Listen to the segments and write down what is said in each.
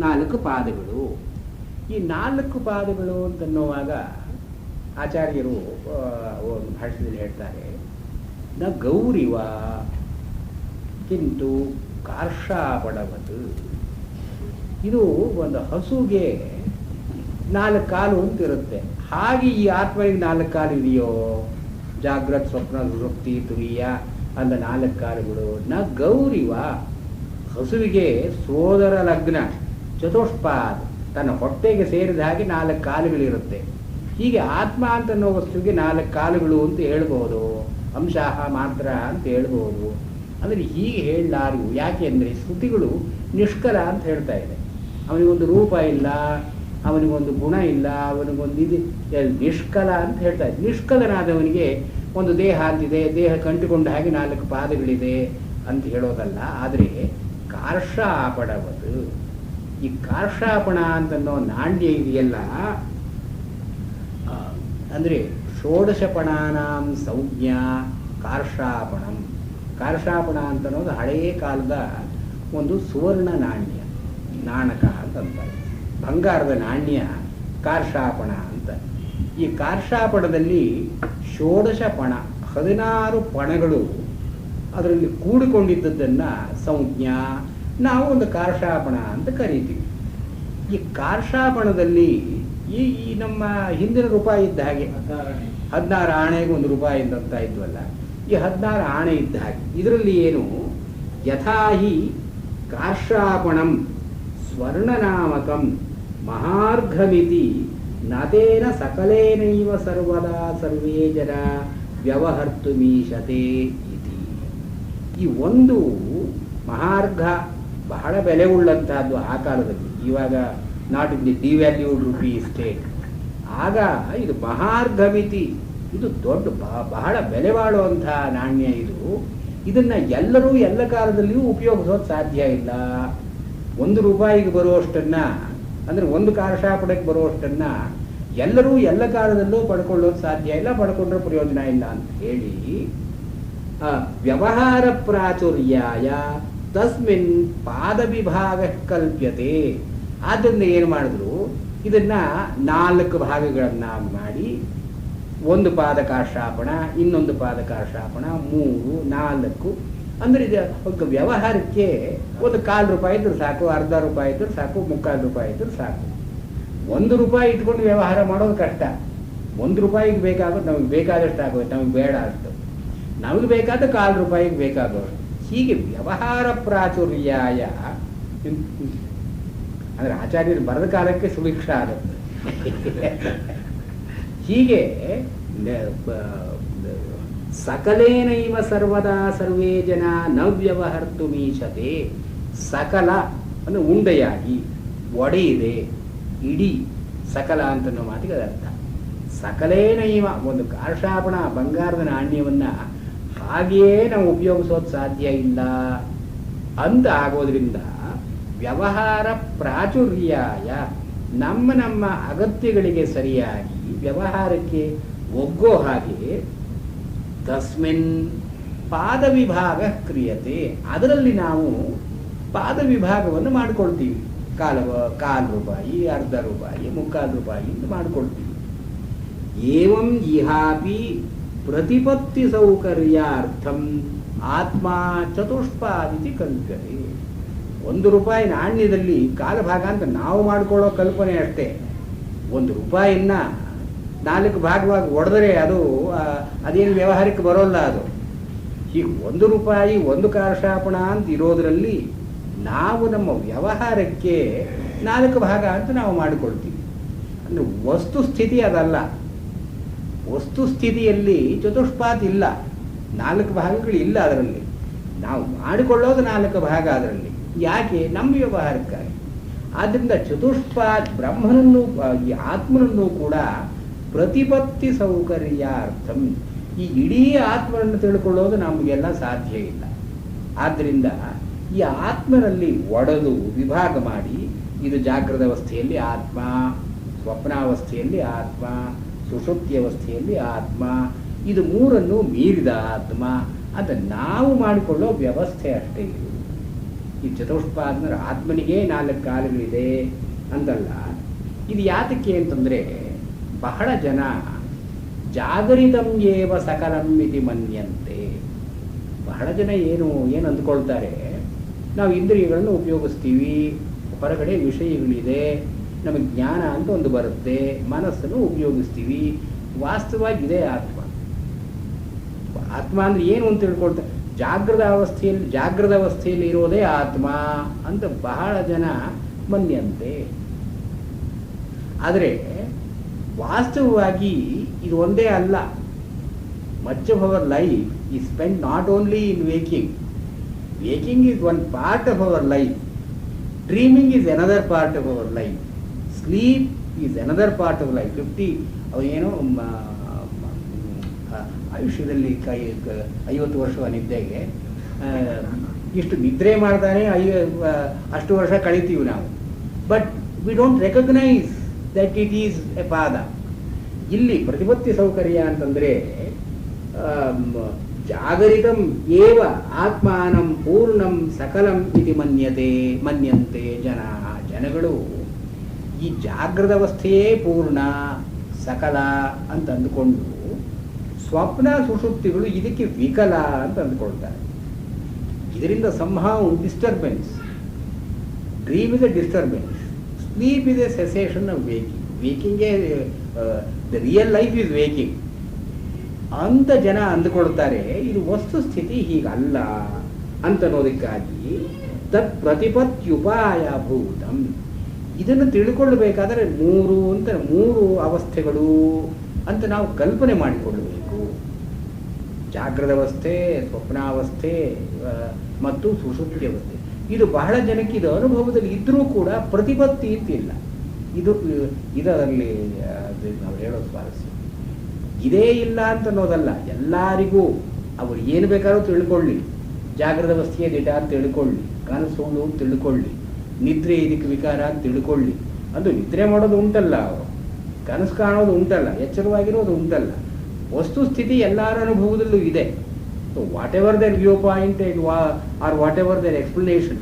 ನಾಲ್ಕು ಪಾದಗಳು. ಈ ನಾಲ್ಕು ಪಾದಗಳು ಅಂತನ್ನುವಾಗ ಆಚಾರ್ಯರು ಒಂದು ಭಾಷೆಯಲ್ಲಿ ಹೇಳ್ತಾರೆ, ನ ಗೌರಿವ ಕಿಂತು ಕಾರ್ಷಾಪಣವತ್. ಇದು ಒಂದು ಹಸುಗೆ 4 ಕಾಲು ಅಂತಿರುತ್ತೆ, ಹಾಗೆ ಈ ಆತ್ಮನಿಗೆ 4 ಕಾಲು ಇದೆಯೋ? ಜಾಗ್ರತ್ ಸ್ವಪ್ನ ಸುಷುಪ್ತಿ ತುರಿಯ ಅಂದ 4 ಕಾಲುಗಳು. ನ ಗೌರಿವ, ಹಸುವಿಗೆ ಸೋದರ ಲಗ್ನ ಚತುಷ್ಪಾದ್, ತನ್ನ ಹೊಟ್ಟೆಗೆ ಸೇರಿದ ಹಾಗೆ 4 ಕಾಲುಗಳಿರುತ್ತೆ. ಹೀಗೆ ಆತ್ಮ ಅಂತನ್ನೋ ವಸ್ತುವಿಗೆ 4 ಕಾಲುಗಳು ಅಂತ ಹೇಳ್ಬೋದು, ಅಂಶಾಹ ಮಾತ್ರ ಅಂತ ಹೇಳ್ಬೋದು. ಅಂದರೆ ಹೀಗೆ ಹೇಳಲಾರು. ಯಾಕೆ ಅಂದರೆ ಶ್ರುತಿಗಳು ನಿಷ್ಕಲ ಅಂತ ಹೇಳ್ತಾ ಇದೆ. ಅವನಿಗೊಂದು ರೂಪ ಇಲ್ಲ, ಅವನಿಗೊಂದು ಗುಣ ಇಲ್ಲ, ಅವನಿಗೊಂದು ಇದು ನಿಷ್ಕಲ ಅಂತ ಹೇಳ್ತಾ ಇದೆ. ನಿಷ್ಕಲನಾದವನಿಗೆ ಒಂದು ದೇಹ ಅಂತಿದೆ, ದೇಹ ಕಂಡುಕೊಂಡ ಹಾಗೆ 4 ಪಾದಗಳಿದೆ ಅಂತ ಹೇಳೋದಲ್ಲ. ಆದರೆ ಕಾರ್ಷಾಪಣವದು, ಈ ಕಾರ್ಷಾಪಣ ಅಂತನ್ನೋ ನಾಣ್ಯ ಇದೆಯಲ್ಲ, ಅಂದರೆ ಷೋಡಶಪಣಾನಾಂ ಸಂಜ್ಞಾ ಕಾರ್ಷಾಪಣಂ. ಕಾರ್ಷಾಪಣ ಅಂತನ್ನೋದು ಹಳೆಯ ಕಾಲದ ಒಂದು ಸುವರ್ಣ ನಾಣ್ಯ, ನಾಣಕ ಅಂತಂತಾರೆ. ಬಂಗಾರದ ನಾಣ್ಯ ಕಾರ್ಷಾಪಣ ಅಂತ. ಈ ಕಾರ್ಷಾಪಣದಲ್ಲಿ ಷೋಡಶಪಣ, 16 ಪಣಗಳು ಅದರಲ್ಲಿ ಕೂಡಿಕೊಂಡಿದ್ದದ್ದನ್ನು ಸಂಜ್ಞಾ, ನಾವು ಒಂದು ಕಾರ್ಷಾಪಣ ಅಂತ ಕರೀತೀವಿ. ಈ ಕಾರ್ಷಾಪಣದಲ್ಲಿ ಈ ನಮ್ಮ ಹಿಂದಿನ ರೂಪಾಯಿ ಇದ್ದ ಹಾಗೆ 16 ಆಣೆಗೆ 1 ರೂಪಾಯಿ ಅಂತ ಇದ್ವಲ್ಲ, ಈ 16 ಆಣೆ ಇದ್ದ ಹಾಗೆ ಇದರಲ್ಲಿ ಏನು, ಯಥಾಹಿ ಕಾರ್ಷಾಪಣಂ ಸ್ವರ್ಣನಾಮಕಂ ಮಹಾರ್ಘಮಿತಿ ನತೇನ ಸಕಲೇನೈವ ಸರ್ವದಾ ಸರ್ವೇ ಜನ ವ್ಯವಹರ್ತುಮೀಶತೆ ಇತಿ. ಈ ಒಂದು ಮಹಾರ್ಘ ಬಹಳ ಬೆಲೆ ಉಳ್ಳಂತಹದ್ದು ಆ ಕಾಲದಲ್ಲಿ. ಇವಾಗ not in the devalued rupee state. ಆಗ ಇದು ಮಹಾರ್ಘಮಿತಿ, ಇದು ದೊಡ್ಡ ಬಹಳ ಬೆಲೆ ಬಾಳುವಂತಹ ನಾಣ್ಯ ಇದು. ಇದನ್ನು ಎಲ್ಲರೂ ಎಲ್ಲ ಕಾಲದಲ್ಲಿಯೂ ಉಪಯೋಗಿಸೋದು ಸಾಧ್ಯ ಇಲ್ಲ. 1 ರೂಪಾಯಿಗೆ ಬರುವಷ್ಟನ್ನು, ಅಂದರೆ 1 ಕಾರ್ಷಾಪಣಕ್ಕೆ ಬರುವಷ್ಟನ್ನು ಎಲ್ಲರೂ ಎಲ್ಲ ಕಾಲದಲ್ಲೂ ಪಡ್ಕೊಳ್ಳೋದು ಸಾಧ್ಯ ಇಲ್ಲ, ಪಡ್ಕೊಂಡ್ರೆ ಪ್ರಯೋಜನ ಇಲ್ಲ ಅಂತ ಹೇಳಿ ವ್ಯವಹಾರ ಪ್ರಾಚುರ್ಯಾಯ ತಸ್ಮಿನ್ ಪಾದ ವಿಭಾಗ ಕಲ್ಪ್ಯತೆ. ಆದ್ದರಿಂದ ಏನು ಮಾಡಿದ್ರು, ಇದನ್ನು 4 ಭಾಗಗಳನ್ನು ಮಾಡಿ, 1 ಪಾದ ಕಾರ್ಷಾಪಣ, ಇನ್ನೊಂದು ಪಾದ ಕಾರ್ಷಾಪಣ, 3, 4. ಅಂದರೆ ಇದು ವ್ಯವಹಾರಕ್ಕೆ ಒಂದು 1/4 ರೂಪಾಯಿ ಇದ್ರೂ ಸಾಕು, ಅರ್ಧ ರೂಪಾಯಿ ಇದ್ರೂ ಸಾಕು, 3/4 ರೂಪಾಯಿ ಇದ್ರೂ ಸಾಕು. 1 ರೂಪಾಯಿ ಇಟ್ಕೊಂಡು ವ್ಯವಹಾರ ಮಾಡೋದು ಕಷ್ಟ. 1 ರೂಪಾಯಿಗೆ ಬೇಕಾಗೋದು ನಮಗೆ ಬೇಕಾದಷ್ಟು ಆಗೋದು, ನಮಗೆ ಬೇಡ ಅಷ್ಟು. ನಮಗೆ ಬೇಕಾದ 1/4 ರೂಪಾಯಿಗೆ ಬೇಕಾಗೋದು. ಹೀಗೆ ವ್ಯವಹಾರ ಪ್ರಾಚುರ್ಯಾಯ, ಅಂದರೆ ಆಚಾರ್ಯರು ಬರೆದ ಕಾಲಕ್ಕೆ ಸುಭಿಕ್ಷ ಆಗುತ್ತೆ. ಹೀಗೆ ಸಕಲೇನೈವ ಸರ್ವದಾ ಸರ್ವೇ ಜನ ನ ವ್ಯವಹರ್ತುಮೀಶತೆ. ಸಕಲ ಅಂದರೆ ಉಂಡೆಯಾಗಿ, ಒಡೆಯಿದೆ, ಇಡೀ ಸಕಲ ಅಂತನ್ನೋ ಮಾತಿಗೆ ಅದರ್ಥ. ಸಕಲೇನೈವ, ಒಂದು ಕಾರ್ಷಾಪಣ ಬಂಗಾರದ ನಾಣ್ಯವನ್ನು ಹಾಗೆಯೇ ನಾವು ಉಪಯೋಗಿಸೋದು ಸಾಧ್ಯ ಇಲ್ಲ ಅಂತ ಆಗೋದ್ರಿಂದ ವ್ಯವಹಾರ ಪ್ರಾಚುರ್ಯಾಯ, ನಮ್ಮ ಅಗತ್ಯಗಳಿಗೆ ಸರಿಯಾಗಿ ವ್ಯವಹಾರಕ್ಕೆ ಒಗ್ಗೋ ಹಾಗೆ ತಸ್ಮಿನ್ ಪಾದ ವಿಭಾಗ ಕ್ರಿಯತೆ, ಅದರಲ್ಲಿ ನಾವು ಪಾದ ವಿಭಾಗವನ್ನು ಮಾಡಿಕೊಳ್ತೀವಿ. 1/4 ರೂಪಾಯಿ, ಅರ್ಧ ರೂಪಾಯಿ, 3/4 ರೂಪಾಯಿ ಅಂತ ಮಾಡಿಕೊಳ್ತೀವಿ. ಏವಂ ಇಹಾಪಿ ಪ್ರತಿಪತ್ತಿ ಸೌಕರ್ಯಾರ್ಥಂ ಆತ್ಮ ಚತುಷ್ಪಾದಿತಿ ಕಲ್ಪ್ಯತೆ. 1 ರೂಪಾಯಿ ನಾಣ್ಯದಲ್ಲಿ 1/4 ಭಾಗ ಅಂತ ನಾವು ಮಾಡಿಕೊಳ್ಳೋ ಕಲ್ಪನೆ ಅಷ್ಟೇ. 1 ರೂಪಾಯಿನ 4 ಭಾಗವಾಗಿ ಒಡೆದರೆ ಅದೇನು ವ್ಯವಹಾರಕ್ಕೆ ಬರೋಲ್ಲ ಅದು. ಹೀಗೆ 1 ರೂಪಾಯಿ 1 ಕಾರ್ಷಾಪಣ ಅಂತ ಇರೋದರಲ್ಲಿ ನಾವು ನಮ್ಮ ವ್ಯವಹಾರಕ್ಕೆ 4 ಭಾಗ ಅಂತ ನಾವು ಮಾಡಿಕೊಳ್ತೀವಿ. ಅಂದರೆ ವಸ್ತುಸ್ಥಿತಿ ಅದಲ್ಲ. ವಸ್ತುಸ್ಥಿತಿಯಲ್ಲಿ ಚತುಷ್ಪಾತ್ ಇಲ್ಲ, 4 ಭಾಗಗಳು ಇಲ್ಲ ಅದರಲ್ಲಿ. ನಾವು ಮಾಡಿಕೊಳ್ಳೋದು 4 ಭಾಗ ಅದರಲ್ಲಿ. ಯಾಕೆ? ನಮ್ಮ ವ್ಯವಹಾರಕ್ಕಾಗಿ. ಆದ್ದರಿಂದ ಚತುಷ್ಪಾತ್ ಬ್ರಹ್ಮನನ್ನು, ಈ ಆತ್ಮನನ್ನು ಕೂಡ ಪ್ರತಿಪತ್ತಿ ಸೌಕರ್ಯಾರ್ಥಂ, ಈ ಇಡೀ ಆತ್ಮನನ್ನು ತಿಳ್ಕೊಳ್ಳೋದು ನಮಗೆಲ್ಲ ಸಾಧ್ಯ ಇಲ್ಲ. ಆದ್ದರಿಂದ ಈ ಆತ್ಮನಲ್ಲಿ ಒಡೆದು ವಿಭಾಗ ಮಾಡಿ, ಇದು ಜಾಗೃತ ಅವಸ್ಥೆಯಲ್ಲಿ ಆತ್ಮ, ಸ್ವಪ್ನಾವಸ್ಥೆಯಲ್ಲಿ ಆತ್ಮ, ಸುಷುಪ್ತಿ ಅವಸ್ಥೆಯಲ್ಲಿ ಆತ್ಮ, ಇದು 3 ಮೀರಿದ ಆತ್ಮ ಅಂತ ನಾವು ಮಾಡಿಕೊಳ್ಳೋ ವ್ಯವಸ್ಥೆ ಅಷ್ಟೇ ಇದು. ಈ ಚತುಷ್ಪಾದ ಅಂದ್ರೆ ಆತ್ಮನಿಗೆ 4 ಕಾಲುಗಳಿದೆ ಅಂತಲ್ಲ. ಇದು ಯಾತಕ್ಕೆ ಅಂತಂದರೆ ಬಹಳ ಜನ ಜಾಗರಿತಂ ಏವ ಸಕಲಂ ಇತಿ ಮನ್ಯಂತೆ. ಬಹಳ ಜನ ಏನು ಅಂದ್ಕೊಳ್ತಾರೆ, ನಾವು ಇಂದ್ರಿಯಗಳನ್ನು ಉಪಯೋಗಿಸ್ತೀವಿ, ಹೊರಗಡೆ ವಿಷಯಗಳಿದೆ, ನಮಗೆ ಜ್ಞಾನ ಅಂತ ಒಂದು ಬರುತ್ತೆ, ಮನಸ್ಸನ್ನು ಉಪಯೋಗಿಸ್ತೀವಿ, ವಾಸ್ತವವಾಗಿದೆ ಆತ್ಮ. ಆತ್ಮ ಅಂದರೆ ಏನು ಅಂತ ತಿಳ್ಕೊಳ್ತಾರೆ, ಜಾಗೃತ ಅವಸ್ಥೆಯಲ್ಲಿ ಇರೋದೇ ಆತ್ಮ ಅಂತ ಬಹಳ ಜನ ಮನ್ಯಂತೆ. ಆದರೆ ವಾಸ್ತವವಾಗಿ ಇದು ಒಂದೇ ಅಲ್ಲ. Much of our life is spend not only in waking. Waking is one part of our life. Dreaming is another part of our life. Sleep is another part of life. 50 ಅವೇನೋ ಆಯುಷ್ಯದಲ್ಲಿ 50 ವರ್ಷ ನಿದ್ದೆಗೆ ಇಷ್ಟು ನಿದ್ರೆ ಮಾಡ್ತಾನೆ ಅಷ್ಟು ವರ್ಷ ಕಳಿತೀವಿ ನಾವು. But we don't recognise that it is A ಪಾದ. ಇಲ್ಲಿ ಪ್ರತಿಪತ್ತಿ ಸೌಕರ್ಯ ಅಂತಂದರೆ ಜಾಗರಿತಂ ಏವ ಆತ್ಮಾನಂ ಪೂರ್ಣಂ ಸಕಲಂ ಇತಿ ಮನ್ಯಂತೆ ಜನಗಳು ಈ ಜಾಗೃತ ಅವಸ್ಥೆಯೇ ಪೂರ್ಣ ಸಕಲ ಅಂತ ಅಂದುಕೊಂಡು ಸ್ವಪ್ನ ಸುಷುಪ್ತಿಗಳು ಇದಕ್ಕೆ ವಿಕಲ ಅಂತ ಅಂದ್ಕೊಳ್ತಾರೆ. ಇದರಿಂದ somehow disturbance. Dream is a disturbance, sleep is a cessation of waking. ವೇಕಿಂಗೇ the real life is waking ಅಂತ ಜನ ಅಂದುಕೊಳ್ತಾರೆ. ಇದು ವಸ್ತುಸ್ಥಿತಿ ಹೀಗಲ್ಲ ಅಂತನ್ನೋದಕ್ಕಾಗಿ ತತ್ ಪ್ರತಿಪತ್ಯುಪಾಯಭೂತಂ. ಇದನ್ನು ತಿಳ್ಕೊಳ್ಬೇಕಾದ್ರೆ ಮೂರು ಅವಸ್ಥೆಗಳು ಅಂತ ನಾವು ಕಲ್ಪನೆ ಮಾಡಿಕೊಳ್ಳಬೇಕು. ಜಾಗೃತ ಅವಸ್ಥೆ, ಸ್ವಪ್ನಾವಸ್ಥೆ ಮತ್ತು ಸುಷುಪ್ತಿ ಅವಸ್ಥೆ. ಇದು ಬಹಳ ಜನಕ್ಕೆ ಇದು ಅನುಭವದಲ್ಲಿ ಇದ್ದರೂ ಕೂಡ ಪ್ರತಿಪತ್ತಿ ಅಂತಿಲ್ಲ. ಇದರಲ್ಲಿ ನಾವು ಹೇಳೋ ಸ್ವಾರಸ್ಯ ಇದೇ ಇಲ್ಲ ಅಂತ ಅನ್ನೋದಲ್ಲ. ಎಲ್ಲರಿಗೂ ಅವರು ಏನು ಬೇಕಾದ್ರೂ ತಿಳ್ಕೊಳ್ಳಿ. ಜಾಗೃತ ಅವಸ್ಥೆಯ ದಿಟ ಅಂತ ತಿಳ್ಕೊಳ್ಳಿ, ಕನಸು ಅಂತ ತಿಳ್ಕೊಳ್ಳಿ, ನಿದ್ರೆ ಇದಕ್ಕೆ ವಿಕಾರ ಅಂತ ತಿಳ್ಕೊಳ್ಳಿ. ಅದು ನಿದ್ರೆ ಮಾಡೋದು ಉಂಟಲ್ಲ, ಅವರು ಕನಸು ಕಾಣೋದು ಉಂಟಲ್ಲ, ಎಚ್ಚರವಾಗಿರೋದು ಉಂಟಲ್ಲ. ವಸ್ತುಸ್ಥಿತಿ ಎಲ್ಲರ ಅನುಭವದಲ್ಲೂ ಇದೆ. Whatever their view point or whatever their explanation,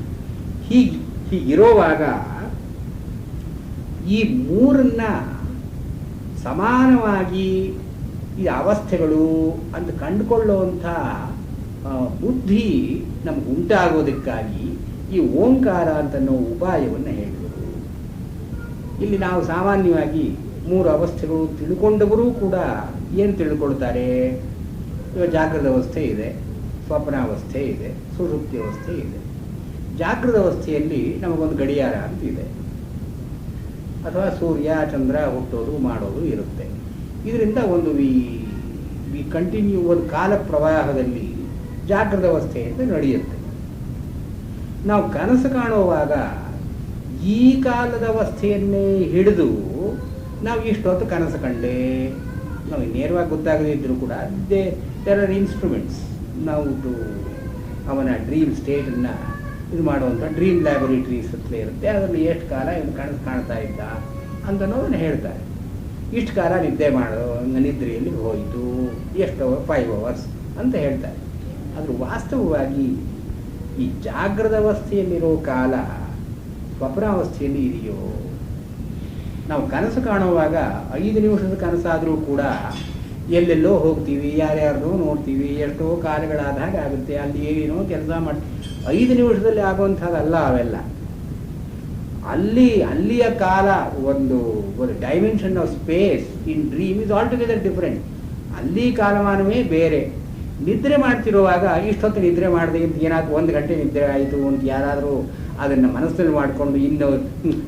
ಹೀಗಿರೋವಾಗ ಈ ಮೂರನ್ನ ಸಮಾನವಾಗಿ ಈ ಅವಸ್ಥೆಗಳು ಅಂತ ಕಂಡುಕೊಳ್ಳುವಂಥ ಬುದ್ಧಿ ನಮ್ಗೆ ಉಂಟಾಗೋದಕ್ಕಾಗಿ ಈ ಓಂಕಾರ ಅಂತನ್ನೋ ಉಪಾಯವನ್ನು ಹೇಳಿದರು. ಇಲ್ಲಿ ನಾವು ಸಾಮಾನ್ಯವಾಗಿ 3 ಅವಸ್ಥೆಗಳು ತಿಳ್ಕೊಂಡವರು ಕೂಡ ಏನು ತಿಳ್ಕೊಳ್ತಾರೆ, ಇವಾಗ ಜಾಗೃತ ಅವಸ್ಥೆ ಇದೆ, ಸ್ವಪ್ನಾವಸ್ಥೆ ಇದೆ, ಸುಷುಪ್ತಿ ಅವಸ್ಥೆ ಇದೆ. ಜಾಗೃತ ಅವಸ್ಥೆಯಲ್ಲಿ ನಮಗೊಂದು ಗಡಿಯಾರ ಅಂತ ಇದೆ, ಅಥವಾ ಸೂರ್ಯ ಚಂದ್ರ ಹುಟ್ಟೋದು ಮಾಡೋದು ಇರುತ್ತೆ. ಇದರಿಂದ ಒಂದು ಕಂಟಿನ್ಯೂ ಒಂದು ಕಾಲ ಪ್ರವಾಹದಲ್ಲಿ ಜಾಗೃತ ಅವಸ್ಥೆ ಅಂತ ನಡೆಯುತ್ತೆ. ನಾವು ಕನಸು ಕಾಣುವಾಗ ಈ ಕಾಲದ ಅವಸ್ಥೆಯನ್ನೇ ಹಿಡಿದು ನಾವು ಇಷ್ಟೊತ್ತು ಕನಸು ಕಂಡೆ, ನಾವು ನೇರವಾಗಿ ಗೊತ್ತಾಗದೇ ಇದ್ದರೂ ಕೂಡ ದೇರ್ ಆರ್ ಇನ್ಸ್ಟ್ರೂಮೆಂಟ್ಸ್. ನಾವು ಅವನ ಡ್ರೀಮ್ ಸ್ಟೇಟನ್ನು ಇದು ಮಾಡುವಂಥ ಡ್ರೀಮ್ ಲ್ಯಾಬೊರೇಟರೀಸ್ ಹತ್ರ ಇರುತ್ತೆ. ಅದರಲ್ಲಿ ಎಷ್ಟು ಕಾಲ ಇವನು ಕನಸು ಕಾಣ್ತಾ ಇದ್ದ ಅಂತನೋದನ್ನು ಹೇಳ್ತಾರೆ. ಇಷ್ಟು ಕಾಲ ನಿದ್ರೆಯಲ್ಲಿ ಹೋಯಿತು, ಎಷ್ಟು 5 hours ಅಂತ ಹೇಳ್ತಾರೆ. ಆದರೂ ವಾಸ್ತವವಾಗಿ ಈ ಜಾಗೃತ ಅವಸ್ಥೆಯಲ್ಲಿರೋ ಕಾಲ ಸ್ವಪ್ನಾವಸ್ಥೆಯಲ್ಲಿ ಇದೆಯೋ? ನಾವು ಕನಸು ಕಾಣುವಾಗ 5 ನಿಮಿಷದ ಕನಸಾದರೂ ಕೂಡ ಎಲ್ಲೆಲ್ಲೋ ಹೋಗ್ತೀವಿ, ಯಾರ್ಯಾರನ್ನೋ ನೋಡ್ತೀವಿ, ಎಷ್ಟೋ ಕಾಲಗಳಾದ ಹಾಗೆ ಆಗುತ್ತೆ, ಅಲ್ಲಿ ಏನೋ ಕೆಲಸ ಮಾಡ್ತೀವಿ. 5 ನಿಮಿಷದಲ್ಲಿ ಆಗುವಂಥದ್ದಲ್ಲ ಅವೆಲ್ಲ. ಅಲ್ಲಿಯ ಕಾಲ ಒಂದು dimension of space in dream is all together different. ಅಲ್ಲಿ ಕಾಲಮಾನವೇ ಬೇರೆ. ನಿದ್ರೆ ಮಾಡ್ತಿರುವಾಗ ಇಷ್ಟೊತ್ತು ನಿದ್ರೆ ಮಾಡಿದೆ ಅಂತ ಏನಾದ್ರು 1 ಗಂಟೆ ನಿದ್ರೆ ಆಯಿತು ಅಂತ ಯಾರಾದರೂ ಅದನ್ನು ಮನಸ್ಸಲ್ಲಿ ಮಾಡಿಕೊಂಡು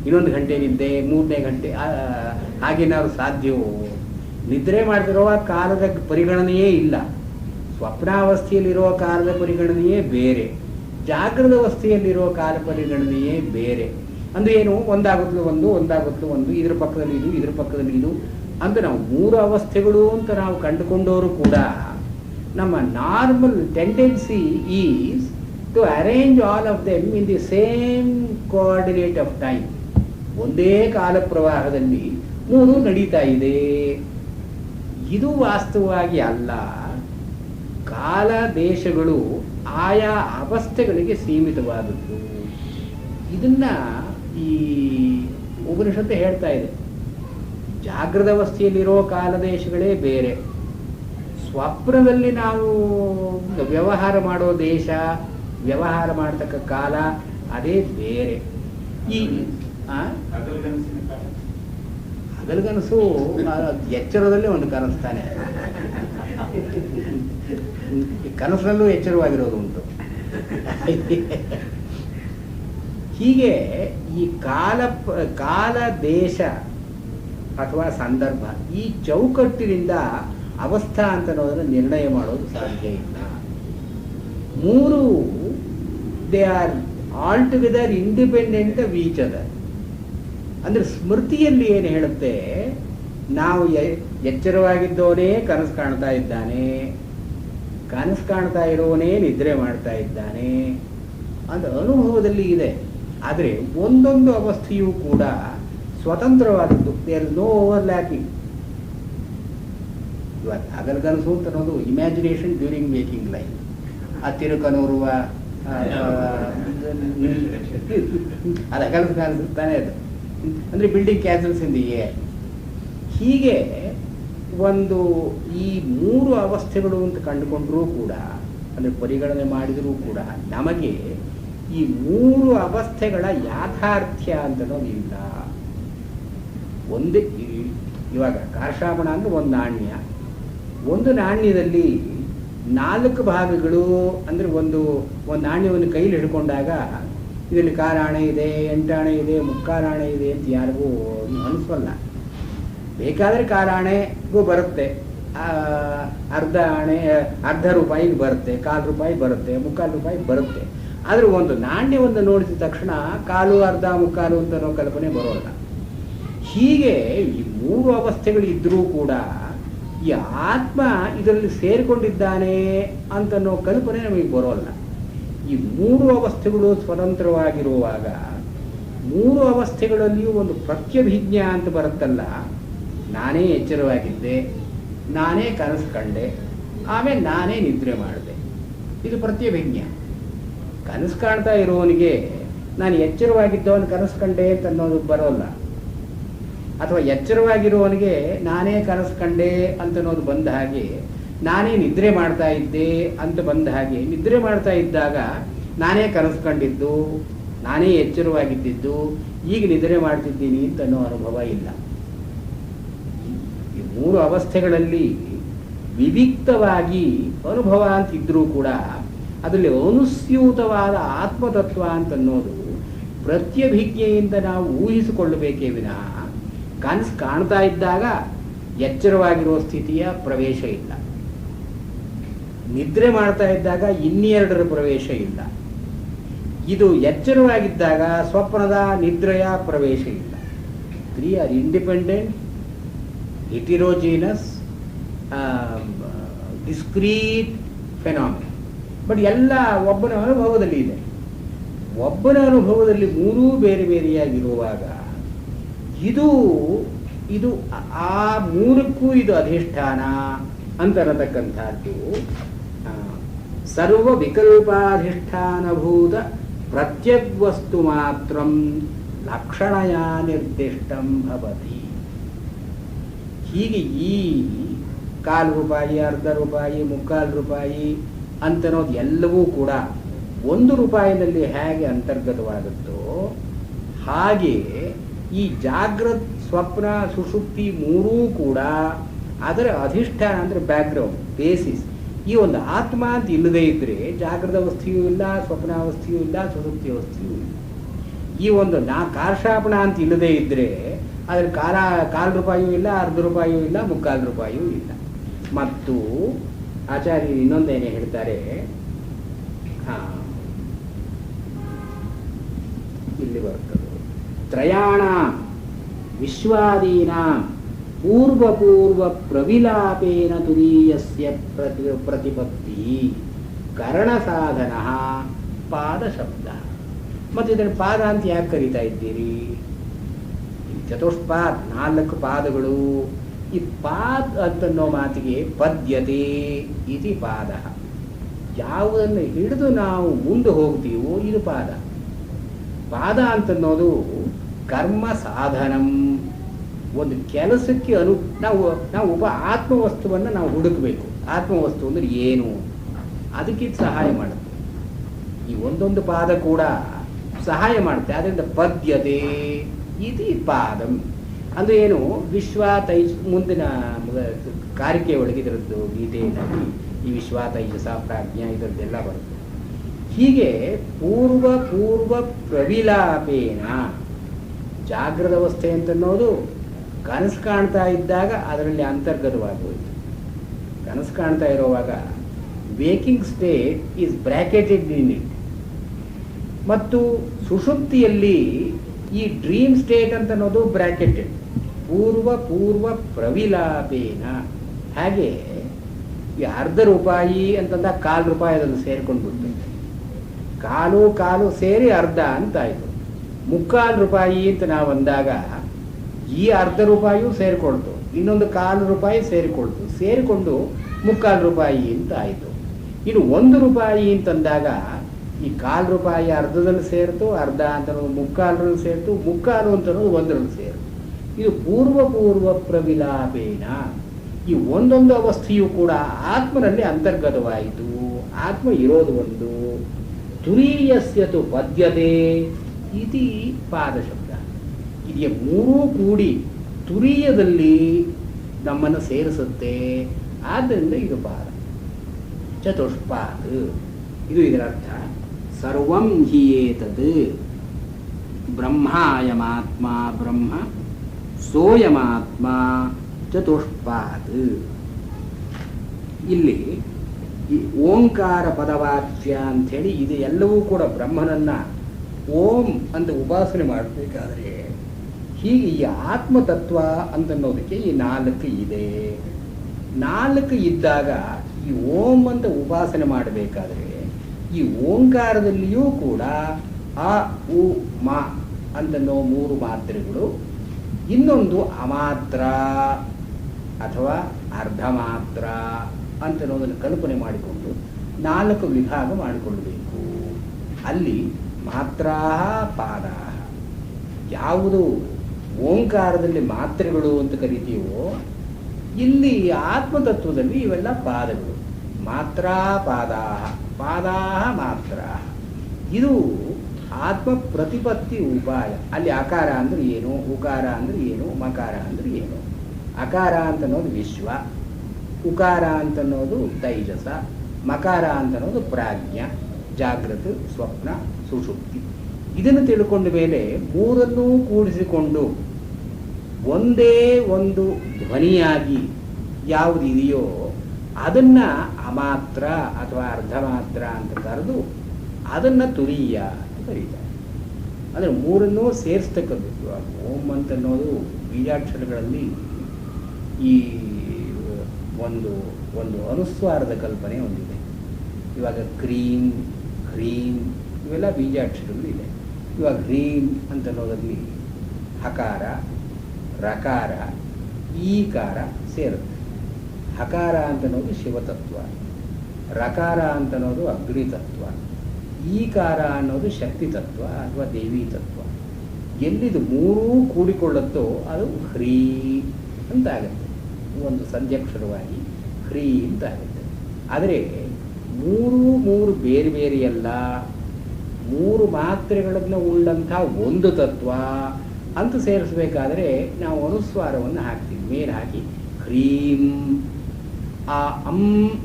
ಇನ್ನೊಂದು ಗಂಟೆ ನಿದ್ದೆ, 3ನೇ ಗಂಟೆ ಹಾಗೇನಾದ್ರು ಸಾಧ್ಯವೋ? ನಿದ್ರೆ ಮಾಡ್ತಿರುವ ಕಾಲದ ಪರಿಗಣನೆಯೇ ಇಲ್ಲ. ಸ್ವಪ್ನಾವಸ್ಥೆಯಲ್ಲಿರುವ ಕಾಲದ ಪರಿಗಣನೆಯೇ ಬೇರೆ, ಜಾಗೃತ ಅವಸ್ಥೆಯಲ್ಲಿರುವ ಕಾಲ ಪರಿಗಣನೆಯೇ ಬೇರೆ. ಅಂದ್ರೆ ಏನು, ಒಂದಾಗುತ್ತಲು ಒಂದು, ಇದ್ರ ಪಕ್ಕದಲ್ಲಿ ಇದು, ಇದ್ರ ಪಕ್ಕದಲ್ಲಿ ಇದು ಅಂತ ನಾವು 3 ಅವಸ್ಥೆಗಳು ಅಂತ ನಾವು ಕಂಡುಕೊಂಡವರು ಕೂಡ ನಮ್ಮ normal tendency is to arrange all of them in the same coordinate of time. ಒಂದೇ ಕಾಲ ಪ್ರವಾಹದಲ್ಲಿ 3 ನಡೀತಾ ಇದೆ. ಇದು ವಾಸ್ತವವಾಗಿ ಅಲ್ಲ. ಕಾಲ ದೇಶಗಳು ಆಯಾ ಅವಸ್ಥೆಗಳಿಗೆ ಸೀಮಿತವಾದದ್ದು. ಇದನ್ನ ಈ ಉಪನಿಷತ್ತು ಹೇಳ್ತಾ ಇದೆ. ಜಾಗೃತ ಅವಸ್ಥೆಯಲ್ಲಿರೋ ಕಾಲದೇಶಗಳೇ ಬೇರೆ, ಸ್ವಪ್ನದಲ್ಲಿ ನಾವು ವ್ಯವಹಾರ ಮಾಡೋ ದೇಶ, ವ್ಯವಹಾರ ಮಾಡತಕ್ಕ ಕಾಲ ಅದೇ ಬೇರೆ. ಈ ಹಗಲುಗನಸು ಎಚ್ಚರದಲ್ಲಿ ಒಂದು ಕನಸ್ತಾನೆ, ಕನಸಿನಲ್ಲೂ ಎಚ್ಚರವಾಗಿರೋದು ಉಂಟು. ಹೀಗೆ ಈ ಕಾಲ ದೇಶ ಅಥವಾ ಸಂದರ್ಭ, ಈ ಚೌಕಟ್ಟಿನಿಂದ ಅವಸ್ಥಾ ಅಂತ ಅನ್ನೋದನ್ನು ನಿರ್ಣಯ ಮಾಡೋದು ಸಾಧ್ಯ ಇಲ್ಲ. ಮೂರು they are all together independent of each other. ಅಂದ್ರೆ ಸ್ಮೃತಿಯಲ್ಲಿ ಏನು ಹೇಳುತ್ತೆ, ನಾವು ಎಚ್ಚರವಾಗಿದ್ದವನೇ ಕನಸು ಕಾಣ್ತಾ ಇದ್ದಾನೆ, ಕನಸು ಕಾಣ್ತಾ ಇರೋವನೇ ನಿದ್ರೆ ಮಾಡ್ತಾ ಇದ್ದಾನೆ ಅಂತ ಅನುಭವದಲ್ಲಿ ಇದೆ. ಆದರೆ ಒಂದೊಂದು ಅವಸ್ಥೆಯೂ ಕೂಡ ಸ್ವತಂತ್ರವಾದದ್ದು, ದೇರ್ ಇಸ್ ನೋ ಓವರ್ಲ್ಯಾಪಿಂಗ್. ಇವತ್ತು ಹಗಲುಗನಸು ಅಂತ ಅನ್ನೋದು ಇಮ್ಯಾಜಿನೇಷನ್ ಡ್ಯೂರಿಂಗ್ ಮೇಕಿಂಗ್ ಲೈಫ್. ಆ ತಿರುಕನೂರುವ ಅದು ಹಗಲು ಕಾಣಿಸುತ್ತಾನೆ, ಅದು ಅಂದರೆ building castles in the air. ಹೀಗೆ ಒಂದು ಈ ಮೂರು ಅವಸ್ಥೆಗಳು ಅಂತ ಕಂಡುಕೊಂಡ್ರೂ ಕೂಡ, ಅಂದರೆ ಪರಿಗಣನೆ ಮಾಡಿದರೂ ಕೂಡ ನಮಗೆ ಈ ಮೂರು ಅವಸ್ಥೆಗಳ ಯಾಥಾರ್ಥ್ಯ ಅಂತನೋದು ಇಲ್ಲ. ಒಂದೇ ಇವಾಗ ಕಾರ್ಷಾಪಣ ಅಂದ್ರೆ ಒಂದು ನಾಣ್ಯದಲ್ಲಿ 4 ಭಾಗಗಳು, ಅಂದರೆ ಒಂದು ನಾಣ್ಯವನ್ನು ಕೈಲಿ ಹಿಡ್ಕೊಂಡಾಗ ಇದರಲ್ಲಿ 6 ಆಣೆ ಇದೆ, 8 ಆಣೆ ಇದೆ, 3/4 ಆಣೆ ಇದೆ ಅಂತ ಯಾರಿಗೂ ಅನಿಸಲ್ಲ. ಬೇಕಾದರೆ 6 ಆಣೆಗೂ ಬರುತ್ತೆ, ಅರ್ಧ ಆಣೆ ಅರ್ಧ ರೂಪಾಯಿಗೆ ಬರುತ್ತೆ, 1/4 ರೂಪಾಯಿ ಬರುತ್ತೆ, 3/4 ರೂಪಾಯಿ ಬರುತ್ತೆ. ಆದರೆ ಒಂದು ನಾಣ್ಯವನ್ನು ನೋಡಿದ ತಕ್ಷಣ 1/4, ಅರ್ಧ, 3/4 ಅಂತ ಅನ್ನೋ ಕಲ್ಪನೆ ಬರೋಲ್ಲ. ಹೀಗೆ ಈ ಮೂರು ಅವಸ್ಥೆಗಳು ಇದ್ರೂ ಕೂಡ ಈ ಆತ್ಮ ಇದರಲ್ಲಿ ಸೇರಿಕೊಂಡಿದ್ದಾನೆ ಅಂತನ್ನೋ ಕಲ್ಪನೆ ನಮಗೆ ಬರೋಲ್ಲ. ಈ ಮೂರು ಅವಸ್ಥೆಗಳು ಸ್ವತಂತ್ರವಾಗಿರುವಾಗ ಮೂರು ಅವಸ್ಥೆಗಳಲ್ಲಿಯೂ ಒಂದು ಪ್ರತ್ಯಭಿಜ್ಞಾ ಅಂತ ಬರುತ್ತಲ್ಲ, ನಾನೇ ಎಚ್ಚರವಾಗಿದ್ದೆ, ನಾನೇ ಕನಸು ಕಂಡೆ, ಆಮೇಲೆ ನಾನೇ ನಿದ್ರೆ ಮಾಡಿದೆ, ಇದು ಪ್ರತ್ಯಭಿಜ್ಞಾ. ಕನಸು ಕಾಣ್ತಾ ಇರೋವನಿಗೆ ನಾನು ಎಚ್ಚರವಾಗಿದ್ದವನು ಕನಸು ಕಂಡೆ ಅಂತ ಅನ್ನೋದು ಬರೋಲ್ಲ. ಅಥವಾ ಎಚ್ಚರವಾಗಿರುವವನಿಗೆ ನಾನೇ ಕನಸು ಕಂಡೆ ಅಂತ ಅನ್ನೋದು ಬಂದ ಹಾಗೆ, ನಾನೇ ನಿದ್ರೆ ಮಾಡ್ತಾ ಇದ್ದೆ ಅಂತ ಬಂದ ಹಾಗೆ, ನಿದ್ರೆ ಮಾಡ್ತಾ ಇದ್ದಾಗ ನಾನೇ ಕನಸು ಕಂಡಿದ್ದು, ನಾನೇ ಎಚ್ಚರವಾಗಿದ್ದು, ಈಗ ನಿದ್ರೆ ಮಾಡ್ತಿದ್ದೀನಿ ಅಂತ ಅನ್ನೋ ಅನುಭವ ಇಲ್ಲ. ಈ ಮೂರು ಅವಸ್ಥೆಗಳಲ್ಲಿ ವಿವಿಕ್ತವಾಗಿ ಅನುಭವ ಅಂತಿದ್ರೂ ಕೂಡ ಅದರಲ್ಲಿ ಅನುಸ್ಯೂತವಾದ ಆತ್ಮತತ್ವ ಅಂತನ್ನೋದು ಪ್ರತ್ಯಭಿಜ್ಞೆಯಿಂದ ನಾವು ಊಹಿಸಿಕೊಳ್ಳಬೇಕೇ ವಿನಃ ಕನಸು ಕಾಣ್ತಾ ಇದ್ದಾಗ ಎಚ್ಚರವಾಗಿರೋ ಸ್ಥಿತಿಯ ಪ್ರವೇಶ ಇಲ್ಲ, ನಿದ್ರೆ ಮಾಡ್ತಾ ಇದ್ದಾಗ ಇನ್ನೆರಡರ ಪ್ರವೇಶ ಇಲ್ಲ. ಇದು ಎಚ್ಚರವಾಗಿದ್ದಾಗ ಸ್ವಪ್ನದ ನಿದ್ರೆಯ ಪ್ರವೇಶ ಇಲ್ಲ. 3 are independent, heterogeneous, discrete phenomena. But ಎಲ್ಲ ಒಬ್ಬನ ಅನುಭವದಲ್ಲಿ ಇದೆ. ಒಬ್ಬನ ಅನುಭವದಲ್ಲಿ ಮೂರೂ ಬೇರೆ ಬೇರೆಯಾಗಿರುವಾಗ ಇದು ಆ ಮೂರಕ್ಕೂ ಇದು ಅಧಿಷ್ಠಾನ ಅಂತ ಅನ್ನತಕ್ಕಂಥದ್ದು ಸರ್ವ ವಿಕಲ್ಪಾಧಿಷ್ಠಾನಭೂತ ಪ್ರತ್ಯಗ್ವಸ್ತು ಮಾತ್ರ ಲಕ್ಷಣಯ ನಿರ್ದಿಷ್ಟಂ ಭವತಿ. ಹೀಗೆ ಈ 1/4 ರೂಪಾಯಿ, ಅರ್ಧ ರೂಪಾಯಿ, 3/4 ರೂಪಾಯಿ ಅಂತನೋದು ಎಲ್ಲವೂ ಕೂಡ 1 ರೂಪಾಯಿನಲ್ಲಿ ಹೇಗೆ ಅಂತರ್ಗತವಾಗುತ್ತೋ ಹಾಗೆ ಈ ಜಾಗೃತ್, ಸ್ವಪ್ನ, ಸುಷುಪ್ತಿ ಮೂರೂ ಕೂಡ ಅದರ ಅಧಿಷ್ಠಾನ ಅಂದರೆ ಬ್ಯಾಕ್ಗ್ರೌಂಡ್, ಬೇಸಿಸ್. ಈ ಒಂದು ಆತ್ಮ ಅಂತ ಇಲ್ಲದೇ ಇದ್ದರೆ ಜಾಗೃತ ಅವಸ್ಥೆಯೂ ಇಲ್ಲ, ಸ್ವಪ್ನಾವಸ್ಥೆಯೂ ಇಲ್ಲ, ಸುಷುಪ್ತಿ ಅವಸ್ಥೆಯೂ ಇಲ್ಲ. ಈ ಒಂದು ಕಾರ್ಷಾಪಣ ಅಂತ ಇಲ್ಲದೇ ಇದ್ದರೆ ಅದ್ರ 1/4 ರೂಪಾಯಿಯೂ ಇಲ್ಲ, ಅರ್ಧ ರೂಪಾಯಿಯೂ ಇಲ್ಲ, 3/4 ರೂಪಾಯಿಯೂ ಇಲ್ಲ. ಮತ್ತು ಆಚಾರ್ಯರು ಇನ್ನೊಂದೇನೆ ಹೇಳ್ತಾರೆ, ಇಲ್ಲಿ ಬರ್ತದೆ, ತ್ರಯಾಣ ವಿಶ್ವಾದೀನ ಪೂರ್ವ ಪ್ರವಿಲಾಪೇನ ತುರೀಯಸ್ಯ ಪ್ರತಿಪತ್ತಿ ಕರಣ ಸಾಧನ ಪಾದ ಶಬ್ದ. ಮತ್ತು ಇದನ್ನು ಪಾದ ಅಂತ ಯಾಕೆ ಕರೀತಾ ಇದ್ದೀರಿ? ಚತುಷ್ಪಾದ್, 4 ಪಾದಗಳು. ಈ ಪಾದ್ ಅಂತನ್ನೋ ಮಾತಿಗೆ ಪದ್ಯತೆ ಇತಿ ಪಾದ. ಯಾವುದನ್ನು ಹಿಡಿದು ನಾವು ಮುಂದೆ ಹೋಗ್ತೀವೋ ಇದು ಪಾದ. ಪಾದ ಅಂತನ್ನೋದು ಕರ್ಮ ಸಾಧನಂ, ಒಂದು ಕೆಲಸಕ್ಕೆ ನಾವು ಆತ್ಮವಸ್ತುವನ್ನು ನಾವು ಹುಡುಕಬೇಕು. ಆತ್ಮವಸ್ತು ಅಂದರೆ ಏನು, ಅದಕ್ಕಿಂತ ಸಹಾಯ ಮಾಡುತ್ತೆ. ಈ ಒಂದೊಂದು ಪಾದ ಕೂಡ ಸಹಾಯ ಮಾಡುತ್ತೆ. ಆದ್ದರಿಂದ ಪದ್ಯತೆ ಇತಿ ಪಾದಂ ಅಂದರೆ ಏನು, ವಿಶ್ವ ತೈಜ ಮುಂದಿನ ಕಾರಿಕೆ ಒಳಗೆ ಇದರದ್ದು ಗೀತೆಯಲ್ಲಿ ಈ ವಿಶ್ವ ತೈಜಸ ಪ್ರಾಜ್ಞ ಇದರದ್ದೆಲ್ಲ ಬರುತ್ತೆ. ಹೀಗೆ ಪೂರ್ವ ಪ್ರವಿಲಾಪೇನ ಜಾಗೃತ ಅವಸ್ಥೆ ಅಂತನ್ನೋದು ಕನಸು ಕಾಣ್ತಾ ಇದ್ದಾಗ ಅದರಲ್ಲಿ ಅಂತರ್ಗತವಾಗೋಯ್ತು. ಕನಸು ಕಾಣ್ತಾ ಇರುವಾಗ waking state is bracketed in it. ಮತ್ತು ಸುಷುಪ್ತಿಯಲ್ಲಿ ಈ ಡ್ರೀಮ್ ಸ್ಟೇಟ್ ಅಂತ ಅನ್ನೋದು ಬ್ರ್ಯಾಕೆಟೆಡ್. ಪೂರ್ವ ಪ್ರವಿಲಾಪೇನ. ಹಾಗೆ ಈ ₹1 ಅಂತಂದ ₹1 ಅದನ್ನು ಸೇರ್ಕೊಂಡು ಬಿಡ್ತದೆ. ಕಾಲು ಸೇರಿ ಅರ್ಧ ಅಂತಾಯಿತು. ₹3.25 ಅಂತ ನಾವು ಅಂದಾಗ ಈ ₹1 ಸೇರಿಕೊಳ್ತು, ಇನ್ನೊಂದು ₹1 ಸೇರಿಕೊಳ್ತು, ಸೇರಿಕೊಂಡು ₹3.25 ಅಂತ ಆಯಿತು. ಇನ್ನು ₹1 ಅಂತಂದಾಗ ಈ ₹1 ಅರ್ಧದಲ್ಲಿ ಸೇರಿತು, ಅರ್ಧ ಅಂತ ಮುಕ್ಕಾಲರಲ್ಲಿ ಸೇರಿತು, ಮುಕ್ಕಾಲು ಅಂತ ಒಂದರಲ್ಲಿ ಸೇರಿತು. ಇದು ಪೂರ್ವ ಪ್ರವಿಲಾಪೇನ. ಈ ಒಂದೊಂದು ಅವಸ್ಥೆಯೂ ಕೂಡ ಆತ್ಮನಲ್ಲಿ ಅಂತರ್ಗತವಾಯಿತು. ಆತ್ಮ ಇರೋದು ಒಂದು. ತುರೀಯಸ್ಯತು ಪದ್ಯತೆ ಇತಿ ಪಾದ ಶಬ್ದ. ಇದೆಯ ಮೂರೂ ಕೂಡಿ ತುರೀಯದಲ್ಲಿ ನಮ್ಮನ್ನು ಸೇರಿಸುತ್ತೆ. ಆದ್ದರಿಂದ ಇದು ಪಾದ. ಚತುಷ್ಪಾದ ಇದು ಇದರ ಅರ್ಥ. ಸರ್ವಂ ಹಿ ಏತದ್ ಬ್ರಹ್ಮಾಯಮಾತ್ಮ ಬ್ರಹ್ಮ ಸೋಯಮಾತ್ಮ ಚತುಷ್ಪಾದ. ಇಲ್ಲಿ ಈ ಓಂಕಾರ ಪದವಾಚ್ಯ ಅಂಥೇಳಿ ಇದು ಎಲ್ಲವೂ ಕೂಡ ಬ್ರಹ್ಮನನ್ನ ಓಂ ಅಂತ ಉಪಾಸನೆ ಮಾಡಬೇಕಾದ್ರೆ ಹೀಗೆ ಈ ಆತ್ಮತತ್ವ ಅಂತನ್ನೋದಕ್ಕೆ ಈ 4 ಇದೆ. 4 ಇದ್ದಾಗ ಈ ಓಂ ಅಂತ ಉಪಾಸನೆ ಮಾಡಬೇಕಾದ್ರೆ ಈ ಓಂಕಾರದಲ್ಲಿಯೂ ಕೂಡ ಅ ಉ ಮ ಅಂತನ್ನೋ 3 ಮಾತ್ರೆಗಳು, ಇನ್ನೊಂದು ಅಮಾತ್ರ ಅಥವಾ ಅರ್ಧ ಮಾತ್ರ ಅಂತನ್ನೋದನ್ನು ಕಲ್ಪನೆ ಮಾಡಿಕೊಂಡು 4 ವಿಭಾಗ ಮಾಡಿಕೊಳ್ಳಬೇಕು. ಅಲ್ಲಿ ಮಾತ್ರ ಪಾದ. ಯಾವುದು ಓಂಕಾರದಲ್ಲಿ ಮಾತ್ರೆಗಳು ಅಂತ ಕರಿತೀವೋ ಇಲ್ಲಿ ಆತ್ಮತತ್ವದಲ್ಲಿ ಇವೆಲ್ಲ ಪಾದಗಳು. ಮಾತ್ರ ಪಾದಾ ಮಾತ್ರ. ಇದು ಆತ್ಮ ಪ್ರತಿಪತ್ತಿ ಉಪಾಯ. ಅಲ್ಲಿ ಅಕಾರ ಅಂದ್ರೆ ಏನು, ಉಕಾರ ಅಂದ್ರೆ ಏನು, ಮಕಾರ ಅಂದ್ರೆ ಏನು. ಅಕಾರ ಅಂತನ್ನೋದು ವಿಶ್ವ, ಉಕಾರ ಅಂತನ್ನೋದು ತೈಜಸ, ಮಕಾರ ಅಂತನ್ನೋದು ಪ್ರಾಜ್ಞ, ಜಾಗೃತ, ಸ್ವಪ್ನ, ಸುಷುಪ್ತಿ. ಇದನ್ನು ತಿಳ್ಕೊಂಡ ಮೇಲೆ 3 ಕೂಡಿಸಿಕೊಂಡು ಒಂದೇ ಒಂದು ಧ್ವನಿಯಾಗಿ ಯಾವುದಿದೆಯೋ ಅದನ್ನು ಅಮಾತ್ರ ಅಥವಾ ಅರ್ಧ ಮಾತ್ರ ಅಂತ ಕರೆದು ಅದನ್ನು ತುರೀಯ ಅಂತ ಕರೀತಾರೆ. ಅಂದರೆ 3 ಸೇರಿಸ್ತಕ್ಕದ್ದು. ಓಂ ಅಂತನ್ನೋದು ಬೀಜಾಕ್ಷರಗಳಲ್ಲಿ ಈ ಒಂದು ಅನುಸ್ವಾರದ ಕಲ್ಪನೆ ಹೊಂದಿದೆ. ಇವಾಗ ಕ್ರೀಮ್, ಹ್ರೀಂ ಇವೆಲ್ಲ ಬೀಜಾಕ್ಷರಗಳು ಇದೆ. ಇವಾಗ ಹ್ರೀಂ ಅಂತನ್ನೋದ್ರಲ್ಲಿ ಹಕಾರ, ರಕಾರ, ಈಕಾರ ಸೇರುತ್ತೆ. ಹಕಾರ ಅಂತನ್ನೋದು ಶಿವತತ್ವ, ರಕಾರ ಅಂತನ್ನೋದು ಅಗ್ನಿತತ್ವ, ಈಕಾರ ಅನ್ನೋದು ಶಕ್ತಿ ತತ್ವ ಅಥವಾ ದೇವಿ ತತ್ವ. ಎಲ್ಲಿದು 3 ಕೂಡಿಕೊಳ್ಳುತ್ತೋ ಅದು ಹ್ರೀ ಅಂತಾಗುತ್ತೆ. ಒಂದು ಸಂಧ್ಯಕ್ಷರವಾಗಿ ಹ್ರೀ ಅಂತಾಗುತ್ತೆ. ಆದರೆ 3 ಬೇರೆ ಬೇರೆಯಲ್ಲ, 3 ಮಾತ್ರೆಗಳನ್ನು ಉಳ್ಳಂಥ ಒಂದು ತತ್ವ ಅಂತ ಸೇರಿಸಬೇಕಾದ್ರೆ ನಾವು ಅನುಸ್ವಾರವನ್ನು ಹಾಕ್ತೀವಿ. ಮೇಲೆ ಹಾಕಿ ಹ್ರೀಂ ಆ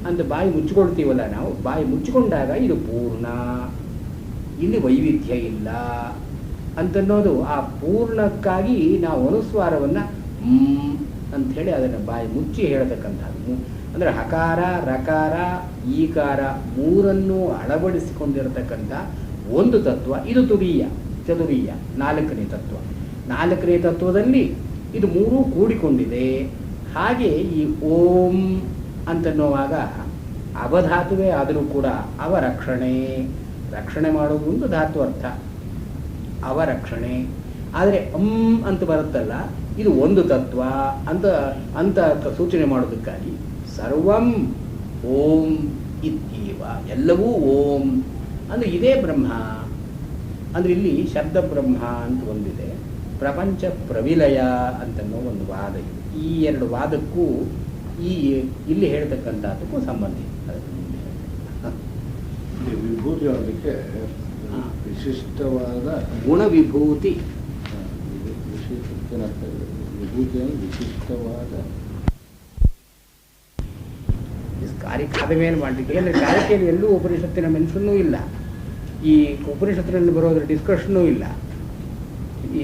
ಅಂತ ಬಾಯಿ ಮುಚ್ಚಿಕೊಳ್ತೀವಲ್ಲ, ನಾವು ಬಾಯಿ ಮುಚ್ಚಿಕೊಂಡಾಗ ಇದು ಪೂರ್ಣ, ಇಲ್ಲಿ ವೈವಿಧ್ಯ ಇಲ್ಲ ಅಂತನ್ನೋದು. ಆ ಪೂರ್ಣಕ್ಕಾಗಿ ನಾವು ಅನುಸ್ವಾರವನ್ನು ಅಂಥೇಳಿ ಅದನ್ನು ಬಾಯಿ ಮುಚ್ಚಿ ಹೇಳತಕ್ಕಂಥದ್ದು. ಅಂದರೆ ಹಕಾರ, ರಕಾರ, ಈಕಾರ 3 ಅಳವಡಿಸಿಕೊಂಡಿರತಕ್ಕಂಥ ಒಂದು ತತ್ವ. ಇದು ತುರೀಯ, ಚತುರೀಯ, 4ನೇ ತತ್ವ. 4ನೇ ತತ್ವದಲ್ಲಿ ಇದು 3 ಕೂಡಿಕೊಂಡಿದೆ. ಹಾಗೆ ಈ ಓಂ ಅಂತನ್ನುವಾಗ ಅವಧಾತುವೇ ಆದರೂ ಕೂಡ ರಕ್ಷಣೆ ಮಾಡೋದು ಒಂದು ಧಾತು ಅರ್ಥ, ಅವರಕ್ಷಣೆ. ಆದರೆ ಅಂತ ಬರುತ್ತಲ್ಲ, ಇದು ಒಂದು ತತ್ವ ಅಂತ ಸೂಚನೆ ಮಾಡೋದಕ್ಕಾಗಿ ಸರ್ವಂ ಓಂ ಇತ್ಯೇವ, ಎಲ್ಲವೂ ಓಂ ಅಂದರೆ ಇದೇ ಬ್ರಹ್ಮ. ಅಂದರೆ ಇಲ್ಲಿ ಶಬ್ದ ಬ್ರಹ್ಮ ಅಂತ ಒಂದಿದೆ, ಪ್ರಪಂಚ ಪ್ರವಿಲಯ ಅಂತನ್ನೋ ಒಂದು ವಾದ ಇದೆ. ಈ ಎರಡು ವಾದಕ್ಕೂ ಇಲ್ಲಿ ಹೇಳ್ತಕ್ಕಂಥದ್ದಕ್ಕೂ ಸಂಬಂಧ ಇದೆ. ವಿಭೂತಿ ಅನ್ನೋದಕ್ಕೆ ವಿಶಿಷ್ಟವಾದ ಗುಣವಿಭೂತಿ, ವಿಭೂತಿ ವಿಶಿಷ್ಟವಾದ ಕಾರಿಕಾದ ಮೇಲೆ ಮಾಡಲಿಕ್ಕೆ, ಅಂದರೆ ಕಾರಿಕೆಯಲ್ಲಿ ಎಲ್ಲೂ ಉಪನಿಷತ್ತಿನ ಮೆನ್ಷನ್ನೂ ಇಲ್ಲ, ಈ ಉಪನಿಷತ್ತಿನಲ್ಲಿ ಬರೋದ್ರ ಡಿಸ್ಕಷನ್ನೂ ಇಲ್ಲ. ಈ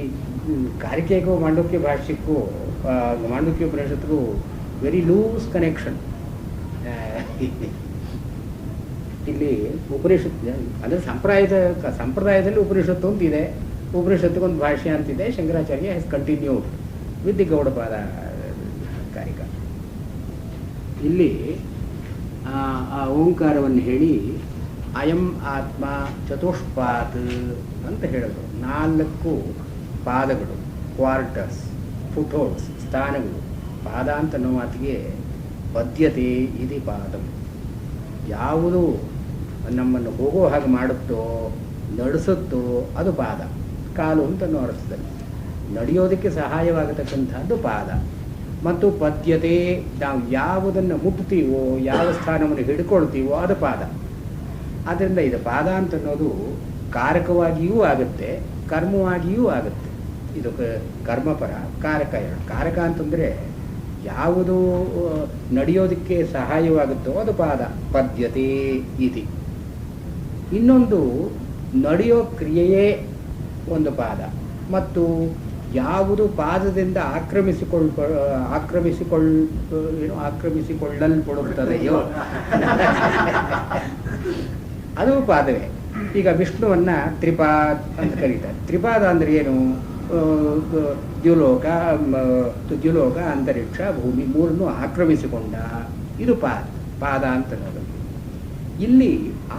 ಕಾರಿಕೆಗೂ ಮಾಂಡವ್ಯ ಭಾಷ್ಯಕ್ಕೂ ಮಾಂಡವ್ಯ ಉಪನಿಷತ್ತಿಗೂ ವೆರಿ ಲೂಸ್ ಕನೆಕ್ಷನ್. ಇಲ್ಲಿ ಉಪನಿಷತ್ ಅಂದರೆ ಸಂಪ್ರದಾಯದಲ್ಲಿ ಉಪನಿಷತ್ತು ಅಂತಿದೆ, ಉಪನಿಷತ್ತಿಗೊಂದು ಭಾಷ್ಯ ಅಂತಿದೆ. Shankaracharya has continued with the Gaudapada Karika. ಇಲ್ಲಿ ಆ ಓಂಕಾರವನ್ನು ಹೇಳಿ ಅಯಂ ಆತ್ಮ ಚತುಷ್ಪಾತ್ ಅಂತ ಹೇಳಿದ್ರು. 4 ಪಾದಗಳು, ಕ್ವಾರ್ಟರ್ಸ್, ಫುಟ್ಹೋಲ್ಸ್, ಸ್ಥಾನಗಳು. ಪಾದ ಅಂತ ಅನ್ನೋ ಮಾತಿಗೆ ಪದ್ಯತೆ ಇತಿ ಪಾದಂ, ಯಾವುದು ನಮ್ಮನ್ನು ಹೋಗೋ ಹಾಗೆ ಮಾಡುತ್ತೋ ನಡೆಸುತ್ತೋ ಅದು ಪಾದ. ಕಾಲು ಅಂತ ಅನ್ನೋ ಅರ್ಥದಲ್ಲಿ ನಡೆಯೋದಕ್ಕೆ ಸಹಾಯವಾಗತಕ್ಕಂಥದ್ದು ಪಾದ. ಮತ್ತು ಪದ್ಯತೆ, ನಾವು ಯಾವುದನ್ನು ಮುಟ್ತೀವೋ, ಯಾವ ಸ್ಥಾನವನ್ನು ಹಿಡ್ಕೊಳ್ತೀವೋ ಅದು ಪಾದ. ಆದ್ದರಿಂದ ಇದು ಪಾದ ಅಂತ ಅನ್ನೋದು ಕಾರಕವಾಗಿಯೂ ಆಗುತ್ತೆ, ಕರ್ಮವಾಗಿಯೂ ಆಗುತ್ತೆ. ಇದು ಕರ್ಮಪರ, ಕಾರಕ ಎರಡು. ಕಾರಕ ಅಂತಂದರೆ ಯಾವುದು ನಡೆಯೋದಕ್ಕೆ ಸಹಾಯವಾಗುತ್ತೋ ಅದು ಪಾದ, ಪದ್ಯತೆ ಇತಿ. ಇನ್ನೊಂದು ನಡೆಯೋ ಕ್ರಿಯೆಯೇ ಒಂದು ಪಾದ, ಮತ್ತು ಯಾವುದು ಪಾದದಿಂದ ಆಕ್ರಮಿಸಿಕೊಳ್ಳಲ್ಪಡುತ್ತದೆಯೋ ಅದು ಪಾದವೇ. ಈಗ ವಿಷ್ಣುವನ್ನ ತ್ರಿಪಾದ್ ಅಂತ ಕರೀತಾರೆ. ತ್ರಿಪಾದ ಅಂದರೆ ಏನು? ದ್ಯುಲೋಕ, ಅಂತರಿಕ್ಷ, ಭೂಮಿ ಮೂರನ್ನು ಆಕ್ರಮಿಸಿಕೊಂಡ ಇದು ಪಾದ ಅಂತ ಅನ್ನೋದು. ಇಲ್ಲಿ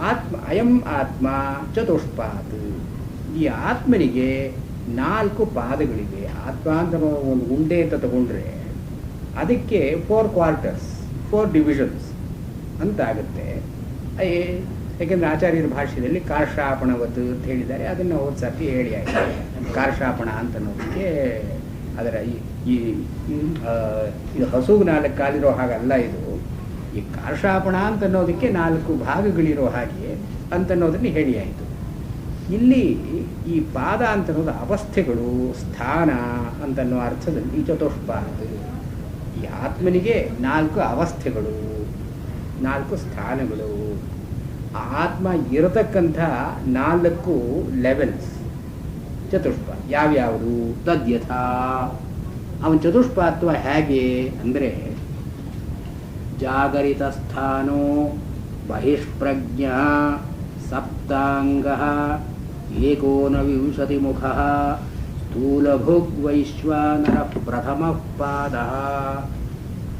ಆತ್ಮ, ಅಯಂ ಆತ್ಮ ಚತುಷ್ಪಾತ್, ಈ ಆತ್ಮನಿಗೆ 4 ಪಾದಗಳಿವೆ. ಆತ್ಮ ಅಂತ ಒಂದು ಉಂಡೆ ಅಂತ ತಗೊಂಡ್ರೆ ಅದಕ್ಕೆ 4 ಕ್ವಾರ್ಟರ್ಸ್, 4 ಡಿವಿಷನ್ಸ್ ಅಂತ ಆಗುತ್ತೆ. ಯಾಕೆಂದರೆ ಆಚಾರ್ಯರ ಭಾಷ್ಯದಲ್ಲಿ ಕಾರ್ಷಾಪಣವತ್ತು ಅಂತ ಹೇಳಿದ್ದಾರೆ. ಅದನ್ನು ಹೋದ ಸರ್ತಿ ಹೇಳಿ ಆಯಿತು. ಕಾರ್ಷಾಪಣ ಅಂತ ಅನ್ನೋದಕ್ಕೆ ಅದರ ಇದು ಹಸುವು 4 ಕಾಲಿರೋ ಹಾಗಲ್ಲ. ಇದು ಈ ಕಾರ್ಷಾಪಣ ಅಂತ ಅನ್ನೋದಕ್ಕೆ 4 ಭಾಗಗಳಿರೋ ಹಾಗೆ ಅಂತನ್ನೋದನ್ನು ಹೇಳಿ ಆಯಿತು. ಇಲ್ಲಿ ಈ ಪಾದ ಅಂತ ಅನ್ನೋದು ಅವಸ್ಥೆಗಳು, ಸ್ಥಾನ ಅಂತನ್ನೋ ಅರ್ಥದಲ್ಲಿ ಚತುಷ್ಪಾದ. ಈ ಆತ್ಮನಿಗೆ 4 ಅವಸ್ಥೆಗಳು, 4 ಸ್ಥಾನಗಳು. ಆತ್ಮ ಇರತಕ್ಕಂಥ 4 ಲೆವೆಲ್ಸ್ ಚತುಷ್ಪಾದ. ಯಾವ್ಯಾವುದು? ತದ್ಯಥ, ಅವನ ಚತುಷ್ಪಾತ್ವ ಹೇಗೆ ಅಂದರೆ ಜಾಗರಿತ ಸ್ಥಾನೋ ಬಹಿಷ್ಪ್ರಜ್ಞ ಸಪ್ತಾಂಗ ಏಕೋನವಿಂಶತಿ ಮುಖ ಸ್ಥೂಲಭುಗ್ವೈಶ್ವಾನರ ಪ್ರಥಮ ಪಾದ.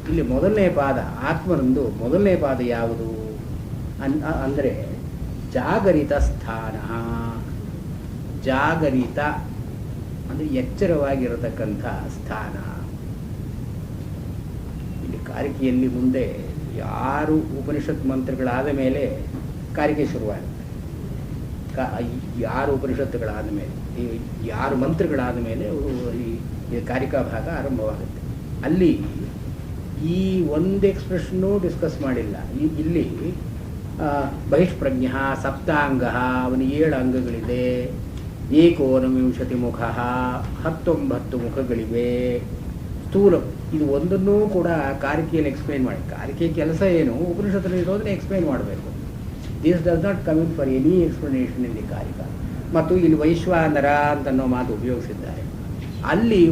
ಇಲ್ಲಿ ಮೊದಲನೇ ಪಾದ, ಆತ್ಮನಂದು ಮೊದಲನೇ ಪಾದ ಯಾವುದು ಅಂದರೆ ಜಾಗರಿತ ಸ್ಥಾನ. ಜಾಗರಿತ ಅಂದರೆ ಎಚ್ಚರವಾಗಿರತಕ್ಕಂಥ ಸ್ಥಾನ. ಇಲ್ಲಿ ಕಾರಿಕೆಯಲ್ಲಿ ಮುಂದೆ 6 ಉಪನಿಷತ್ ಮಂತ್ರಗಳಾದ ಮೇಲೆ ಕಾರಿಕೆ ಶುರುವಾಗುತ್ತೆ. 6 ಉಪನಿಷತ್ತುಗಳಾದ ಮೇಲೆ, 6 ಮಂತ್ರಗಳಾದ ಮೇಲೆ ಈ ಕಾರಿಕಾ ಭಾಗ ಆರಂಭವಾಗುತ್ತೆ. ಅಲ್ಲಿ ಈ ಒಂದು ಎಕ್ಸ್ಪ್ರೆಷನ್ನು ಡಿಸ್ಕಸ್ ಮಾಡಿಲ್ಲ. ಇಲ್ಲಿ ಬಹಿಷ್ಪ್ರಜ್ಞ ಸಪ್ತಾಂಗ, ಅವನ 7 ಅಂಗಗಳಿದೆ. ಏಕೋನವಿಂಶತಿ ಮುಖ, 19 ಮುಖಗಳಿವೆ. ಸ್ಥೂಲ, ಇದು ಒಂದನ್ನೂ ಕೂಡ ಕಾರಿಕೆಯಲ್ಲಿ ಎಕ್ಸ್ಪ್ಲೈನ್ ಮಾಡಿ. ಕಾರಿಕೆ ಕೆಲಸ ಏನು? ಉಪನಿಷತ್ತಲ್ಲಿ ಇರೋದನ್ನ ಎಕ್ಸ್ಪ್ಲೈನ್ ಮಾಡಬೇಕು. This does not come in for any explanation in the Karika. ಮತ್ತು ಇಲ್ಲಿ ವೈಶ್ವಾನರ ಅಂತನ್ನೋ ಮಾತು ಉಪಯೋಗಿಸಿದ್ದಾರೆ. ಅಲ್ಲಿ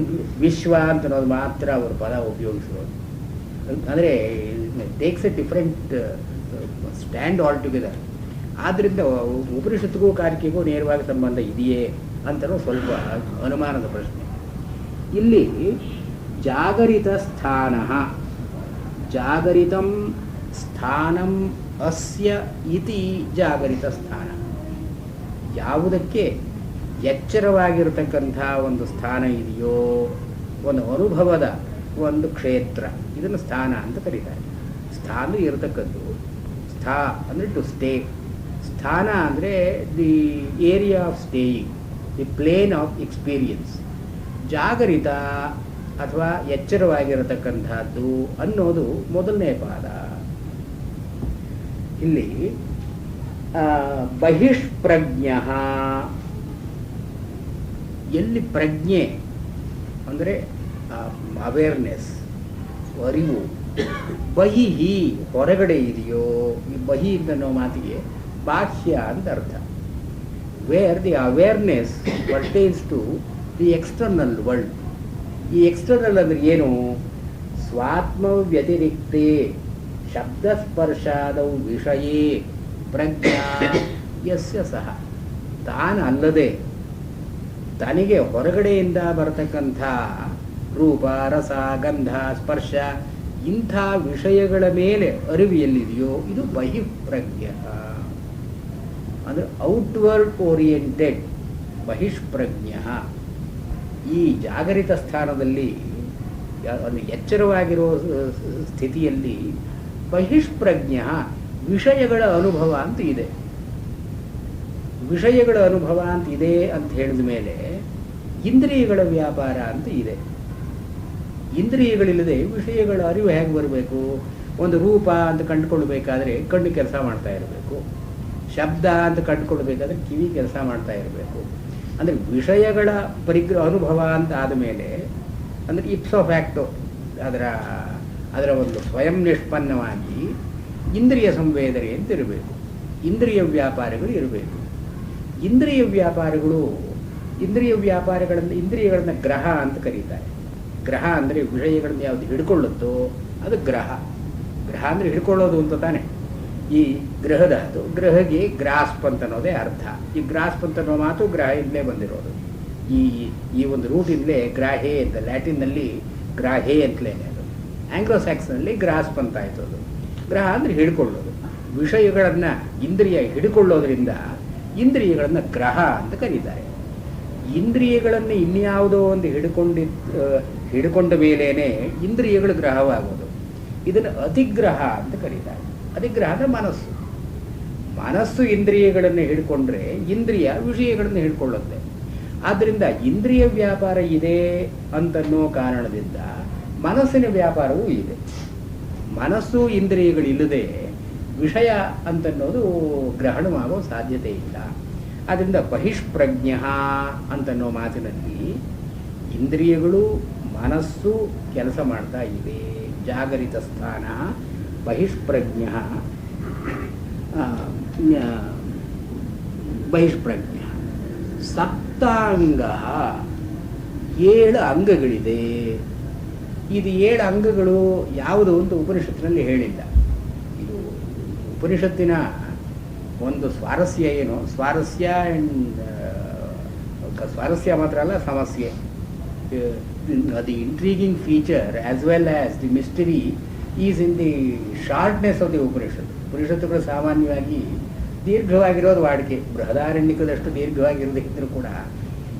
ವಿಶ್ವ ಅಂತನ್ನೋದು ಮಾತ್ರ ಅವರು ಪದ ಉಪಯೋಗಿಸಿರೋದು. ಅಂದರೆ takes A different stand all together. ಆದ್ದರಿಂದ ಉಪನಿಷತ್ತಿಗೂ ಕಾರಿಕೆಗೂ ನೇರವಾಗಿ ಸಂಬಂಧ ಇದೆಯೇ ಅಂತಲೂ ಸ್ವಲ್ಪ ಅನುಮಾನದ ಪ್ರಶ್ನೆ. ಇಲ್ಲಿ ಜಾಗರಿತ ಸ್ಥಾನ, ಜಾಗರಿತಂ ಸ್ಥಾನಂ ಅಸ್ಯ ಇತಿ ಜಾಗರಿತ ಸ್ಥಾನ. ಯಾವುದಕ್ಕೆ ಎಚ್ಚರವಾಗಿರತಕ್ಕಂಥ ಒಂದು ಸ್ಥಾನ ಇದೆಯೋ, ಒಂದು ಅನುಭವದ ಒಂದು ಕ್ಷೇತ್ರ, ಇದನ್ನು ಸ್ಥಾನ ಅಂತ ಕರೀತಾರೆ. ಸ್ಥಾನ ಇರತಕ್ಕದ್ದು, ಸ್ಥಾ ಅಂದರೆ ಟು ಸ್ಟೇ, ಸ್ಥಾನ ಅಂದರೆ the area of staying, the plane of experience. ಜಾಗರಿತ ಅಥವಾ ಎಚ್ಚರವಾಗಿರತಕ್ಕಂಥದ್ದು ಅನ್ನೋದು ಮೊದಲನೇ ಪಾದ. ಇಲ್ಲಿ ಬಹಿಷ್ಪ್ರಜ್ಞ, ಎಲ್ಲಿ ಪ್ರಜ್ಞೆ ಅಂದರೆ ಅವೇರ್ನೆಸ್, ಅರಿವು, ಬಹಿಹಿ ಹೊರಗಡೆ ಇದೆಯೋ, ಈ ಬಹಿ ಅನ್ನೋ ಮಾತಿಗೆ ಬಾಹ್ಯ ಅಂತ ಅರ್ಥ. Where the awareness pertains to the external world. ಈ ಎಕ್ಸ್ಟರ್ನಲ್ ಅಂದರೆ ಏನು? ಸ್ವಾತ್ಮ ವ್ಯತಿರಿಕ್ತೆ ಶಬ್ದಸ್ಪರ್ಶಾದೌ ವಿಷಯೇ ಪ್ರಜ್ಞಾ ಯಸ್ಯ ಸಹ. ತಾನಲ್ಲದೆ ತನಗೆ ಹೊರಗಡೆಯಿಂದ ಬರತಕ್ಕಂಥ ರೂಪ, ರಸ, ಗಂಧ, ಸ್ಪರ್ಶ ಇಂಥ ವಿಷಯಗಳ ಮೇಲೆ ಅರಿವು ಎಲ್ಲಿದೆಯೋ ಇದು ಬಹಿಃಪ್ರಜ್ಞ. ಅಂದರೆ ಔಟ್ವರ್ಡ್ ಓರಿಯೆಂಟೆಡ್ ಬಹಿಷ್ಪ್ರಜ್ಞ. ಈ ಜಾಗರಿತ ಸ್ಥಾನದಲ್ಲಿ ಒಂದು ಎಚ್ಚರವಾಗಿರೋ ಸ್ಥಿತಿಯಲ್ಲಿ ಬಹಿಷ್ಪ್ರಜ್ಞ ವಿಷಯಗಳ ಅನುಭವ ಅಂತ ಇದೆ. ವಿಷಯಗಳ ಅನುಭವ ಅಂತ ಇದೆ ಅಂತ ಹೇಳಿದ ಮೇಲೆ ಇಂದ್ರಿಯಗಳ ವ್ಯಾಪಾರ ಅಂತ ಇದೆ. ಇಂದ್ರಿಯಗಳಿಲ್ಲದೆ ವಿಷಯಗಳ ಅರಿವು ಹೇಗೆ ಬರಬೇಕು? ಒಂದು ರೂಪ ಅಂತ ಕಂಡುಕೊಳ್ಬೇಕಾದ್ರೆ ಕಣ್ಣು ಕೆಲಸ ಮಾಡ್ತಾ ಇರಬೇಕು, ಶಬ್ದ ಅಂತ ಕಂಡುಕೊಳ್ಬೇಕಾದ್ರೆ ಕಿವಿ ಕೆಲಸ ಮಾಡ್ತಾ ಇರಬೇಕು. ಅಂದರೆ ವಿಷಯಗಳ ಅನುಭವ ಅಂತ ಆದಮೇಲೆ ಅಂದರೆ ಇಪ್ಸೋ ಫ್ಯಾಕ್ಟೋ ಅದರ ಒಂದು ಸ್ವಯಂ ನಿಷ್ಪನ್ನವಾಗಿ ಇಂದ್ರಿಯ ಸಂವೇದನೆ ಅಂತ ಇರಬೇಕು, ಇಂದ್ರಿಯ ವ್ಯಾಪಾರಗಳು ಇರಬೇಕು. ಇಂದ್ರಿಯ ಇಂದ್ರಿಯಗಳನ್ನು ಗ್ರಹ ಅಂತ ಕರೀತಾರೆ. ಗ್ರಹ ಅಂದರೆ ವಿಷಯಗಳನ್ನು ಯಾವುದು ಹಿಡ್ಕೊಳ್ಳುತ್ತೋ ಅದು ಗ್ರಹ. ಗ್ರಹ ಅಂದರೆ ಹಿಡ್ಕೊಳ್ಳೋದು ಅಂತ ತಾನೆ. ಈ ಗ್ರಹಧಾತು, ಗ್ರಹಗೆ ಗ್ರಾಸ್ಪ್ ಅಂತ ಅನ್ನೋದೇ ಅರ್ಥ. ಈ ಗ್ರಾಸ್ಪ್ ಅಂತ ಅನ್ನೋ ಮಾತು ಗ್ರಹ ಇಂದಲೇ ಬಂದಿರೋದು. ಈ ಒಂದು ರೂಟಿಂದಲೇ ಗ್ರಾಹೆ ಅಂತ, ಲ್ಯಾಟಿನ್ನಲ್ಲಿ ಗ್ರಾಹೆ ಅಂತಲೇ ಅದು. ಆಂಗ್ಲೋ ಸ್ಯಾಕ್ಸ್ನಲ್ಲಿ ಗ್ರಾಸ್ಪ್ ಅಂತ ಆಯಿತು. ಅದು ಗ್ರಹ ಅಂದರೆ ಹಿಡ್ಕೊಳ್ಳೋದು. ವಿಷಯಗಳನ್ನು ಇಂದ್ರಿಯ ಹಿಡ್ಕೊಳ್ಳೋದ್ರಿಂದ ಇಂದ್ರಿಯಗಳನ್ನು ಗ್ರಹ ಅಂತ ಕರೀತಾರೆ. ಇಂದ್ರಿಯಗಳನ್ನು ಇನ್ಯಾವುದೋ ಒಂದು ಹಿಡ್ಕೊಂಡ ಮೇಲೇನೆ ಇಂದ್ರಿಯಗಳು ಗ್ರಹವಾಗೋದು. ಇದನ್ನು ಅತಿಗ್ರಹ ಅಂತ ಕರೀತಾರೆ. ಅತಿಗ್ರಹ ಅಂದರೆ ಮನಸ್ಸು ಇಂದ್ರಿಯಗಳನ್ನು ಹಿಡ್ಕೊಂಡ್ರೆ ಇಂದ್ರಿಯ ವಿಷಯಗಳನ್ನು ಹಿಡ್ಕೊಳ್ಳುತ್ತೆ. ಆದ್ದರಿಂದ ಇಂದ್ರಿಯ ವ್ಯಾಪಾರ ಇದೆ ಅಂತನ್ನೋ ಕಾರಣದಿಂದ ಮನಸ್ಸಿನ ವ್ಯಾಪಾರವೂ ಇದೆ. ಮನಸ್ಸು ಇಂದ್ರಿಯಗಳಿಲ್ಲದೆ ವಿಷಯ ಅಂತನ್ನೋದು ಗ್ರಹಣವಾಗೋ ಸಾಧ್ಯತೆ ಇಲ್ಲ. ಆದ್ದರಿಂದ ಬಹಿಷ್ಪ್ರಜ್ಞ ಅಂತನ್ನೋ ಮಾತಿನಲ್ಲಿ ಇಂದ್ರಿಯಗಳು, ಮನಸ್ಸು ಕೆಲಸ ಮಾಡ್ತಾ ಇವೆ. ಜಾಗರಿತ ಸ್ಥಾನ ಬಹಿಷ್ಪ್ರಜ್ಞ. ಸಪ್ತಾಂಗ, 7 ಅಂಗಗಳಿದೆ. ಇದು 7 ಅಂಗಗಳು ಯಾವುದು ಅಂತ ಉಪನಿಷತ್ತಿನಲ್ಲಿ ಹೇಳಿಲ್ಲ. ಇದು ಉಪನಿಷತ್ತಿನ ಒಂದು ಸ್ವಾರಸ್ಯ ಏನು, ಸ್ವಾರಸ್ಯ ಮಾತ್ರ ಅಲ್ಲ, ಸಮಸ್ಯೆ. The intriguing feature as well as the mystery is in the shortness of the ಉಪನಿಷತ್ತುಗಳು ಸಾಮಾನ್ಯವಾಗಿ ದೀರ್ಘವಾಗಿರೋದು ವಾಡಿಕೆ. ಬೃಹದಾರಣ್ಯಕದಷ್ಟು ದೀರ್ಘವಾಗಿರೋದಿದ್ದರೂ ಕೂಡ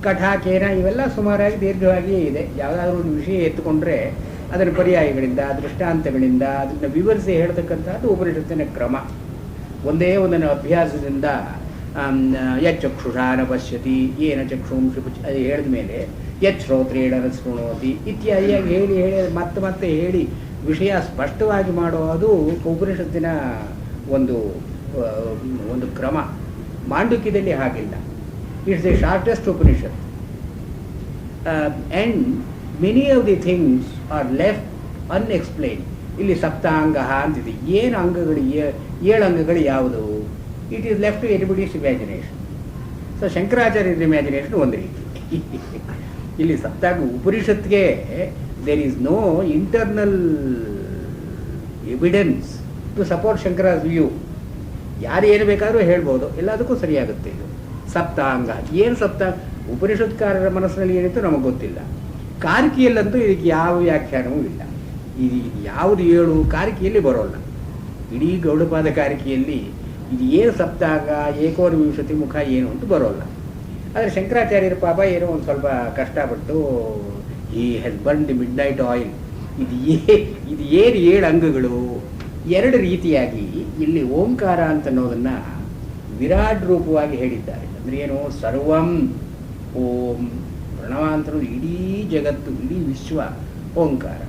ಕಠಾಕೇನ ಇವೆಲ್ಲ ಸುಮಾರಾಗಿ ದೀರ್ಘವಾಗಿಯೇ ಇದೆ. ಯಾವುದಾದ್ರೂ ಒಂದು ವಿಷಯ ಎತ್ತುಕೊಂಡ್ರೆ ಅದರ ಪರ್ಯಾಯಗಳಿಂದ, ದೃಷ್ಟಾಂತಗಳಿಂದ ಅದನ್ನು ವಿವರಿಸಿ ಹೇಳ್ತಕ್ಕಂಥದ್ದು ಉಪನಿಷತ್ತಿನ ಕ್ರಮ. ಒಂದೇ ಒಂದನ್ನು ಅಭ್ಯಾಸದಿಂದ ಯಚ್ಚಕ್ಷುಷಾ ನ ಪಶ್ಯತಿ ಏನ ಚಕ್ಷುಂಷಿ ಅದು ಹೇಳಿದ ಮೇಲೆ ಯಚ್ಛ್ರೋತ್ರೇಣ ನ ಶೃಣೋತಿ ಇತ್ಯಾದಿಯಾಗಿ ಹೇಳಿ ಮತ್ತೆ ಹೇಳಿ ವಿಷಯ ಸ್ಪಷ್ಟವಾಗಿ ಮಾಡೋದು ಉಪನಿಷತ್ತಿನ ಒಂದು ಕ್ರಮ. ಮಾಂಡುಕ್ಯದಲ್ಲಿ ಹಾಗಿಲ್ಲ. It's the shortest Upanishad and many of the things are left unexplain. ಇಲ್ಲಿ ಸಪ್ತಾಂಗ ಅಂತಿದೆ. ಏನು ಅಂಗಗಳು, 7 ಅಂಗಗಳು ಯಾವುದು? It is left to anybody's imagination. So ಶಂಕರಾಚಾರ್ಯರ ಇಮ್ಯಾಜಿನೇಷನ್ ಒಂದು ರೀತಿ. ಇಲ್ಲಿ ಸಪ್ತಾಂಗ ಉಪನಿಷತ್ಗೆ there is no internal evidence to support Shankara's view. ಯಾರು ಏನು ಬೇಕಾದರೂ ಹೇಳ್ಬೋದು, ಎಲ್ಲದಕ್ಕೂ ಸರಿಯಾಗುತ್ತೆ. ಇದು ಸಪ್ತಾಂಗ. ಏನು ಸಪ್ತಾಂಗ? ಉಪನಿಷತ್ಕಾರರ ಮನಸ್ಸಿನಲ್ಲಿ ಏನಿತ್ತು ನಮಗೆ ಗೊತ್ತಿಲ್ಲ. ಕಾರಿಕೆಯಲ್ಲಂತೂ ಇದಕ್ಕೆ ಯಾವ ವ್ಯಾಖ್ಯಾನವೂ ಇಲ್ಲ. ಇದು ಯಾವುದು 7 ಕಾರಿಕೆಯಲ್ಲಿ ಬರೋಲ್ಲ. ಇಡೀ ಗೌಡಪಾದ ಕಾರಿಕೆಯಲ್ಲಿ ಇದು ಏನು ಸಪ್ತಾಂಗ, ಏಕೋನವಿಂಶತಿ ಮುಖ ಏನು ಅಂತ ಬರೋಲ್ಲ. ಆದರೆ ಶಂಕರಾಚಾರ್ಯರ ಪಾಪ ಏನೋ ಒಂದು ಸ್ವಲ್ಪ ಕಷ್ಟಪಟ್ಟು ಈ has burn the midnight oil. ಇದು ಏನು 7 ಅಂಗಗಳು 2 ರೀತಿಯಾಗಿ ಇಲ್ಲಿ ಓಂಕಾರ ಅಂತನ್ನೋದನ್ನು ವಿರಾಟ್ ರೂಪವಾಗಿ ಹೇಳಿದ್ದಾರೆ. ಅಂದರೆ ಏನು? ಸರ್ವಂ ಓಂ. ಪ್ರಣವಾಂತರು ಇಡೀ ಜಗತ್ತು, ಇಡೀ ವಿಶ್ವ ಓಂಕಾರ.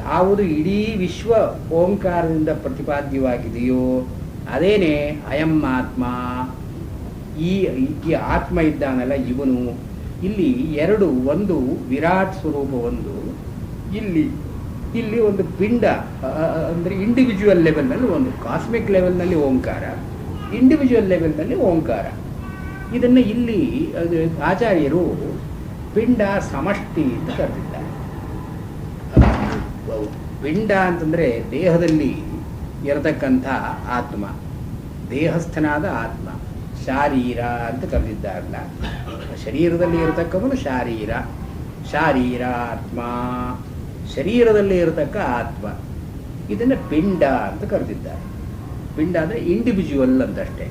ಯಾವುದು ಇಡೀ ವಿಶ್ವ ಓಂಕಾರದಿಂದ ಪ್ರತಿಪಾದ್ಯವಾಗಿದೆಯೋ ಅದೇನೇ ಅಯಂ ಆತ್ಮ. ಈ ಆತ್ಮ ಇದ್ದಾನಲ್ಲ ಇವನು. ಇಲ್ಲಿ ಎರಡು, ಒಂದು ವಿರಾಟ್ ಸ್ವರೂಪ, ಒಂದು ಇಲ್ಲಿ ಒಂದು ಪಿಂಡ, ಅಂದರೆ ಇಂಡಿವಿಜುವಲ್ ಲೆವೆಲ್ನಲ್ಲಿ, ಒಂದು ಕಾಸ್ಮಿಕ್ ಲೆವೆಲ್ನಲ್ಲಿ ಓಂಕಾರ, ಇಂಡಿವಿಜುವಲ್ ಲೆವೆಲ್ನಲ್ಲಿ ಓಂಕಾರ. ಇದನ್ನು ಇಲ್ಲಿ ಆಚಾರ್ಯರು ಪಿಂಡ ಸಮಷ್ಟಿ ಅಂತ ಕರೆದಿದ್ದಾರೆ. ಪಿಂಡ ಅಂತಂದರೆ ದೇಹದಲ್ಲಿ ಇರತಕ್ಕಂಥ ಆತ್ಮ, ದೇಹಸ್ಥನಾದ ಆತ್ಮ. ಶಾರೀರ ಅಂತ ಕರೆದಿದ್ದಾರಲ್ಲ, ಶರೀರದಲ್ಲಿ ಇರತಕ್ಕವನು ಶಾರೀರ, ಶಾರೀರಾತ್ಮ, ಶರೀರದಲ್ಲಿ ಇರತಕ್ಕ ಆತ್ಮ. ಇದನ್ನು ಪಿಂಡ ಅಂತ ಕರೆದಿದ್ದಾರೆ. ಪಿಂಡ ಅಂದರೆ ಇಂಡಿವಿಜುವಲ್ ಅಂತಷ್ಟೇ.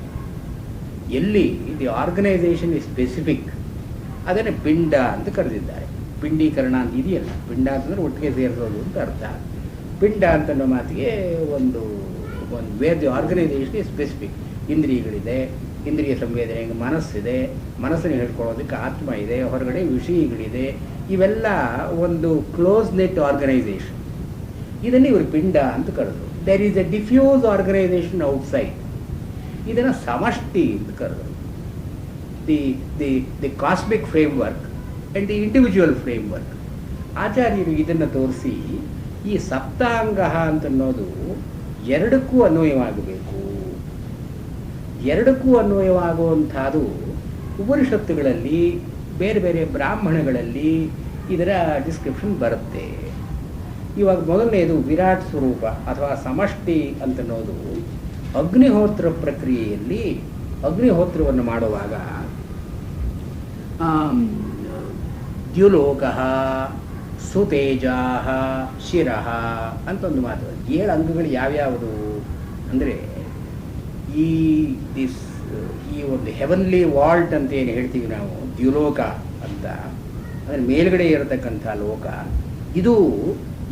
ಎಲ್ಲಿ ದಿ ಆರ್ಗನೈಸೇಷನ್ ಇಸ್ ಸ್ಪೆಸಿಫಿಕ್ ಅದನ್ನೇ ಪಿಂಡ ಅಂತ ಕರೆದಿದ್ದಾರೆ. ಪಿಂಡೀಕರಣ ಅಂತ ಇದೆಯಲ್ಲ, ಪಿಂಡ ಅಂತಂದರೆ ಒಟ್ಟಿಗೆ ಸೇರಿಸೋದು ಅಂತ ಅರ್ಥ. ಪಿಂಡ ಅಂತನ್ನೋ ಮಾತಿಗೆ ಒಂದು where the organisation is specific. ಇಂದ್ರಿಯಗಳಿದೆ, ಇಂದ್ರಿಯ ಸಂವೇದನೆಗೆ ಮನಸ್ಸಿದೆ, ಮನಸ್ಸನ್ನು ಹೇಳ್ಕೊಳ್ಳೋದಕ್ಕೆ ಆತ್ಮ ಇದೆ, ಹೊರಗಡೆ ವಿಷಯಗಳಿದೆ. ಇವೆಲ್ಲ ಒಂದು ಕ್ಲೋಸ್ ನೆಟ್ ಆರ್ಗನೈಸೇಷನ್. ಇದನ್ನು ಇವರು ಪಿಂಡ ಅಂತ ಕರೆದರು. There is a diffuse organisation outside. ಇದನ್ನು ಸಮಷ್ಟಿ ಅಂತ ಕರೆದರು. The cosmic framework and the individual framework. ಆಚಾರ್ಯರು ಇದನ್ನು ತೋರಿಸಿ ಈ ಸಪ್ತಾಂಗ ಅಂತನ್ನೋದು ಎರಡಕ್ಕೂ ಅನ್ವಯವಾಗಬೇಕು. ಎರಡಕ್ಕೂ ಅನ್ವಯವಾಗುವಂಥದ್ದು ಉಪನಿಷತ್ತುಗಳಲ್ಲಿ, ಬೇರೆ ಬೇರೆ ಬ್ರಾಹ್ಮಣಗಳಲ್ಲಿ ಇದರ ಡಿಸ್ಕ್ರಿಪ್ಷನ್ ಬರುತ್ತೆ. ಇವಾಗ ಮೊದಲನೇದು ವಿರಾಟ್ ಸ್ವರೂಪ ಅಥವಾ ಸಮಷ್ಟಿ ಅಂತನ್ನೋದು ಅಗ್ನಿಹೋತ್ರ ಪ್ರಕ್ರಿಯೆಯಲ್ಲಿ ಅಗ್ನಿಹೋತ್ರವನ್ನು ಮಾಡುವಾಗ ದ್ಯುಲೋಕ ಸುತೇಜಾ ಶಿರಃ ಅಂತ ಒಂದು ಮಾತು. 7 ಅಂಗಗಳು ಯಾವ್ಯಾವುದು ಅಂದರೆ ಈ ಒಂದು ಹೆವನ್ಲಿ ವಾಲ್ಟ್ ಅಂತ ಏನು ಹೇಳ್ತೀವಿ ನಾವು, ದ್ಯುಲೋಕ ಅಂತ, ಅಂದರೆ ಮೇಲ್ಗಡೆ ಇರತಕ್ಕಂಥ ಲೋಕ. ಇದು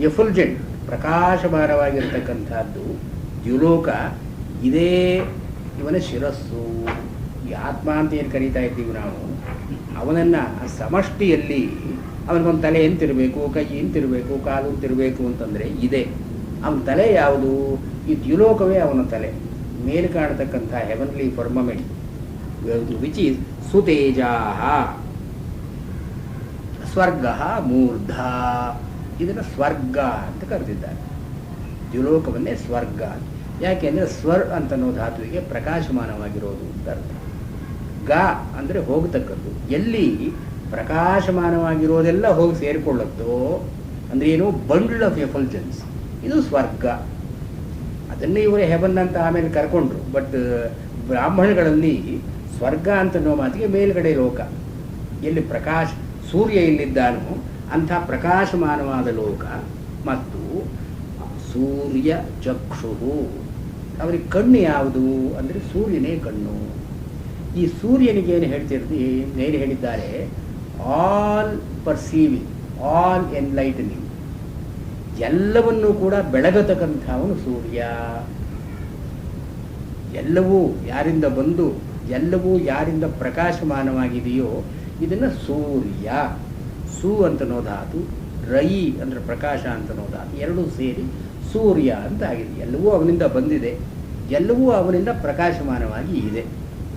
ಎಫುಲ್ಜೆಂಟ್, ಪ್ರಕಾಶಮಾನವಾಗಿರ್ತಕ್ಕಂಥದ್ದು ದ್ಯುಲೋಕ. ಇದೇ ಇವನ ಶಿರಸ್ಸು. ಈ ಆತ್ಮ ಅಂತ ಏನು ಕರೀತಾ ಇದ್ದೀವಿ ನಾವು, ಅವನನ್ನು ಸಮಷ್ಟಿಯಲ್ಲಿ ಅವನಿಗೊಂದು ತಲೆ ಎಂತಿರಬೇಕು, ಕೈ ಎಂತಿರಬೇಕು, ಕಾಲು ಎಂತಿರಬೇಕು ಅಂತಂದರೆ ಇದೆ. ಅವನ ತಲೆ ಯಾವುದು? ಈ ದ್ಯುಲೋಕವೇ ಅವನ ತಲೆ. ಮೇಲೆ ಕಾಣತಕ್ಕಂಥ ಹೆವನ್ಲಿ ಫರ್ಮಮೆಂಟ್ ವಿಚ್ ಈಸ್ ಸುತೇಜಾ. ಸ್ವರ್ಗ ಮೂರ್ಧ, ಇದನ್ನು ಸ್ವರ್ಗ ಅಂತ ಕರೆದಿದ್ದಾರೆ. ದ್ಯುಲೋಕವನ್ನೇ ಸ್ವರ್ಗ. ಯಾಕೆಂದರೆ ಸ್ವರ್ ಅಂತನ್ನೋ ಧಾತುವಿಗೆ ಪ್ರಕಾಶಮಾನವಾಗಿರೋದು ಅಂತ ಅರ್ಥ. ಗ ಅಂದರೆ ಹೋಗತಕ್ಕದ್ದು. ಎಲ್ಲಿ ಪ್ರಕಾಶಮಾನವಾಗಿರೋದೆಲ್ಲ ಹೋಗಿ ಸೇರಿಕೊಳ್ಳುತ್ತೋ ಅಂದರೆ ಏನು, ಬಂಡಲ್ ಆಫ್ ಎಫಲ್ಜೆನ್ಸ್, ಇದು ಸ್ವರ್ಗ. ಅದನ್ನೇ ಇವರು ಹೆವನ್ ಅಂತ ಆಮೇಲೆ ಕರ್ಕೊಂಡ್ರು. ಬಟ್ ಬ್ರಾಹ್ಮಣಗಳಲ್ಲಿ ಸ್ವರ್ಗ ಅಂತನ್ನೋ ಮಾತಿಗೆ ಮೇಲ್ಗಡೆ ಲೋಕ, ಎಲ್ಲಿ ಸೂರ್ಯ ಎಲ್ಲಿದ್ದಾನೋ ಅಂಥ ಪ್ರಕಾಶಮಾನವಾದ ಲೋಕ. ಮತ್ತು ಸೂರ್ಯ ಚಕ್ಷು, ಅವರಿಗೆ ಕಣ್ಣು ಯಾವುದು ಅಂದರೆ ಸೂರ್ಯನೇ ಕಣ್ಣು. ಈ ಸೂರ್ಯನಿಗೆ ಏನು ಹೇಳಿದ್ದಾರೆ, ಆಲ್ ಪರ್ಸೀವಿಂಗ್, ಆಲ್ ಎನ್ಲೈಟನಿಂಗ್, ಎಲ್ಲವನ್ನೂ ಕೂಡ ಬೆಳಗತಕ್ಕಂಥವನು ಸೂರ್ಯ. ಎಲ್ಲವೂ ಯಾರಿಂದ ಬಂದು ಎಲ್ಲವೂ ಯಾರಿಂದ ಪ್ರಕಾಶಮಾನವಾಗಿದೆಯೋ ಇದನ್ನು ಸೂರ್ಯ. ಸು ಅಂತನೋ ಧಾತು, ರೈ ಅಂದರೆ ಪ್ರಕಾಶ ಅಂತನೋ ಧಾತು, ಎರಡೂ ಸೇರಿ ಸೂರ್ಯ ಅಂತ ಆಗಿದೆ. ಎಲ್ಲವೂ ಅವನಿಂದ ಬಂದಿದೆ, ಎಲ್ಲವೂ ಅವನಿಂದ ಪ್ರಕಾಶಮಾನವಾಗಿ ಇದೆ.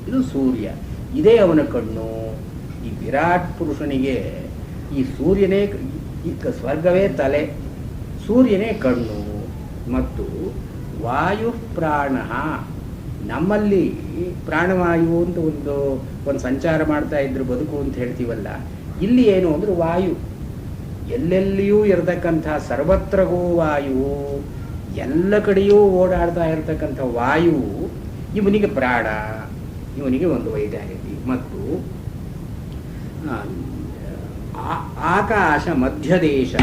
ಇದು ಸೂರ್ಯ, ಇದೇ ಅವನ ಕಣ್ಣು. ಈ ವಿರಾಟ್ ಪುರುಷನಿಗೆ ಈ ಸೂರ್ಯನೇ, ಈ ಸ್ವರ್ಗವೇ ತಲೆ, ಸೂರ್ಯನೇ ಕಣ್ಣು. ಮತ್ತು ವಾಯು ಪ್ರಾಣ, ನಮ್ಮಲ್ಲಿ ಪ್ರಾಣವಾಯು ಅಂತ ಒಂದು ಸಂಚಾರ ಮಾಡ್ತಾ ಇದ್ರು ಬದುಕು ಅಂತ ಹೇಳ್ತೀವಲ್ಲ, ಇಲ್ಲಿ ಏನು ಅಂದರೆ ವಾಯು, ಎಲ್ಲೆಲ್ಲಿಯೂ ಇರತಕ್ಕಂಥ ಸರ್ವತ್ರಗೂ ವಾಯು, ಎಲ್ಲ ಕಡೆಯೂ ಓಡಾಡ್ತಾ ಇರತಕ್ಕಂಥ ವಾಯು ಇವನಿಗೆ ಪ್ರಾಣ, ಇವನಿಗೆ ಒಂದು ವೈಟಾಲಿಟಿ. ಮತ್ತು ಆಕಾಶ ಮಧ್ಯದೇಶ,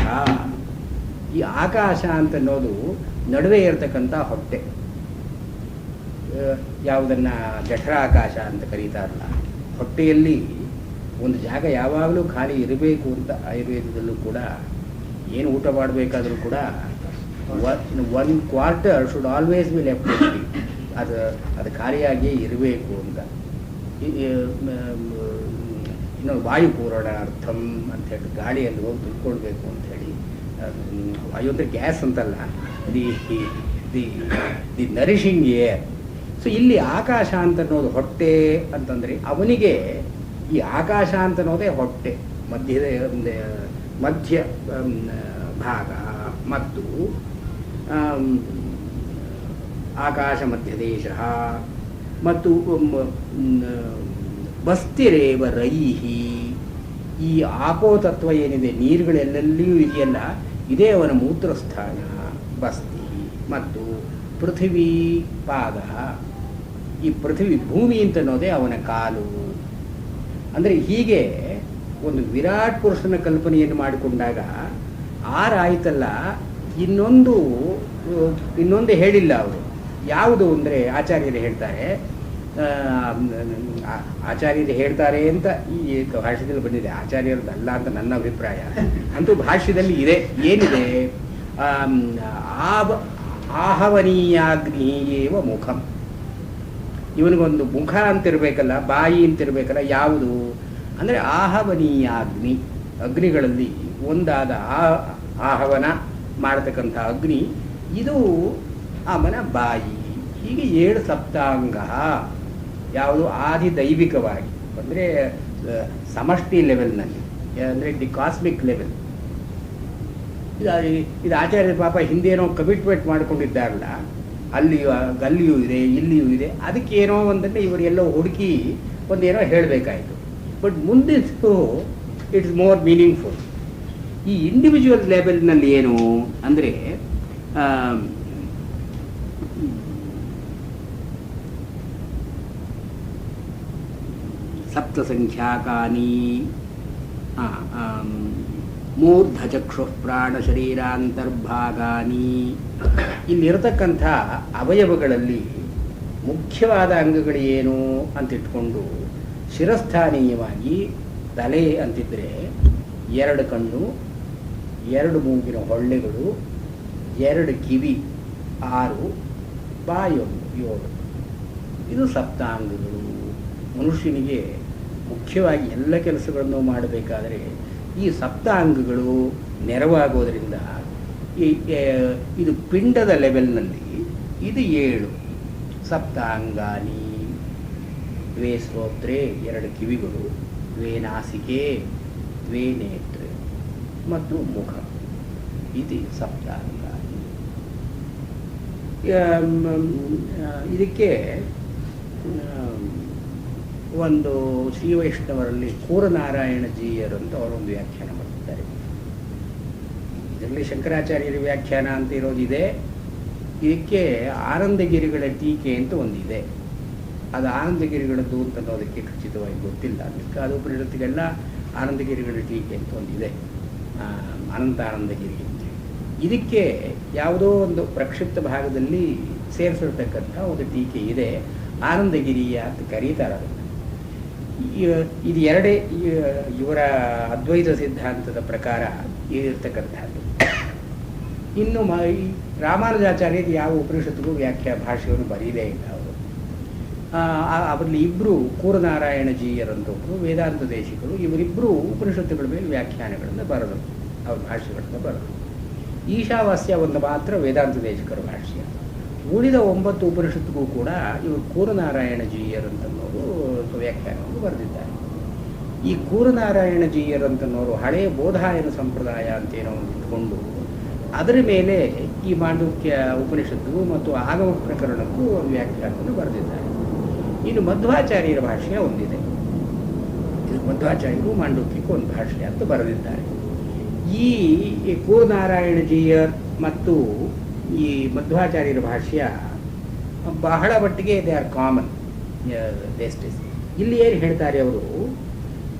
ಈ ಆಕಾಶ ಅಂತನ್ನೋದು ನಡುವೆ ಇರತಕ್ಕಂಥ ಹೊಟ್ಟೆ, ಯಾವುದನ್ನು ಜಠರಾಕಾಶ ಅಂತ ಕರೀತಾರಲ್ಲ, ಹೊಟ್ಟೆಯಲ್ಲಿ ಒಂದು ಜಾಗ ಯಾವಾಗಲೂ ಖಾಲಿ ಇರಬೇಕು ಅಂತ ಆಯುರ್ವೇದದಲ್ಲೂ ಕೂಡ ಏನು ಊಟ ಮಾಡಬೇಕಾದ್ರೂ ಕೂಡ 1/4 ಶುಡ್ ಆಲ್ವೇಸ್ ಬಿ ಲೆಫ್ಟ್ ಎಂಟಿ. ಅದು ಖಾಲಿಯಾಗಿಯೇ ಇರಬೇಕು ಅಂತ. ಇನ್ನೊಂದು ವಾಯುಪೂರಣಾರ್ಥಂ ಅಂಥೇಳಿ ಗಾಳಿಯಲ್ಲಿ ಹೋಗಿ ತುಂಬಿಕೊಳ್ಬೇಕು ಅಂಥೇಳಿ. ವಾಯು ಅಂದರೆ ಗ್ಯಾಸ್ ಅಂತಲ್ಲ, the the nourishing air. So ಇಲ್ಲಿ ಆಕಾಶ ಅಂತ ಅನ್ನೋದು ಹೊಟ್ಟೆ ಅಂತಂದರೆ ಅವನಿಗೆ ಈ ಆಕಾಶ ಅಂತ ಅನ್ನೋದೇ ಹೊಟ್ಟೆ, ಮಧ್ಯ ಭಾಗ ಮತ್ತು ಆಕಾಶ ಮಧ್ಯದೇಶ ಮತ್ತು ಬಸ್ತಿರೇವ ರೈಹಿ. ಈ ಆಪೋತತ್ವ ಏನಿದೆ, ನೀರುಗಳೆಲ್ಲಲ್ಲಿಯೂ ಇದೆಯಲ್ಲ, ಇದೇ ಅವನ ಮೂತ್ರಸ್ಥಾನ ಬಸ್ತಿ. ಮತ್ತು ಪೃಥಿವೀ ಪಾದ, ಈ ಪೃಥಿವಿ ಭೂಮಿ ಅಂತ ಅನ್ನೋದೇ ಅವನ ಕಾಲು. ಅಂದರೆ ಹೀಗೆ ಒಂದು ವಿರಾಟ್ ಪುರುಷನ ಕಲ್ಪನೆಯನ್ನು ಮಾಡಿಕೊಂಡಾಗ ಆರಾಯ್ತಲ್ಲ. ಇನ್ನೊಂದು ಹೇಳಿಲ್ಲ ಅವರು. ಯಾವುದು ಅಂದರೆ ಆಚಾರ್ಯರು ಹೇಳ್ತಾರೆ, ಆಚಾರ್ಯರು ಹೇಳ್ತಾರೆ ಅಂತ ಈ ಭಾಷ್ಯದಲ್ಲಿ ಬಂದಿದೆ, ಆಚಾರ್ಯರದಲ್ಲ ಅಂತ ನನ್ನ ಅಭಿಪ್ರಾಯ. ಅಂತೂ ಭಾಷ್ಯದಲ್ಲಿ ಇದೆ. ಏನಿದೆ? ಆಹವನೀಯಾಗ್ನಿಯೇವ ಮುಖಂ. ಇವನಿಗೊಂದು ಮುಖ ಅಂತಿರಬೇಕಲ್ಲ, ಬಾಯಿ ಅಂತಿರಬೇಕಲ್ಲ. ಯಾವುದು ಅಂದರೆ ಆಹವನೀಯಾಗ್ನಿ, ಅಗ್ನಿಗಳಲ್ಲಿ ಒಂದಾದ ಆಹವನ ಮಾಡತಕ್ಕಂಥ ಅಗ್ನಿ, ಇದು ಅವನ ಬಾಯಿ. ಹೀಗೆ 7 ಸಪ್ತಾಂಗ. ಯಾವುದು? ಆದಿದೈವಿಕವಾಗಿ ಅಂದರೆ ಸಮಷ್ಟಿ ಲೆವೆಲ್ನಲ್ಲಿ, ಅಂದರೆ ದಿ ಕಾಸ್ಮಿಕ್ ಲೆವೆಲ್. ಇದು ಆಚಾರ್ಯ ಪಾಪ ಹಿಂದೇನೋ ಕಮಿಟ್ಮೆಂಟ್ ಮಾಡ್ಕೊಂಡಿದ್ದಾರಲ್ಲ, ಅಲ್ಲಿಯೂ ಇದೆ, ಇಲ್ಲಿಯೂ ಇದೆ. ಅದಕ್ಕೇನೋ ಒಂದನ್ನು ಇವರೆಲ್ಲೋ ಹುಡುಕಿ ಒಂದೇನೋ ಹೇಳಬೇಕಾಯಿತು. ಬಟ್ ಮುಂದಿದ್ದು ಇಟ್ಸ್ ಮೋರ್ ಮೀನಿಂಗ್ಫುಲ್. ಈ ಇಂಡಿವಿಜುವಲ್ ಲೆವೆಲ್ನಲ್ಲಿ ಏನು ಅಂದರೆ ಸಪ್ತಸಂಖ್ಯಾಕಾನಿ ಮೂರ್ಧಚಕ್ಷು ಪ್ರಾಣಶರೀರಾಂತರ್ಭಾಗಾನಿ. ಇಲ್ಲಿರತಕ್ಕಂಥ ಅವಯವಗಳಲ್ಲಿ ಮುಖ್ಯವಾದ ಅಂಗಗಳು ಏನು ಅಂತಿಟ್ಕೊಂಡು ಶಿರಸ್ಥಾನೀಯವಾಗಿ ತಲೆ ಅಂತಿದ್ರೆ 2 ಕಣ್ಣು, 2 ಮೂಗಿನ ಹೊಳ್ಳೆಗಳು, 2 ಕಿವಿ, 6, ಬಾಯೊಂದು 7. ಇದು ಸಪ್ತಾಂಗಗಳು. ಮನುಷ್ಯನಿಗೆ ಮುಖ್ಯವಾಗಿ ಎಲ್ಲ ಕೆಲಸಗಳನ್ನು ಮಾಡಬೇಕಾದರೆ ಈ ಸಪ್ತಾಂಗಗಳು ನೆರವಾಗೋದರಿಂದ ಇದು ಪಿಂಡದ ಲೆವೆಲ್ನಲ್ಲಿ ಇದು 7 ಸಪ್ತಾಂಗಾನಿ. ದ್ವೇ ಶ್ರೋತ್ರೆ 2 ಕಿವಿಗಳು, ದ್ವೇ ನಾಸಿಕೆ, ದ್ವೇ ನೇತ್ರೆ ಮತ್ತು ಮುಖ. ಇದು ಸಪ್ತಾಂಗಾನಿ. ಇದಕ್ಕೆ ಒಂದು ಶ್ರೀ ವೈಷ್ಣವರಲ್ಲಿ ಕೂರನಾರಾಯಣ ಜೀಯರಂತ ಅವರೊಂದು ವ್ಯಾಖ್ಯಾನ ಮಾಡಿದ್ದಾರೆ. ಇದರಲ್ಲಿ ಶಂಕರಾಚಾರ್ಯರ ವ್ಯಾಖ್ಯಾನ ಅಂತ ಇರೋದಿದೆ. ಇದಕ್ಕೆ ಆನಂದಗಿರಿಗಳ ಟೀಕೆ ಅಂತ ಒಂದಿದೆ. ಅದು ಆನಂದಗಿರಿಗಳದ್ದು ಅಂತ ಅನ್ನೋದಕ್ಕೆ ಖಚಿತವಾಗಿ ಗೊತ್ತಿಲ್ಲ. ಅದಕ್ಕೆ ಅದು ಉಪನಿಷತ್ತಿಗೆಲ್ಲ ಆನಂದಗಿರಿಗಳ ಟೀಕೆ ಅಂತ ಒಂದಿದೆ, ಅನಂತಾನಂದಗಿರಿ ಅಂತ. ಇದಕ್ಕೆ ಯಾವುದೋ ಒಂದು ಪ್ರಕ್ಷಿಪ್ತ ಭಾಗದಲ್ಲಿ ಸೇರಿಸಿರ್ತಕ್ಕಂಥ ಒಂದು ಟೀಕೆ ಇದೆ, ಆನಂದಗಿರಿಯ ಅಂತ ಕರೀತಾರೆ ಅದನ್ನು. ಇದು 2 ಇವರ ಅದ್ವೈತ ಸಿದ್ಧಾಂತದ ಪ್ರಕಾರ ಇರತಕ್ಕಂಥದ್ದು. ಇನ್ನು ರಾಮಾನುಜಾಚಾರ್ಯರು ಯಾವ ಉಪನಿಷತ್ತಿಗೂ ಭಾಷೆಯನ್ನು ಬರೀದೇ ಇಲ್ಲ ಅವರು. ಅವರಲ್ಲಿ ಇಬ್ಬರು ಕೂರನಾರಾಯಣ ಜೀಯರಂತವರು ವೇದಾಂತ ದೇಶಿಕರು, ಇವರಿಬ್ಬರು ಉಪನಿಷತ್ತುಗಳ ಮೇಲೆ ವ್ಯಾಖ್ಯಾನಗಳನ್ನು ಬರೆದರು, ಅವ್ರ ಭಾಷೆಗಳನ್ನು ಬರೆದರು. ಈಶಾವಾಸ್ಯ ಒಂದು ಮಾತ್ರ ವೇದಾಂತ ದೇಶಿಕರ ಭಾಷ್ಯ. ಉಳಿದ 9 ಉಪನಿಷತ್ತಿಗೂ ಕೂಡ ಇವರು ಕೂರನಾರಾಯಣ ಜೀಯರಂತನ್ನೋರು ವ್ಯಾಖ್ಯಾನವನ್ನು ಬರೆದಿದ್ದಾರೆ. ಈ ಕೂರನಾರಾಯಣ ಜೀಯರಂತನ್ನೋರು ಹಳೆಯ ಬೋಧಾಯನ ಸಂಪ್ರದಾಯ ಅಂತೇನೋ ಒಂದು ಇಟ್ಕೊಂಡು ಅದರ ಮೇಲೆ ಈ ಮಾಂಡುಕ್ಯ ಉಪನಿಷತ್ತು ಮತ್ತು ಆಗಮ ಪ್ರಕರಣಕ್ಕೂ ಒಂದು ವ್ಯಾಖ್ಯಾನವನ್ನು ಬರೆದಿದ್ದಾರೆ. ಇನ್ನು ಮಧ್ವಾಚಾರ್ಯರ ಭಾಷ್ಯ ಒಂದಿದೆ. ಇದು ಮಧ್ವಾಚಾರ್ಯರು ಮಾಂಡುಕ್ಯಕ್ಕೂ ಒಂದು ಭಾಷ್ಯ ಅಂತ ಬರೆದಿದ್ದಾರೆ. ಈ ಕೂರನಾರಾಯಣ ಜೀಯರ್ ಮತ್ತು ಈ ಮಧ್ವಾಚಾರ್ಯರ ಭಾಷ್ಯ ಬಹಳ ಮಟ್ಟಿಗೆ ದೇ ಆರ್ ಕಾಮನ್ ದೇಸ್ಟಿಸ್. ಇಲ್ಲಿ ಏನು ಹೇಳ್ತಾರೆ ಅವರು?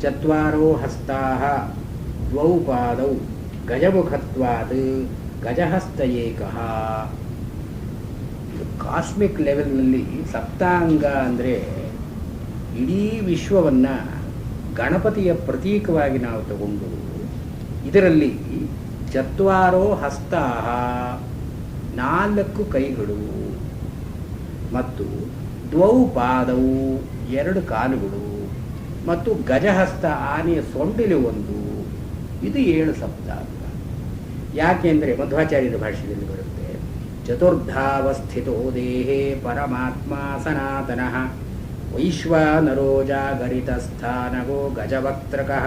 ಚತ್ವಾರೋ ಹಸ್ತಾಹ ದ್ವೌ ಪಾದೌ ಗಜಮುಖತ್ವಾದ್ ಗಜಹಸ್ತ ಏಕಃ. ಕಾಸ್ಮಿಕ್ ಲೆವೆಲ್ನಲ್ಲಿ ಸಪ್ತಾಂಗ ಅಂದರೆ ಇಡೀ ವಿಶ್ವವನ್ನು ಗಣಪತಿಯ ಪ್ರತೀಕವಾಗಿ ನಾವು ತಗೊಂಡು ಇದರಲ್ಲಿ ಚತ್ವಾರೋ ಹಸ್ತಾಹ 4 ಕೈಗಳು, ಮತ್ತು ದ್ವೌ ಪಾದವು 2 ಕಾಲುಗಳು ಮತ್ತು ಗಜಹಸ್ತ ಆನೆಯ ಸೊಂಡಿಲು 1, ಇದು 7 ಸಪ್ತಾಂಗ. ಯಾಕೆಂದರೆ ಮಧ್ವಾಚಾರ್ಯರ ಭಾಷೆಯಲ್ಲಿ ಬರುತ್ತೆ, ಚತುರ್ಧಾವಸ್ಥಿತೋ ದೇಹೇ ಪರಮಾತ್ಮ ಸನಾತನಃ ವೈಶ್ವಾನರೋ ಜಾಗರಿತಸ್ಥಾನಗೋ ಗಜವಕ್ತ್ರಕಃ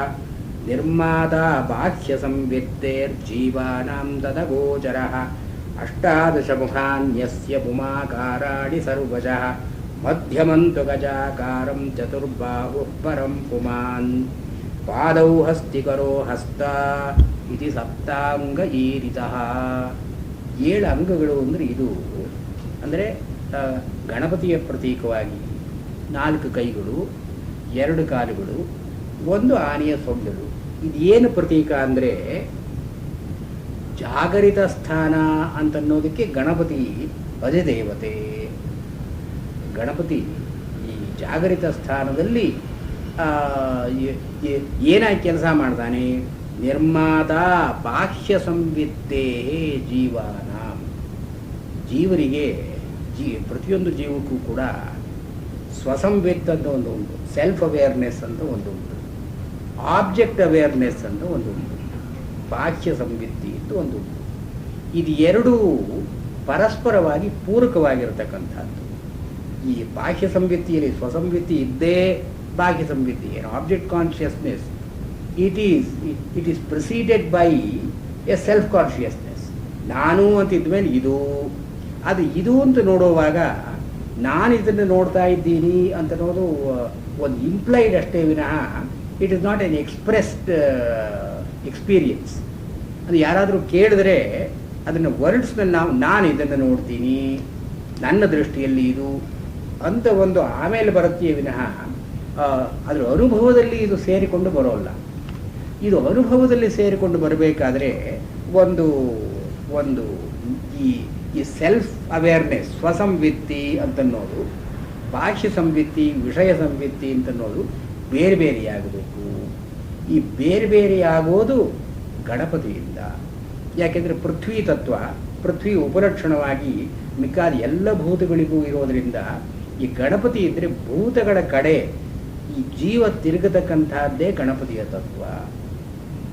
ನಿರ್ಮಾತಾ ಬಾಹ್ಯ ಸಂವಿತ್ತೇರ್ಜೀವಾನಾಂ ತದಗೋಚರಃ ಅಷ್ಟಾದಶಮುಖಾನ್ಯಸ್ಯ ಪುಮಾಕಾರಾಣಿ ಸರ್ವಶಃ ಮಧ್ಯಮಂತು ಗಜಾಕಾರಂ ಚತುರ್ಬಾಹುಃ ಪರಂ ಪುಮಾನ್ ಪಾದೌ ಹಸ್ತಿಕರೋ ಹಸ್ತ ಇತಿ ಸಪ್ತಾಂಗ ಈರಿತಃ. 7 ಅಂಗಗಳು ಅಂದರೆ ಇದು ಅಂದರೆ ಗಣಪತಿಯ ಪ್ರತೀಕವಾಗಿ 4 ಕೈಗಳು, 2 ಕಾಲುಗಳು, 1 ಆನೆಯ ಸೊಂಡಿಲು. ಇದೇನು ಪ್ರತೀಕ ಅಂದರೆ ಜಾಗರಿತ ಸ್ಥಾನ ಅಂತನ್ನೋದಕ್ಕೆ ಗಣಪತಿ ಅಧಿದೇವತೆ. ಗಣಪತಿ ಈ ಜಾಗರಿತ ಸ್ಥಾನದಲ್ಲಿ ಏನಾಗಿ ಕೆಲಸ ಮಾಡ್ತಾನೆ? ನಿರ್ಮಾತ ಬಾಹ್ಯ ಸಂವಿತ್ತೇ ಜೀವಾನ. ಜೀವರಿಗೆ ಪ್ರತಿಯೊಂದು ಜೀವಕ್ಕೂ ಕೂಡ ಸ್ವಸಂವಿತ್ ಅಂತ ಒಂದು ಉಂಟು, ಸೆಲ್ಫ್ ಅವೇರ್ನೆಸ್ ಅಂತ ಒಂದು ಉಂಟು, ಆಬ್ಜೆಕ್ಟ್ ಅವೇರ್ನೆಸ್ ಅಂತ ಒಂದು ಉಂಟು, ಬಾಹ್ಯ ಸಂವಿತ್ತಿ ಅಂತ ಒಂದು ಉಂಟು. ಇದು ಎರಡೂ ಪರಸ್ಪರವಾಗಿ ಪೂರಕವಾಗಿರತಕ್ಕಂಥದ್ದು. ಈ ಬಾಹ್ಯ ಸಂವಿತ್ತಿಯಲ್ಲಿ ಸ್ವಸಂವಿತ್ತಿ ಇದ್ದೇ ಬಾಹ್ಯ ಸಂವಿತ್ತಿ, ಏನು object consciousness, it is preceded by a self consciousness. ನಾನು ಅಂತಿದ್ಮೇಲೆ ಇದು ಅಂತ ನೋಡುವಾಗ ನಾನು ಇದನ್ನು ನೋಡ್ತಾ ಇದ್ದೀನಿ ಅಂತ ಅನ್ನೋದು ಒಂದು ಇಂಪ್ಲೈಡ್ ಅಷ್ಟೇ ವಿನಃ it is not an expressed experience. ಅದು ಯಾರಾದರೂ ಕೇಳಿದ್ರೆ ಅದನ್ನು ವರ್ಡ್ಸ್ನಲ್ಲಿ ನಾನು ಇದನ್ನು ನೋಡ್ತೀನಿ, ನನ್ನ ದೃಷ್ಟಿಯಲ್ಲಿ ಇದು ಅಂತ ಒಂದು ಆಮೇಲೆ ಬರುತ್ತೆಯೇ ವಿನಃ ಅದರ ಅನುಭವದಲ್ಲಿ ಇದು ಸೇರಿಕೊಂಡು ಬರೋಲ್ಲ. ಇದು ಅನುಭವದಲ್ಲಿ ಸೇರಿಕೊಂಡು ಬರಬೇಕಾದ್ರೆ ಒಂದು ಒಂದು ಈ ಸೆಲ್ಫ್ ಅವೇರ್ನೆಸ್, ಸ್ವಸಂವಿತ್ತಿ ಅಂತನ್ನೋದು, ಬಾಹ್ಯ ಸಂವಿತ್ತಿ, ವಿಷಯ ಸಂವಿತ್ತಿ ಅಂತನ್ನೋದು ಬೇರೆ ಬೇರೆಯಾಗಬೇಕು. ಈ ಬೇರೆ ಬೇರೆಯಾಗೋದು ಗಣಪತಿಯಿಂದ. ಯಾಕೆಂದರೆ ಪೃಥ್ವಿ ತತ್ವ, ಪೃಥ್ವಿ ಉಪಲಕ್ಷಣವಾಗಿ ಮಿಕ್ಕಾದ ಎಲ್ಲ ಭೂತಗಳಿಗೂ ಇರೋದರಿಂದ ಈ ಗಣಪತಿ ಇದ್ದರೆ ಭೂತಗಳ ಕಡೆ ಈ ಜೀವ ತಿರುಗತಕ್ಕಂಥದ್ದೇ ಗಣಪತಿಯ ತತ್ವ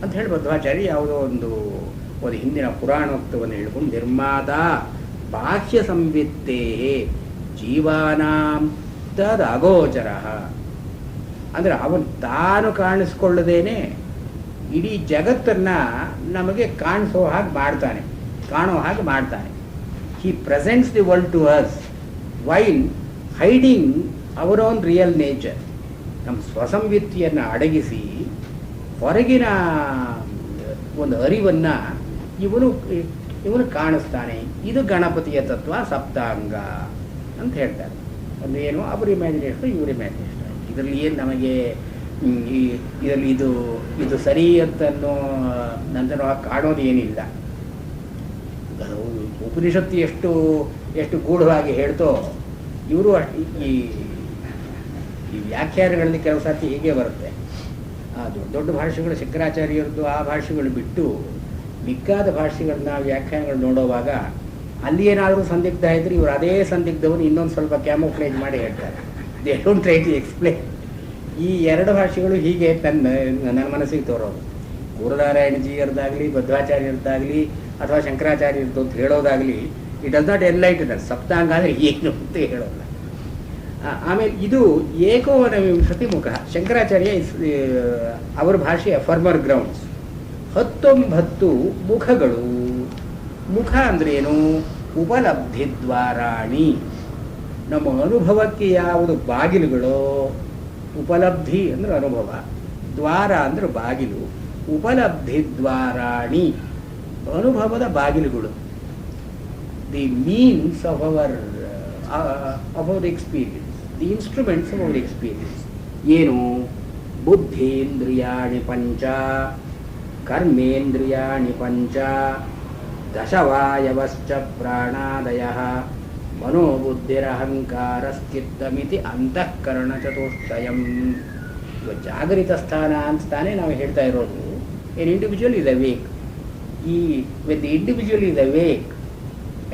ಅಂತ ಹೇಳಿ ಮಧ್ವಾಚಾರ್ಯ ಯಾವುದೋ ಒಂದು ಹಿಂದಿನ ಪುರಾಣೋಕ್ತವನ್ನು ಹೇಳ್ಕೊಂಡು ನಿರ್ಮಾತ ಬಾಹ್ಯ ಸಂವಿತ್ತೇ ಜೀವಾನಾಂ ತದ್ ಅಗೋಚರ ಅಂದರೆ ಅವನು ತಾನು ಕಾಣಿಸ್ಕೊಳ್ಳದೇನೆ ಇಡೀ ಜಗತ್ತನ್ನು ನಮಗೆ ಕಾಣಿಸೋ ಹಾಗೆ ಮಾಡ್ತಾನೆ, ಕಾಣೋ ಹಾಗೆ ಮಾಡ್ತಾನೆ. He presents the world to us while hiding our own real nature. ನಮ್ಮ ಸ್ವಸಂವಿತ್ತಿಯನ್ನು ಅಡಗಿಸಿ ಹೊರಗಿನ ಒಂದು ಅರಿವನ್ನು ಇವನು ಕಾಣಿಸ್ತಾನೆ. ಇದು ಗಣಪತಿಯ ತತ್ವ, ಸಪ್ತಾಂಗ ಅಂತ ಹೇಳ್ತಾರೆ. ಒಂದು ಏನು ಅವ್ರ ಇಮ್ಯಾಜಿನೇಷನ್, ಇವ್ರ ಇಮ್ಯಾಜಿನೇಷನ್. ಇದರಲ್ಲಿ ಏನು ನಮಗೆ ಇದರಲ್ಲಿ ಇದು ಸರಿ ಅಂತನೋ ನಂತರ ಕಾಣೋದು ಏನಿಲ್ಲ. ಉಪನಿಷತ್ತು ಎಷ್ಟು ಗೂಢವಾಗಿ ಹೇಳ್ತೋ ಇವರು ಈ ವ್ಯಾಖ್ಯಾನಗಳಲ್ಲಿ ಕೆಲವು ಸರ್ತಿ ಹೀಗೆ ಬರುತ್ತೆ. ದೊಡ್ಡ ಭಾಷೆಗಳು ಶಂಕರಾಚಾರ್ಯರದ್ದು ಆ ಭಾಷೆಗಳು ಬಿಟ್ಟು ಮಿಕ್ಕಾದ ಭಾಷೆಗಳನ್ನ ವ್ಯಾಖ್ಯಾನಗಳು ನೋಡುವಾಗ ಅಲ್ಲಿ ಏನಾದರೂ ಸಂದಿಗ್ಧ ಇದ್ರೆ ಇವರು ಅದೇ ಸಂದಿಗ್ಧವನ್ನು ಇನ್ನೊಂದು ಸ್ವಲ್ಪ ಕ್ಯಾಮೋಫ್ಲೇಜ್ ಮಾಡಿ ಹೇಳ್ತಾರೆ. They don't try to explain. ಈ 2 ಭಾಷೆಗಳು ಹೀಗೆ ನನ್ನ ಮನಸ್ಸಿಗೆ ತೋರೋದು. ಗುರುನಾರಾಯಣಜಿಯರ್ದಾಗಲಿ, ಮಧ್ವಾಚಾರ್ಯರದ್ದಾಗಲಿ ಅಥವಾ ಶಂಕರಾಚಾರ್ಯರದ್ದು ಅಂತ ಹೇಳೋದಾಗಲಿ, it does not enlighten us. ಸಪ್ತಾಂಗ ಅಂದರೆ ಏನು ಅಂತ ಹೇಳೋಲ್ಲ. ಆಮೇಲೆ ಇದು ಏಕೋನವಿಂಶತಿ ಮುಖ. ಶಂಕರಾಚಾರ್ಯ ಅವರ ಭಾಷೆಯ ಫರ್ಮರ್ ಗ್ರೌಂಡ್ಸ್. 19 ಮುಖಗಳು. ಮುಖ ಅಂದ್ರೆ ಏನು? ಉಪಲಬ್ಧಿ ದ್ವಾರಾಣಿ. ನಮ್ಮ ಅನುಭವಕ್ಕೆ ಯಾವುದು ಬಾಗಿಲುಗಳೋ, ಉಪಲಬ್ಧಿ ಅಂದ್ರೆ ಅನುಭವ, ದ್ವಾರ ಅಂದ್ರೆ ಬಾಗಿಲು, ಉಪಲಬ್ಧಿ ದ್ವಾರಾಣಿ ಅನುಭವದ ಬಾಗಿಲುಗಳು. The means of our experience, the instruments of our experience. ಏನು? ಬುದ್ಧೇಂದ್ರಿಯಾಣಿ ಪಂಚ, ಕರ್ಮೇಂದ್ರಿಯಾಣಿ ಪಂಚ, ದಶವಾಯವಶ್ಚ ಪ್ರಾಣಾದಯಃ, ಮನೋಬುದ್ಧಿರಹಂಕಾರಶ್ಚಿತ್ತಮಿತಿ ಅಂತಃಕರಣ ಚತುಷ್ಟಯಂ. ಜಾಗರಿತ ಸ್ಥಾನ ಅಂತಾನೆ ನಾವು ಹೇಳ್ತಾ ಇರೋದು. An individual is awake. When the individual is awake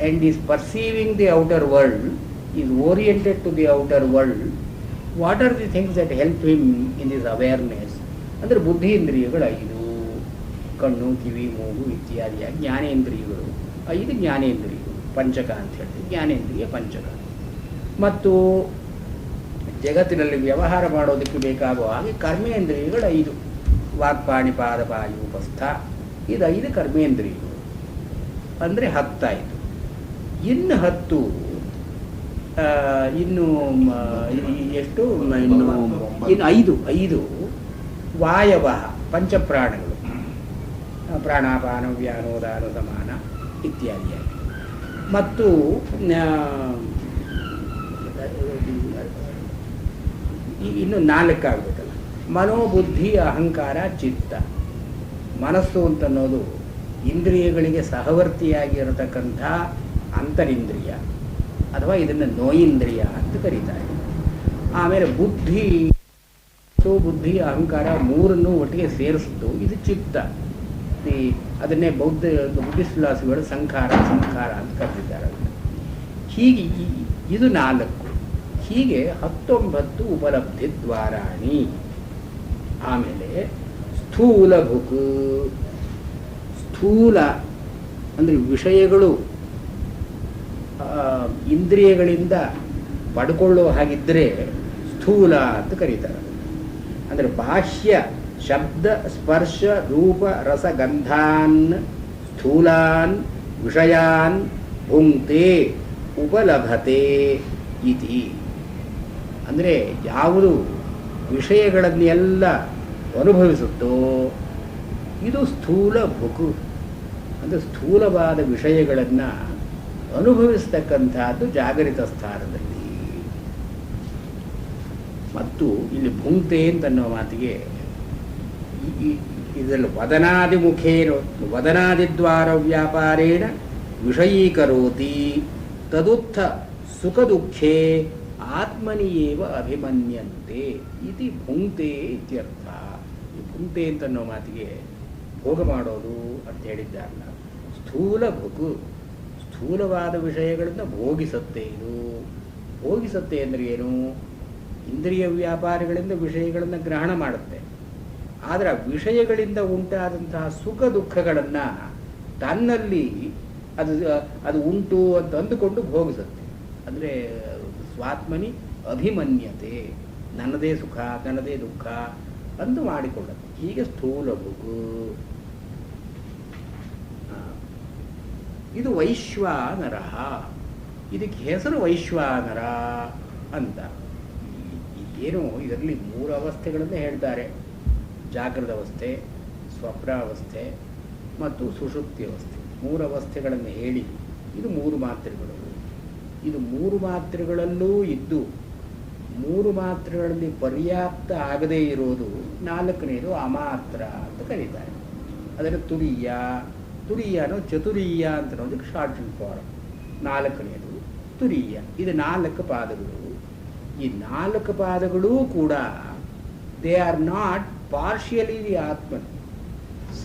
and is perceiving the outer world, is oriented to the outer world, what are the things that help him in this awareness? ಅಂದರೆ ಬುದ್ಧೀಂದ್ರಿಯಗಳು 5, ಕಣ್ಣು ಕಿವಿ ಮೂಗು ಇತ್ಯಾದಿಯಾಗಿ ಜ್ಞಾನೇಂದ್ರಿಯಗಳು 5 ಜ್ಞಾನೇಂದ್ರಿಯಗಳು, ಪಂಚಕ ಅಂತ ಹೇಳ್ತೀವಿ, ಜ್ಞಾನೇಂದ್ರಿಯ ಪಂಚಕ. ಮತ್ತು ಜಗತ್ತಿನಲ್ಲಿ ವ್ಯವಹಾರ ಮಾಡೋದಕ್ಕೆ ಬೇಕಾಗುವ ಹಾಗೆ ಕರ್ಮೇಂದ್ರಿಯಗಳು 5, ವಾಕ್ಪಾಣಿಪಾದ ಪಾಯು ಉಪಸ್ಥ, ಇದು 5 ಕರ್ಮೇಂದ್ರಿಯಗಳು, ಅಂದರೆ 10 ಆಯಿತು. ಇನ್ನು 10 ಇನ್ನು ಎಷ್ಟು, ಇನ್ನು 5 ವಾಯವ ಪಂಚಪ್ರಾಣಗಳು, ಪ್ರಾಣಾಪಾನ ವ್ಯಾನೋದಾನ ಸಮಾನ ಇತ್ಯಾದಿಯಾಗಿ. ಮತ್ತು ಇನ್ನು 4 ಆಗಬೇಕಲ್ಲ, ಮನೋಬುದ್ಧಿ ಅಹಂಕಾರ ಚಿತ್ತ. ಮನಸ್ಸು ಅಂತನ್ನೋದು ಇಂದ್ರಿಯಗಳಿಗೆ ಸಹವರ್ತಿಯಾಗಿರತಕ್ಕಂಥ ಅಂತರಿಂದ್ರಿಯ, ಅಥವಾ ಇದನ್ನು ನೋಯಿಂದ್ರಿಯ ಅಂತ ಕರೀತಾರೆ. ಆಮೇಲೆ ಬುದ್ಧಿ ಅಹಂಕಾರ 3 ಒಟ್ಟಿಗೆ ಸೇರಿಸಿದ್ದು ಇದು ಚಿತ್ತ. ಅದನ್ನೇ ಬುದ್ಧಿಸ್ಟ್ ಫಿಲಾಸಫಿಗಳು ಸಂಖಾರ ಅಂತ ಕರೆದಿದ್ದಾರೆ. ಹೀಗೆ ಇದು 4, ಹೀಗೆ 19 ಉಪಲಬ್ಧಿ ದ್ವಾರಾಣಿ. ಆಮೇಲೆ ಸ್ಥೂಲ ಅಂದರೆ ವಿಷಯಗಳು ಇಂದ್ರಿಯಗಳಿಂದ ಪಡ್ಕೊಳ್ಳೋ ಹಾಗಿದ್ದರೆ ಸ್ಥೂಲ ಅಂತ ಕರೀತಾರೆ. ಅಂದರೆ ಬಾಹ್ಯ ಶಬ್ದ ಸ್ಪರ್ಶ ರೂಪ ರಸ ಗಂಧಾನ್ ಸ್ಥೂಲಾನ್ ವಿಷಯಾನ್ ಭುಂಕ್ತೆ ಉಪಲಭತೆ ಇತಿ. ಅಂದರೆ ಯಾವುದು ವಿಷಯಗಳನ್ನೆಲ್ಲ ಅನುಭವಿಸುತ್ತೋ ಇದು ಸ್ಥೂಲ ಭುಕು. ಅಂದರೆ ಸ್ಥೂಲವಾದ ವಿಷಯಗಳನ್ನು ಅನುಭವಿಸ್ತಕ್ಕಂಥದ್ದು ಜಾಗರಿತ ಸ್ಥಾನದಲ್ಲಿ. ಮತ್ತು ಇಲ್ಲಿ ಭುಂಕ್ತೆ ಅಂತನ್ನೋ ಮಾತಿಗೆ ಇದರಲ್ಲಿ ವದನಾದಿದ್ವಾರ ವ್ಯಾಪಾರೇಣ ವಿಷಯೀಕರೋತಿ ತದುತ್ಥ ಸುಖ ದುಃಖೇ ಆತ್ಮನಿಯೇವ ಅಭಿಮನ್ಯಂತೆ ಇತಿ ಭುಂಕ್ತೆ ಇತ್ಯರ್ಥ. ಈ ಭುಂಕ್ತೆ ಅಂತನ್ನೋ ಮಾತಿಗೆ ಭೋಗ ಮಾಡೋದು ಅಂತ ಹೇಳಿದ್ದಾರಲ್ಲ, ಸ್ಥೂಲ ಭುಕು, ಸ್ಥೂಲವಾದ ವಿಷಯಗಳನ್ನು ಭೋಗಿಸುತ್ತೆ. ಇದು ಭೋಗಿಸುತ್ತೆ ಅಂದರೆ ಏನು? ಇಂದ್ರಿಯ ವ್ಯಾಪಾರಗಳಿಂದ ವಿಷಯಗಳನ್ನು ಗ್ರಹಣ ಮಾಡುತ್ತೆ. ಆದರೆ ಆ ವಿಷಯಗಳಿಂದ ಉಂಟಾದಂತಹ ಸುಖ ದುಃಖಗಳನ್ನು ತನ್ನಲ್ಲಿ ಅದು ಉಂಟು ಅಂತ ಅಂದುಕೊಂಡು ಭೋಗಿಸುತ್ತೆ. ಅಂದರೆ ಸ್ವಾತ್ಮನಿ ಅಭಿಮನ್ಯತೆ, ನನ್ನದೇ ಸುಖ ನನ್ನದೇ ದುಃಖ ಅಂದು ಮಾಡಿಕೊಳ್ಳುತ್ತೆ. ಹೀಗೆ ಸ್ಥೂಲ ಭುಗು. ಇದು ವೈಶ್ವಾನರ, ಇದಕ್ಕೆ ಹೆಸರು ವೈಶ್ವಾನರ ಅಂತ. ಏನು ಇದರಲ್ಲಿ 3 ಅವಸ್ಥೆಗಳನ್ನು ಹೇಳ್ತಾರೆ: ಜಾಗೃತ ಅವಸ್ಥೆ, ಸ್ವಪ್ನಾವಸ್ಥೆ ಮತ್ತು ಸುಷುಪ್ತಿ ಅವಸ್ಥೆ. 3 ಅವಸ್ಥೆಗಳನ್ನು ಹೇಳಿ ಇದು 3 ಮಾತ್ರೆಗಳು. ಇದು 3 ಮಾತ್ರೆಗಳಲ್ಲೂ ಇದ್ದು 3 ಮಾತ್ರೆಗಳಲ್ಲಿ ಪರ್ಯಾಪ್ತ ಆಗದೇ ಇರೋದು 4ನೇದು ಅಮಾತ್ರ ಅಂತ ಕರೀತಾರೆ. ಅದನ್ನು ತುರಿಯ ಅನ್ನೋ ಚತುರೀಯ ಅಂತ ಅನ್ನೋದಕ್ಕೆ ಶಾರ್ಟ್ ಫಾರ್ಮ್. 4ನೇದು ತುರಿಯ. ಇದು 4 ಪಾದಗಳು. ಈ 4 ಪಾದಗಳೂ ಕೂಡ they are not partially the Atman,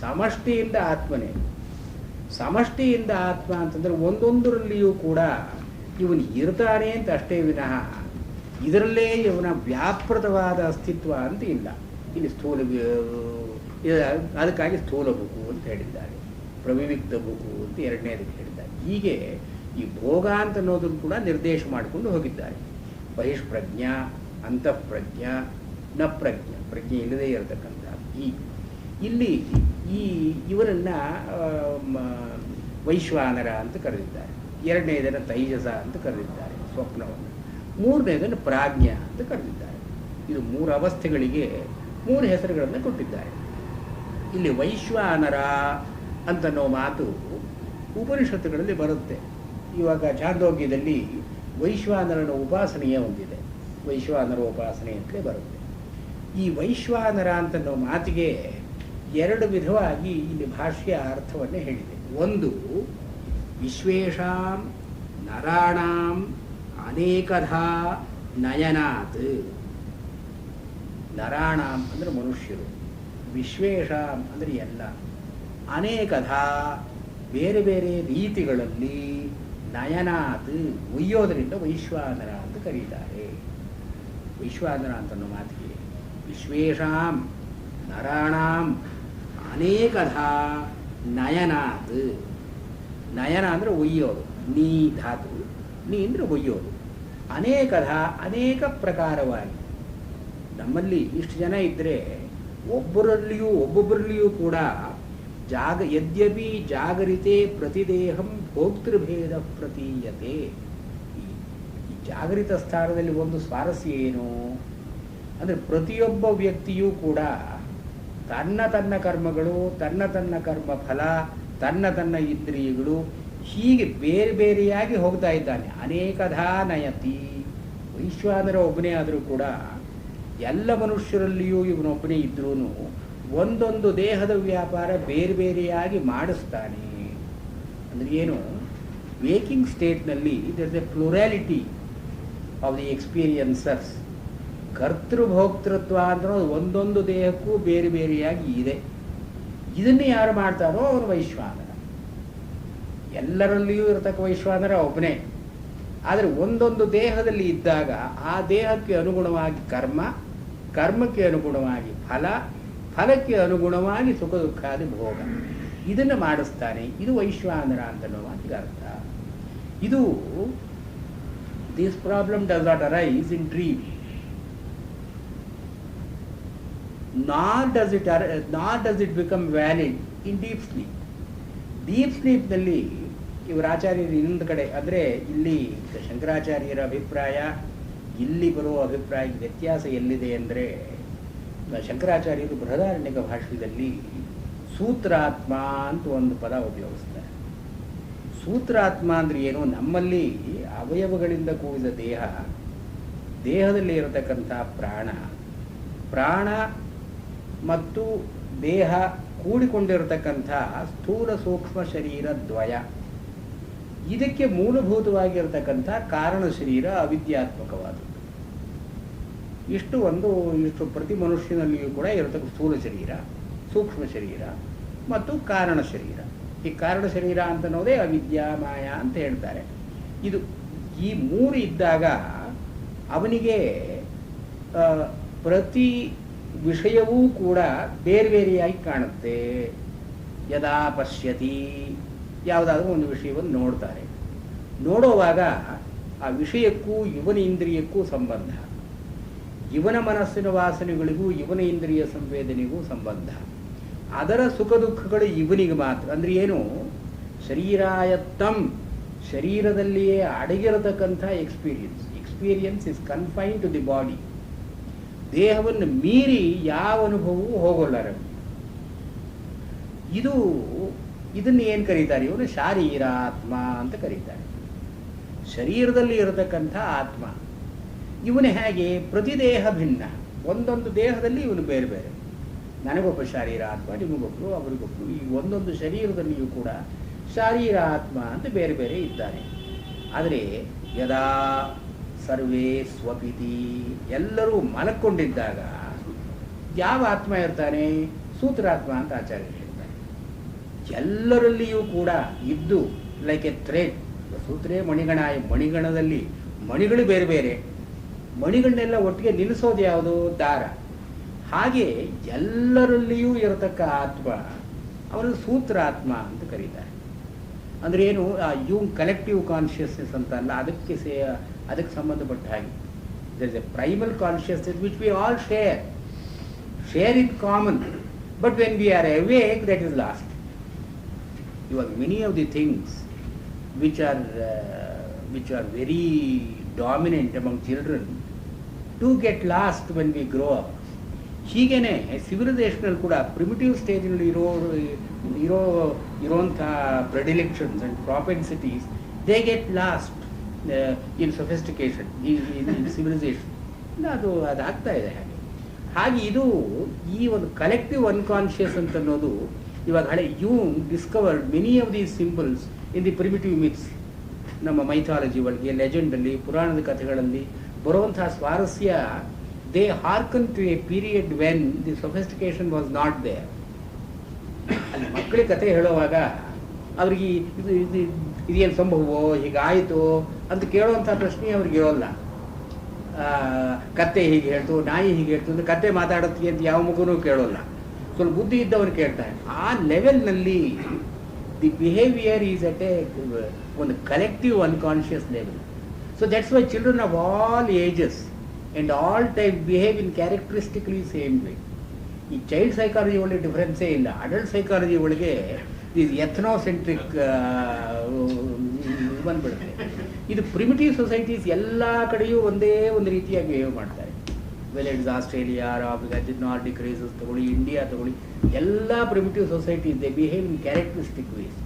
ಸಮಷ್ಟಿಯಿಂದ ಆತ್ಮನೇ. ಸಮಷ್ಟಿಯಿಂದ ಆತ್ಮ ಅಂತಂದರೆ ಒಂದೊಂದರಲ್ಲಿಯೂ ಕೂಡ ಇವನು ಇರ್ತಾನೆ ಅಂತ ಅಷ್ಟೇ ವಿನಃ ಇದರಲ್ಲೇ ಇವನ ವ್ಯಾಪೃತವಾದ ಅಸ್ತಿತ್ವ ಅಂತ ಇಲ್ಲ. ಇಲ್ಲಿ ಅದಕ್ಕಾಗಿ ಸ್ಥೂಲ ಭುಕು ಅಂತ ಹೇಳಿದ್ದಾರೆ, ಪ್ರವಿವಿಕ್ತ ಭುಕು ಅಂತ 2ನೇದಕ್ಕೆ ಹೇಳಿದ್ದಾರೆ. ಹೀಗೆ ಈ ಭೋಗ ಅಂತ ಅನ್ನೋದನ್ನು ಕೂಡ ನಿರ್ದೇಶ ಮಾಡಿಕೊಂಡು ಹೋಗಿದ್ದಾರೆ. ಬಹಿಷ್ಪ್ರಜ್ಞ, ಅಂತಃಪ್ರಜ್ಞ, ನ ಪ್ರಜ್ಞ, ಪ್ರಜ್ಞೆ ಇಲ್ಲದೇ ಇರತಕ್ಕಂಥ. ಇಲ್ಲಿ ಇವರನ್ನು ವೈಶ್ವಾನರ ಅಂತ ಕರೆದಿದ್ದಾರೆ. 2ನೇದನ್ನು ತೈಜಸ ಅಂತ ಕರೆದಿದ್ದಾರೆ ಸ್ವಪ್ನವನ್ನು. 3ನೇದನ್ನು ಪ್ರಾಜ್ಞ ಅಂತ ಕರೆದಿದ್ದಾರೆ. ಇದು 3 ಅವಸ್ಥೆಗಳಿಗೆ 3 ಹೆಸರುಗಳನ್ನು ಕೊಟ್ಟಿದ್ದಾರೆ. ಇಲ್ಲಿ ವೈಶ್ವಾನರ ಅಂತನ್ನೋ ಮಾತು ಉಪನಿಷತ್ತುಗಳಲ್ಲಿ ಬರುತ್ತೆ. ಇವಾಗ ಛಾಂದೋಗ್ಯದಲ್ಲಿ ವೈಶ್ವಾನರನ ಉಪಾಸನೆಯೇ ಒಂದಿದೆ, ವೈಶ್ವಾನರ ಉಪಾಸನೆ ಅಂತಲೇ ಬರುತ್ತೆ. ಈ ವೈಶ್ವಾನರ ಅಂತನ್ನೋ ಮಾತಿಗೆ 2 ವಿಧವಾಗಿ ಇಲ್ಲಿ ಭಾಷ್ಯ ಅರ್ಥವನ್ನೇ ಹೇಳಿದೆ. ಒಂದು, ವಿಶ್ವೇಷಾಂ ನರಾಣಾಂ ಅನೇಕಧಾ ನಯನಾತ್. ನರಾಣಾಂ ಅಂದರೆ ಮನುಷ್ಯರು, ವಿಶ್ವೇಷಾಂ ಅಂದರೆ ಎಲ್ಲ, ಅನೇಕಧಾ ಬೇರೆ ಬೇರೆ ರೀತಿಗಳಲ್ಲಿ ನಯನಾತ್ ಒಯ್ಯೋದರಿಂದ ವೈಶ್ವಾನರ ಅಂತ ಕರೀತಾರೆ. ವೈಶ್ವಾನರ ಅಂತನ್ನೋ ಮಾತಿಗೆ ವಿಶ್ವೇಶಾಂ ನರಾಣಾಂ ಅನೇಕಧಾ ನಯನಾತ್. ನಯನ ಅಂದರೆ ಒಯ್ಯೋದು, ನೀ ಧಾತು, ನೀ ಅಂದರೆ ಒಯ್ಯೋದು. ಅನೇಕಧ ಅನೇಕ ಪ್ರಕಾರವಾಗಿ ನಮ್ಮಲ್ಲಿ ಇಷ್ಟು ಜನ ಇದ್ದರೆ ಒಬ್ಬೊಬ್ಬರಲ್ಲಿಯೂ ಕೂಡ ಯದ್ಯಪಿ ಜಾಗರಿತೆ ಪ್ರತಿದೇಹಂ ಭೋಕ್ತೃಭೇದ ಪ್ರತೀಯತೆ. ಈ ಜಾಗರಿತ ಸ್ಥಾನದಲ್ಲಿ ಒಂದು ಸ್ವಾರಸ್ಯ ಏನು ಅಂದರೆ ಪ್ರತಿಯೊಬ್ಬ ವ್ಯಕ್ತಿಯೂ ಕೂಡ ತನ್ನ ಕರ್ಮಗಳು, ತನ್ನ ಕರ್ಮ ಫಲ, ತನ್ನ ಇಂದ್ರಿಯಗಳು ಹೀಗೆ ಬೇರೆ ಬೇರೆಯಾಗಿ ಹೋಗ್ತಾ ಇದ್ದಾನೆ. ಅನೇಕಧಾ ನಯತಿ. ವೈಶ್ವಾನರ ಒಬ್ಬನೇ ಆದರೂ ಕೂಡ ಎಲ್ಲ ಮನುಷ್ಯರಲ್ಲಿಯೂ ಇವನೊಬ್ಬನೇ ಇದ್ರೂ ಒಂದೊಂದು ದೇಹದ ವ್ಯಾಪಾರ ಬೇರೆ ಬೇರೆಯಾಗಿ ಮಾಡಿಸ್ತಾನೆ. ಅಂದರೆ ಏನು, ವೇಕಿಂಗ್ ಸ್ಟೇಟ್ನಲ್ಲಿ there is a plurality of the experiencers. ಕರ್ತೃಭೋಕ್ತೃತ್ವ ಅಂದ್ರೆ ಒಂದೊಂದು ದೇಹಕ್ಕೂ ಬೇರೆ ಬೇರೆಯಾಗಿ ಇದೆ. ಇದನ್ನೇ ಯಾರು ಮಾಡ್ತಾರೋ ಅವನು ವೈಶ್ವಾನರ. ಎಲ್ಲರಲ್ಲಿಯೂ ಇರತಕ್ಕ ವೈಶ್ವಾನರ ಒಬ್ಬನೇ. ಆದರೆ ಒಂದೊಂದು ದೇಹದಲ್ಲಿ ಇದ್ದಾಗ ಆ ದೇಹಕ್ಕೆ ಅನುಗುಣವಾಗಿ ಕರ್ಮಕ್ಕೆ ಅನುಗುಣವಾಗಿ ಫಲಕ್ಕೆ ಅನುಗುಣವಾಗಿ ಸುಖ ದುಃಖಾದಿ ಭೋಗ, ಇದನ್ನು ಮಾಡಿಸ್ತಾನೆ. ಇದು ವೈಶ್ವಾನರ ಅಂತನ್ನೋ ಮಾತಿಗೆ ಅರ್ಥ. ಇದು this problem does not arise in dream, nor does it become valid in deep sleep. Deep ಸ್ಲೀಪ್ನಲ್ಲಿ ಇವರ ಆಚಾರ್ಯರು ಇನ್ನೊಂದು ಕಡೆ ಅಂದರೆ ಇಲ್ಲಿ ಶಂಕರಾಚಾರ್ಯರ ಅಭಿಪ್ರಾಯ, ಇಲ್ಲಿ ಬರುವ ಅಭಿಪ್ರಾಯಕ್ಕೆ ವ್ಯತ್ಯಾಸ ಎಲ್ಲಿದೆ ಅಂದರೆ, ಶಂಕರಾಚಾರ್ಯರು ಬೃಹದಾರಣ್ಯಕ ಭಾಷ್ಯದಲ್ಲಿ ಸೂತ್ರಾತ್ಮ ಅಂತ ಒಂದು ಪದ ಉಪಯೋಗಿಸ್ತಾರೆ. ಸೂತ್ರಾತ್ಮ ಅಂದರೆ ಏನು, ನಮ್ಮಲ್ಲಿ ಅವಯವಗಳಿಂದ ಕೂಡಿದ ದೇಹದಲ್ಲಿ ಇರತಕ್ಕಂಥ ಪ್ರಾಣ ಮತ್ತು ದೇಹ ಕೂಡಿಕೊಂಡಿರತಕ್ಕಂಥ ಸ್ಥೂಲ ಸೂಕ್ಷ್ಮ ಶರೀರ ದ್ವಯ, ಇದಕ್ಕೆ ಮೂಲಭೂತವಾಗಿರತಕ್ಕಂಥ ಕಾರಣ ಶರೀರ ಅವಿದ್ಯಾತ್ಮಕವಾದದ್ದು. ಇಷ್ಟು ಪ್ರತಿ ಮನುಷ್ಯನಲ್ಲಿಯೂ ಕೂಡ ಇರತಕ್ಕ ಸ್ಥೂಲ ಶರೀರ, ಸೂಕ್ಷ್ಮ ಶರೀರ ಮತ್ತು ಕಾರಣ ಶರೀರ. ಈ ಕಾರಣ ಶರೀರ ಅಂತನ್ನೋದೇ ಅವಿದ್ಯಾ ಮಾಯ ಅಂತ ಹೇಳ್ತಾರೆ. ಈ ಮೂರು ಇದ್ದಾಗ ಅವನಿಗೆ ಪ್ರತಿ ವಿಷಯವೂ ಕೂಡ ಬೇರೆ ಬೇರೆಯಾಗಿ ಕಾಣುತ್ತೆ. ಯದಾ ಪಶ್ಯತಿ, ಯಾವುದಾದ್ರೂ ಒಂದು ವಿಷಯವನ್ನು ನೋಡುವಾಗ ಆ ವಿಷಯಕ್ಕೂ ಇವನ ಇಂದ್ರಿಯಕ್ಕೂ ಸಂಬಂಧ, ಇವನ ಮನಸ್ಸಿನ ವಾಸನೆಗಳಿಗೂ ಇವನ ಇಂದ್ರಿಯ ಸಂವೇದನೆಗೂ ಸಂಬಂಧ. ಅದರ ಸುಖ ದುಃಖಗಳು ಇವನಿಗೆ ಮಾತ್ರ. ಅಂದರೆ ಏನು, ಶರೀರಾಯತ್ತಂ, ಶರೀರದಲ್ಲಿಯೇ ಅಡಗಿರತಕ್ಕಂಥ experience is confined to the body. ದೇಹವನ್ನು ಮೀರಿ ಯಾವ ಅನುಭವವೂ ಹೋಗೋಲ್ಲ. ಇದನ್ನು ಏನು ಕರೀತಾರೆ, ಇವನು ಶಾರೀರಾತ್ಮ ಅಂತ ಕರೀತಾರೆ. ಶರೀರದಲ್ಲಿ ಇರತಕ್ಕಂಥ ಆತ್ಮ ಇವನು ಹೇಗೆ, ಪ್ರತಿ ದೇಹ ಭಿನ್ನ, ಒಂದೊಂದು ದೇಹದಲ್ಲಿ ಇವನು ಬೇರೆ ಬೇರೆ. ನನಗೊಬ್ಬ ಶಾರೀರಾತ್ಮ, ನಿಮಗೊಬ್ಬರು, ಅವರಿಗೊಬ್ಬರು, ಈ ಒಂದೊಂದು ಶರೀರದಲ್ಲಿಯೂ ಕೂಡ ಶಾರೀರಾತ್ಮ ಅಂತ ಬೇರೆ ಬೇರೆ ಇದ್ದಾರೆ. ಆದರೆ ಯದಾ ಸರ್ವೇ ಸ್ವಪಿತಿ, ಎಲ್ಲರೂ ಮಲಕ್ಕೊಂಡಿದ್ದಾಗ ಯಾವ ಆತ್ಮ ಇರ್ತಾನೆ, ಸೂತ್ರಾತ್ಮ ಅಂತ ಆಚಾರ್ಯರು ಹೇಳ್ತಾರೆ. ಎಲ್ಲರಲ್ಲಿಯೂ ಕೂಡ ಇದ್ದು ಲೈಕ್ ಎ ಥ್ರೆಡ್, ಸೂತ್ರೇ ಮಣಿಗಣಾಯ, ಮಣಿಗಣದಲ್ಲಿ ಮಣಿಗಳು ಬೇರೆ ಬೇರೆ, ಮಣಿಗಳನ್ನೆಲ್ಲ ಒಟ್ಟಿಗೆ ನಿಲ್ಲಿಸೋದು ಯಾವುದು, ದಾರ. ಹಾಗೆ ಎಲ್ಲರಲ್ಲಿಯೂ ಇರತಕ್ಕ ಆತ್ಮ ಅವರನ್ನು ಸೂತ್ರಾತ್ಮ ಅಂತ ಕರೀತಾರೆ. ಅಂದರೆ ಏನು, ಕಲೆಕ್ಟಿವ್ ಕಾನ್ಷಿಯಸ್ನೆಸ್ ಅಂತ ಅಲ್ಲ, ಅದಕ್ಕೆ ಸಂಬಂಧಪಟ್ಟ ಹಾಗೆ there is a primal consciousness which we all share in common, but when we are awake, that is lost. Iವಾಗ many of the things which are very dominant among children do get lost when we grow up. ಹೀಗೇನೆ ಸಿವಿಲೈಸೇಷನಲ್ಲಿ ಕೂಡ primitive ಸ್ಟೇಜ್ನಲ್ಲಿ ಇರೋಂಥ predilections and propensities they get lost in sophistication, in civilisation. ಅದಾಗ್ತಾ ಇದೆ. ಹಾಗೆ ಇದು ಈ ಒಂದು ಕಲೆಕ್ಟಿವ್ ಅನ್ಕಾನ್ಷಿಯಸ್ ಅಂತ ಅನ್ನೋದು ಇವಾಗ ಯೂಂಗ್ discovered many of these symbols in the primitive myths. ನಮ್ಮ ಮೈಥಾಲಜಿ ಒಳಗೆ, ಲೆಜೆಂಡಲ್ಲಿ, ಪುರಾಣದ ಕಥೆಗಳಲ್ಲಿ ಬರುವಂತಹ ಸ್ವಾರಸ್ಯ, they hearken to a period when the sophistication was not there. ಅಲ್ಲಿ ಮಕ್ಕಳಿಗೆ ಕಥೆ ಹೇಳುವಾಗ ಅವರಿಗೆ ಇದೇನು ಸಂಭವವೋ ಹೀಗಾಯಿತು ಅಂತ ಕೇಳುವಂಥ ಪ್ರಶ್ನೆ ಅವ್ರಿಗೆ ಇರೋಲ್ಲ. ಕತ್ತೆ ಹೀಗೆ ಹೇಳ್ತು, ನಾಯಿ ಹೀಗೆ ಹೇಳ್ತು ಅಂದರೆ ಕತ್ತೆ ಮಾತಾಡುತ್ತೆ ಅಂತ ಯಾವ ಮಗುನೂ ಕೇಳೋಲ್ಲ. ಸ್ವಲ್ಪ ಬುದ್ಧಿ ಇದ್ದವನು ಕೇಳ್ತಾನೆ. ಆ ಲೆವೆಲ್ನಲ್ಲಿ the behaviour is at a ಒಂದು collective unconscious level. So that's why children of all ages and all type behave in characteristically same way. ಈ ಚೈಲ್ಡ್ ಸೈಕಾಲಜಿ ಒಳಗೆ ಡಿಫ್ರೆನ್ಸೇ ಇಲ್ಲ. ಅಡಲ್ಟ್ ಸೈಕಾಲಜಿ ಒಳಗೆ ಇದು ಎಥ್ನೋಸೆಂಟ್ರಿಕ್ ಬಂದ್ಬಿಡುತ್ತೆ. ಇದು ಪ್ರಿಮಿಟಿವ್ ಸೊಸೈಟೀಸ್ ಎಲ್ಲ ಕಡೆಯೂ ಒಂದೇ ಒಂದು ರೀತಿಯಾಗಿ ಬಿಹೇವ್ ಮಾಡ್ತಾರೆ. Well it's Australia, Nordic races ತಗೊಳ್ಳಿ, ಇಂಡಿಯಾ ತಗೊಳ್ಳಿ, ಎಲ್ಲ primitive societies they behave in characteristic ways.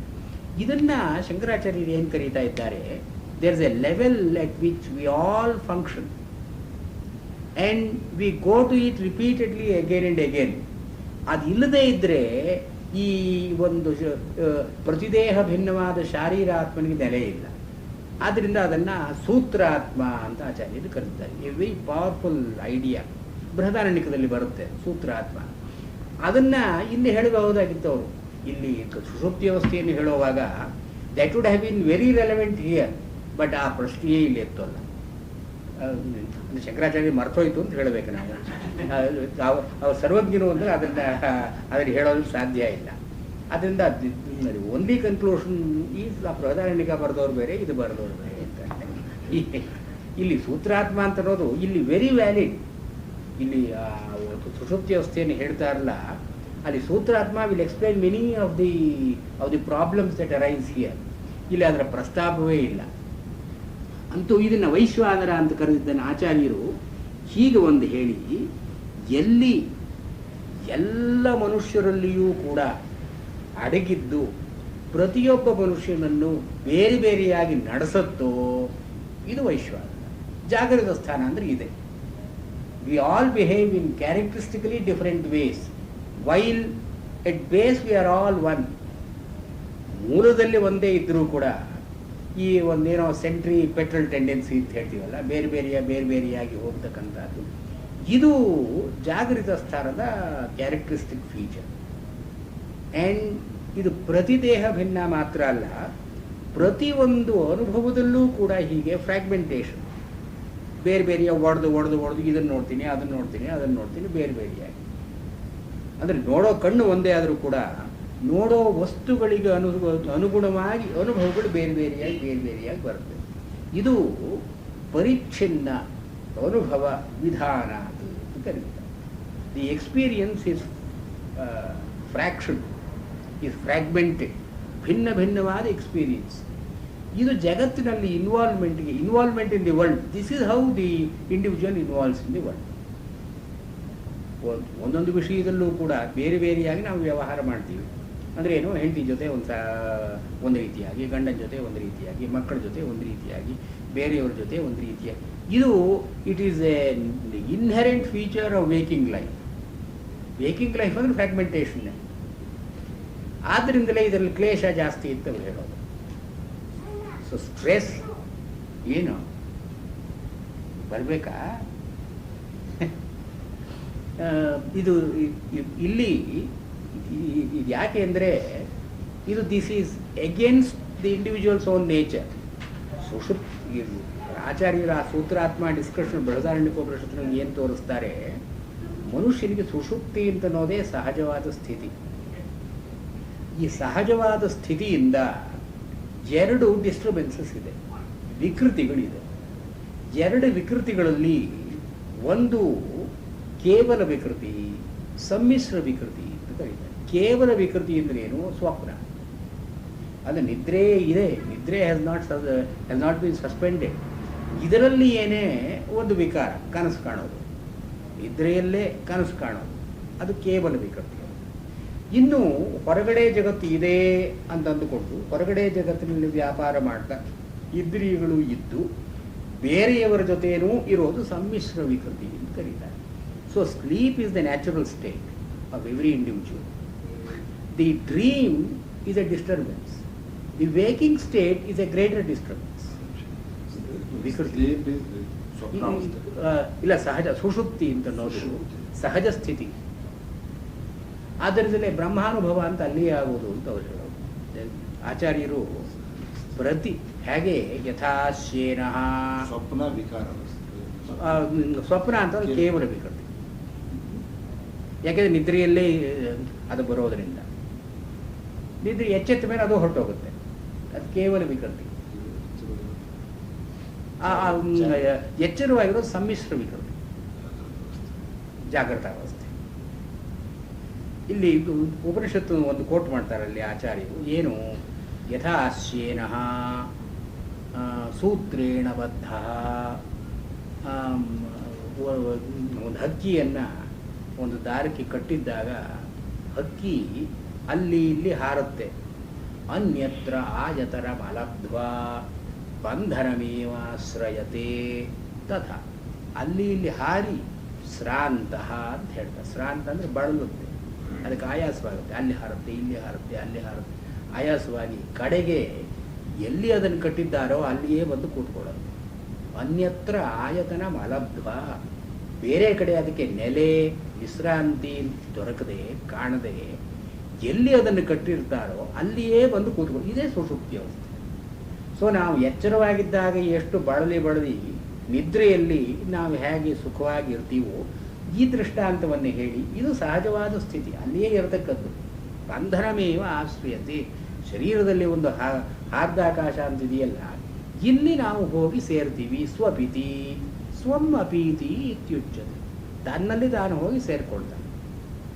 ಇದನ್ನು ಶಂಕರಾಚಾರ್ಯರು ಏನು ಕರೀತಾ ಇದ್ದಾರೆ, there is a level at which we all function and we go to it repeatedly again and again. ಅದು ಇಲ್ಲದೇ ಇದ್ದರೆ ಈ ಒಂದು ಪ್ರತಿದೇಹ ಭಿನ್ನವಾದ ಶಾರೀರಾತ್ಮನಿಗೆ ನೆಲೆ ಇಲ್ಲ. ಆದ್ದರಿಂದ ಅದನ್ನು ಸೂತ್ರಾತ್ಮ ಅಂತ ಆಚಾರ್ಯರು ಕರೀತಾರೆ. A very powerful idea. ಬೃಹದಾರಣ್ಯಕದಲ್ಲಿ ಬರುತ್ತೆ ಸೂತ್ರಾತ್ಮ. ಅದನ್ನು ಇಲ್ಲಿ ಹೇಳಬಹುದಾಗಿತ್ತು ಅವರು. ಇಲ್ಲಿ ಸುಷುಪ್ತಿ ಅವಸ್ಥೆಯನ್ನು ಹೇಳುವಾಗ that would have been very relevant here, but ಆ ಪ್ರಶ್ನೆಯೇ ಇಲ್ಲಿ ಎತ್ತೋಲ್ಲ. ಶಂಕರಾಚಾರ್ಯ ಮರ್ತೋಯ್ತು ಅಂತ ಹೇಳಬೇಕು ನಾವು. ಅವ್ರು ಸರ್ವಜ್ಞರು ಅಂದರೆ ಅದನ್ನು ಹೇಳೋದು ಸಾಧ್ಯ ಇಲ್ಲ. ಅದರಿಂದ ಓನ್ಲಿ ಕನ್ಕ್ಲೂಷನ್ ಈಸ್ ಆ ಬೃಹದಾರಣ್ಯಕ ಬರೆದವ್ರು ಬೇರೆ, ಇದು ಬರೆದವ್ರು ಬೇರೆ ಅಂತ. ಇಲ್ಲಿ ಸೂತ್ರಾತ್ಮ ಅಂತ ಅನ್ನೋದು ಇಲ್ಲಿ ವೆರಿ ವ್ಯಾಲಿಡ್. ಇಲ್ಲಿ ಸುಷುಪ್ತಿ ಅವಸ್ಥೆಯನ್ನು ಹೇಳ್ತಾ ಇರಲ್ಲ, ಅಲ್ಲಿ ಸೂತ್ರಾತ್ಮ will explain many of the problems that arise here. ಇಲ್ಲಿ ಅದರ ಪ್ರಸ್ತಾಪವೇ ಇಲ್ಲ. ಅಂತೂ ಇದನ್ನು ವೈಶ್ವಾನರ ಅಂತ ಕರೆದಿದ್ದನ್ನು ಆಚಾರ್ಯರು ಹೀಗೆ ಒಂದು ಹೇಳಿ, ಎಲ್ಲಿ ಎಲ್ಲ ಮನುಷ್ಯರಲ್ಲಿಯೂ ಕೂಡ ಅಡಗಿದ್ದು ಪ್ರತಿಯೊಬ್ಬ ಮನುಷ್ಯನನ್ನು ಬೇರೆ ಬೇರೆಯಾಗಿ ನಡೆಸುತ್ತೋ ಇದು ವೈಶ್ವಾನರ. ಜಾಗೃತ ಸ್ಥಾನ ಅಂದರೆ ಇದೆ. We all behave in characteristically different ways while at base we are all one. ಮೂಲದಲ್ಲಿ ಒಂದೇ ಇದ್ದರೂ ಕೂಡ ಈ ಒಂದೇನೋ ಸೆಂಟ್ರಿ ಪೆಟ್ರೋಲ್ ಟೆಂಡೆನ್ಸಿ ಅಂತ ಹೇಳ್ತೀವಲ್ಲ, ಬೇರೆ ಬೇರೆಯಾಗಿ ಹೋಗ್ತಕ್ಕಂಥದ್ದು, ಇದು ಜಾಗೃತ ಸ್ಥಾನದ ಕ್ಯಾರೆಕ್ಟರಿಸ್ಟಿಕ್ ಫೀಚರ್. ಆ್ಯಂಡ್ ಇದು ಪ್ರತಿದೇಹ ಭಿನ್ನ ಮಾತ್ರ ಅಲ್ಲ, ಪ್ರತಿಯೊಂದು ಅನುಭವದಲ್ಲೂ ಕೂಡ ಹೀಗೆ ಫ್ರ್ಯಾಗ್ಮೆಂಟೇಷನ್, ಬೇರೆಯ ಒಡೆದು ಇದನ್ನು ನೋಡ್ತೀನಿ, ಅದನ್ನು ನೋಡ್ತೀನಿ ಬೇರೆ ಬೇರೆಯಾಗಿ. ಅಂದರೆ ನೋಡೋ ಕಣ್ಣು ಒಂದೇ ಆದರೂ ಕೂಡ ನೋಡೋ ವಸ್ತುಗಳಿಗೆ ಅನುಗುಣವಾಗಿ ಅನುಭವಗಳು ಬೇರೆ ಬೇರೆಯಾಗಿ ಬರುತ್ತೆ. ಇದು ಪರಿಚ್ಛಿನ್ನ ಅನುಭವ ವಿಧಾನ ಅಂತ ಕರೀತಾರೆ. The experience is fraction, is fragmented, ಭಿನ್ನವಾದ ಎಕ್ಸ್ಪೀರಿಯನ್ಸ್. ಇದು ಜಗತ್ತಿನಲ್ಲಿ involvement in the world. This is how the individual involves in the world. ಒಂದೊಂದು ವಿಷಯದಲ್ಲೂ ಕೂಡ ಬೇರೆಯಾಗಿ ನಾವು ವ್ಯವಹಾರ ಮಾಡ್ತೀವಿ. ಅಂದರೆ ಏನು, ಹೆಂಡತಿ ಜೊತೆ ಒಂದು ರೀತಿಯಾಗಿ, ಗಂಡನ ಜೊತೆ ಒಂದು ರೀತಿಯಾಗಿ, ಮಕ್ಕಳ ಜೊತೆ ಒಂದು ರೀತಿಯಾಗಿ, ಬೇರೆಯವ್ರ ಜೊತೆ ಒಂದು ರೀತಿಯಾಗಿ. ಇದು it is A inherent feature of waking life. Waking life ಅಂದರೆ ಫ್ರ್ಯಾಗ್ಮೆಂಟೇಷನ್ನೇ. ಆದ್ದರಿಂದಲೇ ಇದರಲ್ಲಿ ಕ್ಲೇಶ ಜಾಸ್ತಿ ಅಂತ ಅವ್ರು ಹೇಳೋದು. ಸೊ ಸ್ಟ್ರೆಸ್ ಏನು ಬರಬೇಕಾ? ಇದು ಇಲ್ಲಿ ಇದು ಯಾಕೆ ಅಂದರೆ ಇದು this is against the individuals own nature. ಆಚಾರ್ಯರ ಆ ಸೂತ್ರಾತ್ಮ ಡಿಸ್ಕಷನ್ ಬೃಹದಾರಣ್ಯಕೋಪನಿಷತ್ತಿನಲ್ಲಿ ಏನು ತೋರಿಸ್ತಾರೆ, ಮನುಷ್ಯನಿಗೆ ಸುಷುಪ್ತಿ ಅಂತ ಅನ್ನೋದೇ ಸಹಜವಾದ ಸ್ಥಿತಿ. ಈ ಸಹಜವಾದ ಸ್ಥಿತಿಯಿಂದ ಎರಡು ಡಿಸ್ಟರ್ಬೆನ್ಸಸ್ ಇದೆ, ವಿಕೃತಿಗಳಿದೆ. ಎರಡು ವಿಕೃತಿಗಳಲ್ಲಿ ಒಂದು ಕೇವಲ ವಿಕೃತಿ, ಸಮ್ಮಿಶ್ರ ವಿಕೃತಿ ಅಂತ ಕರೀತಾರೆ. ಕೇವಲ ವಿಕೃತಿ ಅಂದರೆ ಏನು? ಸ್ವಪ್ನ. ಅದು ನಿದ್ರೆ ಇದೆ, ನಿದ್ರೆ ಹ್ಯಾಸ್ ನಾಟ್ ಬೀನ್ ಸಸ್ಪೆಂಡೆಡ್. ಇದರಲ್ಲಿ ಏನೇ ಒಂದು ವಿಕಾರ, ಕನಸು ಕಾಣೋದು, ನಿದ್ರೆಯಲ್ಲೇ ಕನಸು ಕಾಣೋದು, ಅದು ಕೇವಲ ವಿಕೃತಿ. ಇನ್ನು ಹೊರಗಡೆ ಜಗತ್ತು ಇದೆ ಅಂತ ಅಂದುಕೊಂಡು ಹೊರಗಡೆ ಜಗತ್ತಿನಲ್ಲಿ ವ್ಯಾಪಾರ ಮಾಡ್ತಾ ಇಂದ್ರಿಯಗಳು ಇದ್ದು ಬೇರೆಯವರ ಜೊತೆನೂ ಇರೋದು ಸಮ್ಮಿಶ್ರ ವಿಕೃತಿ ಅಂತ ಕರೀತಾರೆ. So sleep is the natural state of every individual. The dream is a disturbance. The waking state is a greater disturbance. ವಿಕೃತಿ ಇಲ್ಲ, ಸಹಜ ಸುಷುಪ್ತಿ ಅಂತ ಅನ್ನೋದು ಸಹಜ ಸ್ಥಿತಿ. ಆದ್ದರಿಂದಲೇ ಬ್ರಹ್ಮಾನುಭವ ಅಂತ ಅಲ್ಲಿಯೇ ಆಗೋದು ಅಂತ ಅವರು ಹೇಳೋದು. ಆಚಾರ್ಯರು ಪ್ರತಿ ಹೇಗೆ ಯಥಾಶ್ಯೇನಃ ಸ್ವಪ್ನ ವಿಕಾರ ಸ್ವಪ್ನ ಅಂತಂದ್ರೆ ಕೇವಲ ವಿಕೃತಿ. ಯಾಕೆಂದರೆ ನಿದ್ರೆಯಲ್ಲೇ ಅದು ಬರೋದರಿಂದ ನಿದ್ರೆ ಎಚ್ಚೆತ್ತ ಮೇಲೆ ಅದು ಹೊರಟೋಗುತ್ತೆ, ಅದು ಕೇವಲ ವಿಕೃತಿ. ಎಚ್ಚರವಾಗಿರೋದು ಸಮ್ಮಿಶ್ರ ವಿಕೃತಿ, ಜಾಗೃತ ಅವಸ್ಥೆ. ಇಲ್ಲಿ ಉಪನಿಷತ್ತು ಒಂದು ಕೋಟ್ ಮಾಡ್ತಾರಲ್ಲಿ ಆಚಾರ್ಯರು, ಏನು ಯಥಾಶ್ಯೇನಃ ಸೂತ್ರೇಣ ಬದ್ಧ. ಒಂದು ಹಕ್ಕಿಯನ್ನು ಒಂದು ದಾರಕ್ಕೆ ಕಟ್ಟಿದ್ದಾಗ ಹಕ್ಕಿ ಅಲ್ಲಿ ಇಲ್ಲಿ ಹಾರುತ್ತೆ. ಅನ್ಯತ್ರ ಆಯತರ ಮಲಬ್ಧ್ವಾ ಬಂಧನಮೇವಾಶ್ರಯತೆ ತಥಾ. ಅಲ್ಲಿ ಇಲ್ಲಿ ಹಾರಿ ಶ್ರಾಂತಃ ಅಂತ ಹೇಳ್ತಾರೆ. ಶ್ರಾಂತ ಅಂದರೆ ಬಳಲುತ್ತೆ, ಅದಕ್ಕೆ ಆಯಾಸವಾಗುತ್ತೆ. ಅಲ್ಲಿ ಹಾರುತ್ತೆ, ಇಲ್ಲಿ ಹಾರುತ್ತೆ, ಅಲ್ಲಿ ಹಾರುತ್ತೆ, ಆಯಾಸವಾಗಿ ಕಡೆಗೆ ಎಲ್ಲಿ ಅದನ್ನು ಕಟ್ಟಿದ್ದಾರೋ ಅಲ್ಲಿಯೇ ಬಂದು ಕೂತ್ಕೊಳ್ಳೋದು. ಅನ್ಯತ್ರ ಆಯತನ ಮಲಬ್ಧ್ವ, ಬೇರೆ ಕಡೆ ಅದಕ್ಕೆ ನೆಲೆ ವಿಶ್ರಾಂತಿ ದೊರಕದೆ ಕಾಣದೆ ಎಲ್ಲಿ ಅದನ್ನು ಕಟ್ಟಿರ್ತಾರೋ ಅಲ್ಲಿಯೇ ಬಂದು ಕೂತ್ಕೊಳ್ಳೋದು. ಇದೇ ಸುಷುಪ್ತಿ ಅವಸ್ಥೆ. ಸೊ ನಾವು ಎಚ್ಚರವಾಗಿದ್ದಾಗ ಎಷ್ಟು ಬಳಲಿ ನಿದ್ರೆಯಲ್ಲಿ ನಾವು ಹೇಗೆ ಸುಖವಾಗಿ ಇರ್ತೀವೋ ಈ ದೃಷ್ಟಾಂತವನ್ನು ಹೇಳಿ ಇದು ಸಹಜವಾದ ಸ್ಥಿತಿ, ಅಲ್ಲಿಯೇ ಇರತಕ್ಕದ್ದು. ಬಂಧನಮೇವ ಆಶ್ರಯತೆ. ಶರೀರದಲ್ಲಿ ಒಂದು ಹಾರ್ದಾಕಾಶ ಅಂತಿದೆಯಲ್ಲ, ಇಲ್ಲಿ ನಾವು ಹೋಗಿ ಸೇರ್ತೀವಿ. ಸ್ವಪಿತಿ ಸ್ವಂ ಅಪೀತಿ ಇತ್ಯುಚ್ಯತೆ. ತನ್ನಲ್ಲಿ ತಾನು ಹೋಗಿ ಸೇರ್ಕೊಳ್ತಾನೆ,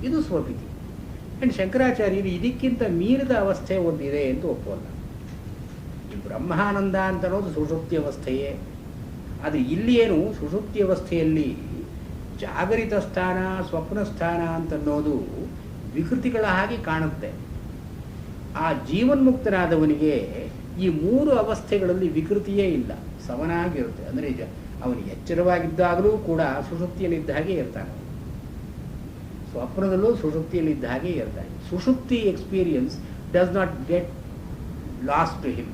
ಇದು ಸ್ವಪಿತಿ. ಆ್ಯಂಡ್ ಶಂಕರಾಚಾರ್ಯರು ಇದಕ್ಕಿಂತ ಮೀರಿದ ಅವಸ್ಥೆ ಒಂದಿದೆ ಎಂದು ಒಪ್ಪೋಲ್ಲ. ಈ ಬ್ರಹ್ಮಾನಂದ ಅಂತ ಅನ್ನೋದು ಸುಷುಪ್ತಿ ಅವಸ್ಥೆಯೇ. ಅದು ಇಲ್ಲಿ ಏನು ಸುಷುಪ್ತಿ ಅವಸ್ಥೆಯಲ್ಲಿ ಜಾಗರಿತ ಸ್ಥಾನ ಸ್ವಪ್ನ ಸ್ಥಾನ ಅಂತನ್ನೋದು ವಿಕೃತಿಗಳ ಹಾಗೆ ಕಾಣುತ್ತೆ. ಆ ಜೀವನ್ಮುಕ್ತನಾದವನಿಗೆ ಈ ಮೂರು ಅವಸ್ಥೆಗಳಲ್ಲಿ ವಿಕೃತಿಯೇ ಇಲ್ಲ, ಸಮನಾಗಿರುತ್ತೆ. ಅಂದರೆ ಅವನು ಎಚ್ಚರವಾಗಿದ್ದಾಗಲೂ ಕೂಡ ಸುಷುಪ್ತಿಯಲ್ಲಿದ್ದ ಹಾಗೆ ಇರ್ತಾನೆ, ಸ್ವಪ್ನದಲ್ಲೂ ಸುಷುಪ್ತಿಯಲ್ಲಿದ್ದ ಹಾಗೆ ಇರ್ತಾನೆ. ಸುಷುಪ್ತಿ experience does not get lost to him.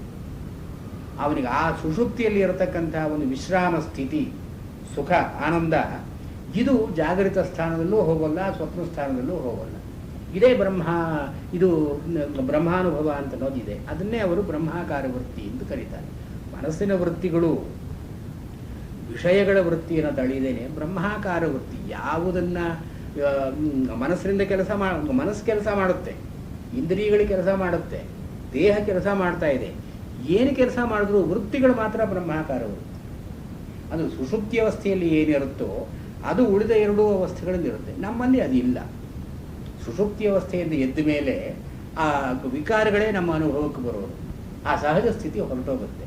ಅವನಿಗೆ ಆ ಸುಷುಪ್ತಿಯಲ್ಲಿ ಇರತಕ್ಕಂಥ ಒಂದು ವಿಶ್ರಾಮ ಸ್ಥಿತಿ, ಸುಖ, ಆನಂದ, ಇದು ಜಾಗರಿತ ಸ್ಥಾನದಲ್ಲೂ ಹೋಗಲ್ಲ, ಸ್ವಪ್ನ ಸ್ಥಾನದಲ್ಲೂ ಹೋಗಲ್ಲ. ಇದೇ ಇದು ಬ್ರಹ್ಮಾನುಭವ ಅಂತ ಅನ್ನೋದಿದೆ. ಅದನ್ನೇ ಅವರು ಬ್ರಹ್ಮಾಕಾರ ವೃತ್ತಿ ಎಂದು ಕರೀತಾರೆ. ಮನಸ್ಸಿನ ವೃತ್ತಿಗಳು ವಿಷಯಗಳ ವೃತ್ತಿಯನ್ನು ತಳೆಯದೇನೆ ಬ್ರಹ್ಮಾಕಾರ ವೃತ್ತಿ. ಯಾವುದನ್ನು ಮನಸ್ಸಿನಿಂದ ಮನಸ್ಸು ಕೆಲಸ ಮಾಡುತ್ತೆ, ಇಂದ್ರಿಯಗಳಿಗೆ ಕೆಲಸ ಮಾಡುತ್ತೆ, ದೇಹ ಕೆಲಸ ಮಾಡ್ತಾ ಇದೆ. ಏನು ಕೆಲಸ ಮಾಡಿದ್ರು ವೃತ್ತಿಗಳು ಮಾತ್ರ ಬ್ರಹ್ಮಾಕಾರ ವೃತ್ತಿ. ಅದು ಸುಷುಪ್ತಿ ಅವಸ್ಥೆಯಲ್ಲಿ ಏನಿರುತ್ತೋ ಅದು ಉಳಿದ ಎರಡೂ ಅವಸ್ಥೆಗಳಲ್ಲಿರುತ್ತೆ. ನಮ್ಮಲ್ಲಿ ಅದಿಲ್ಲ. ಸುಷುಪ್ತಿ ಅವಸ್ಥೆಯಿಂದ ಎದ್ದ ಮೇಲೆ ಆ ವಿಕಾರಗಳೇ ನಮ್ಮ ಅನುಭವಕ್ಕೆ ಬರೋದು, ಆ ಸಹಜ ಸ್ಥಿತಿ ಹೊರಟೋಗುತ್ತೆ.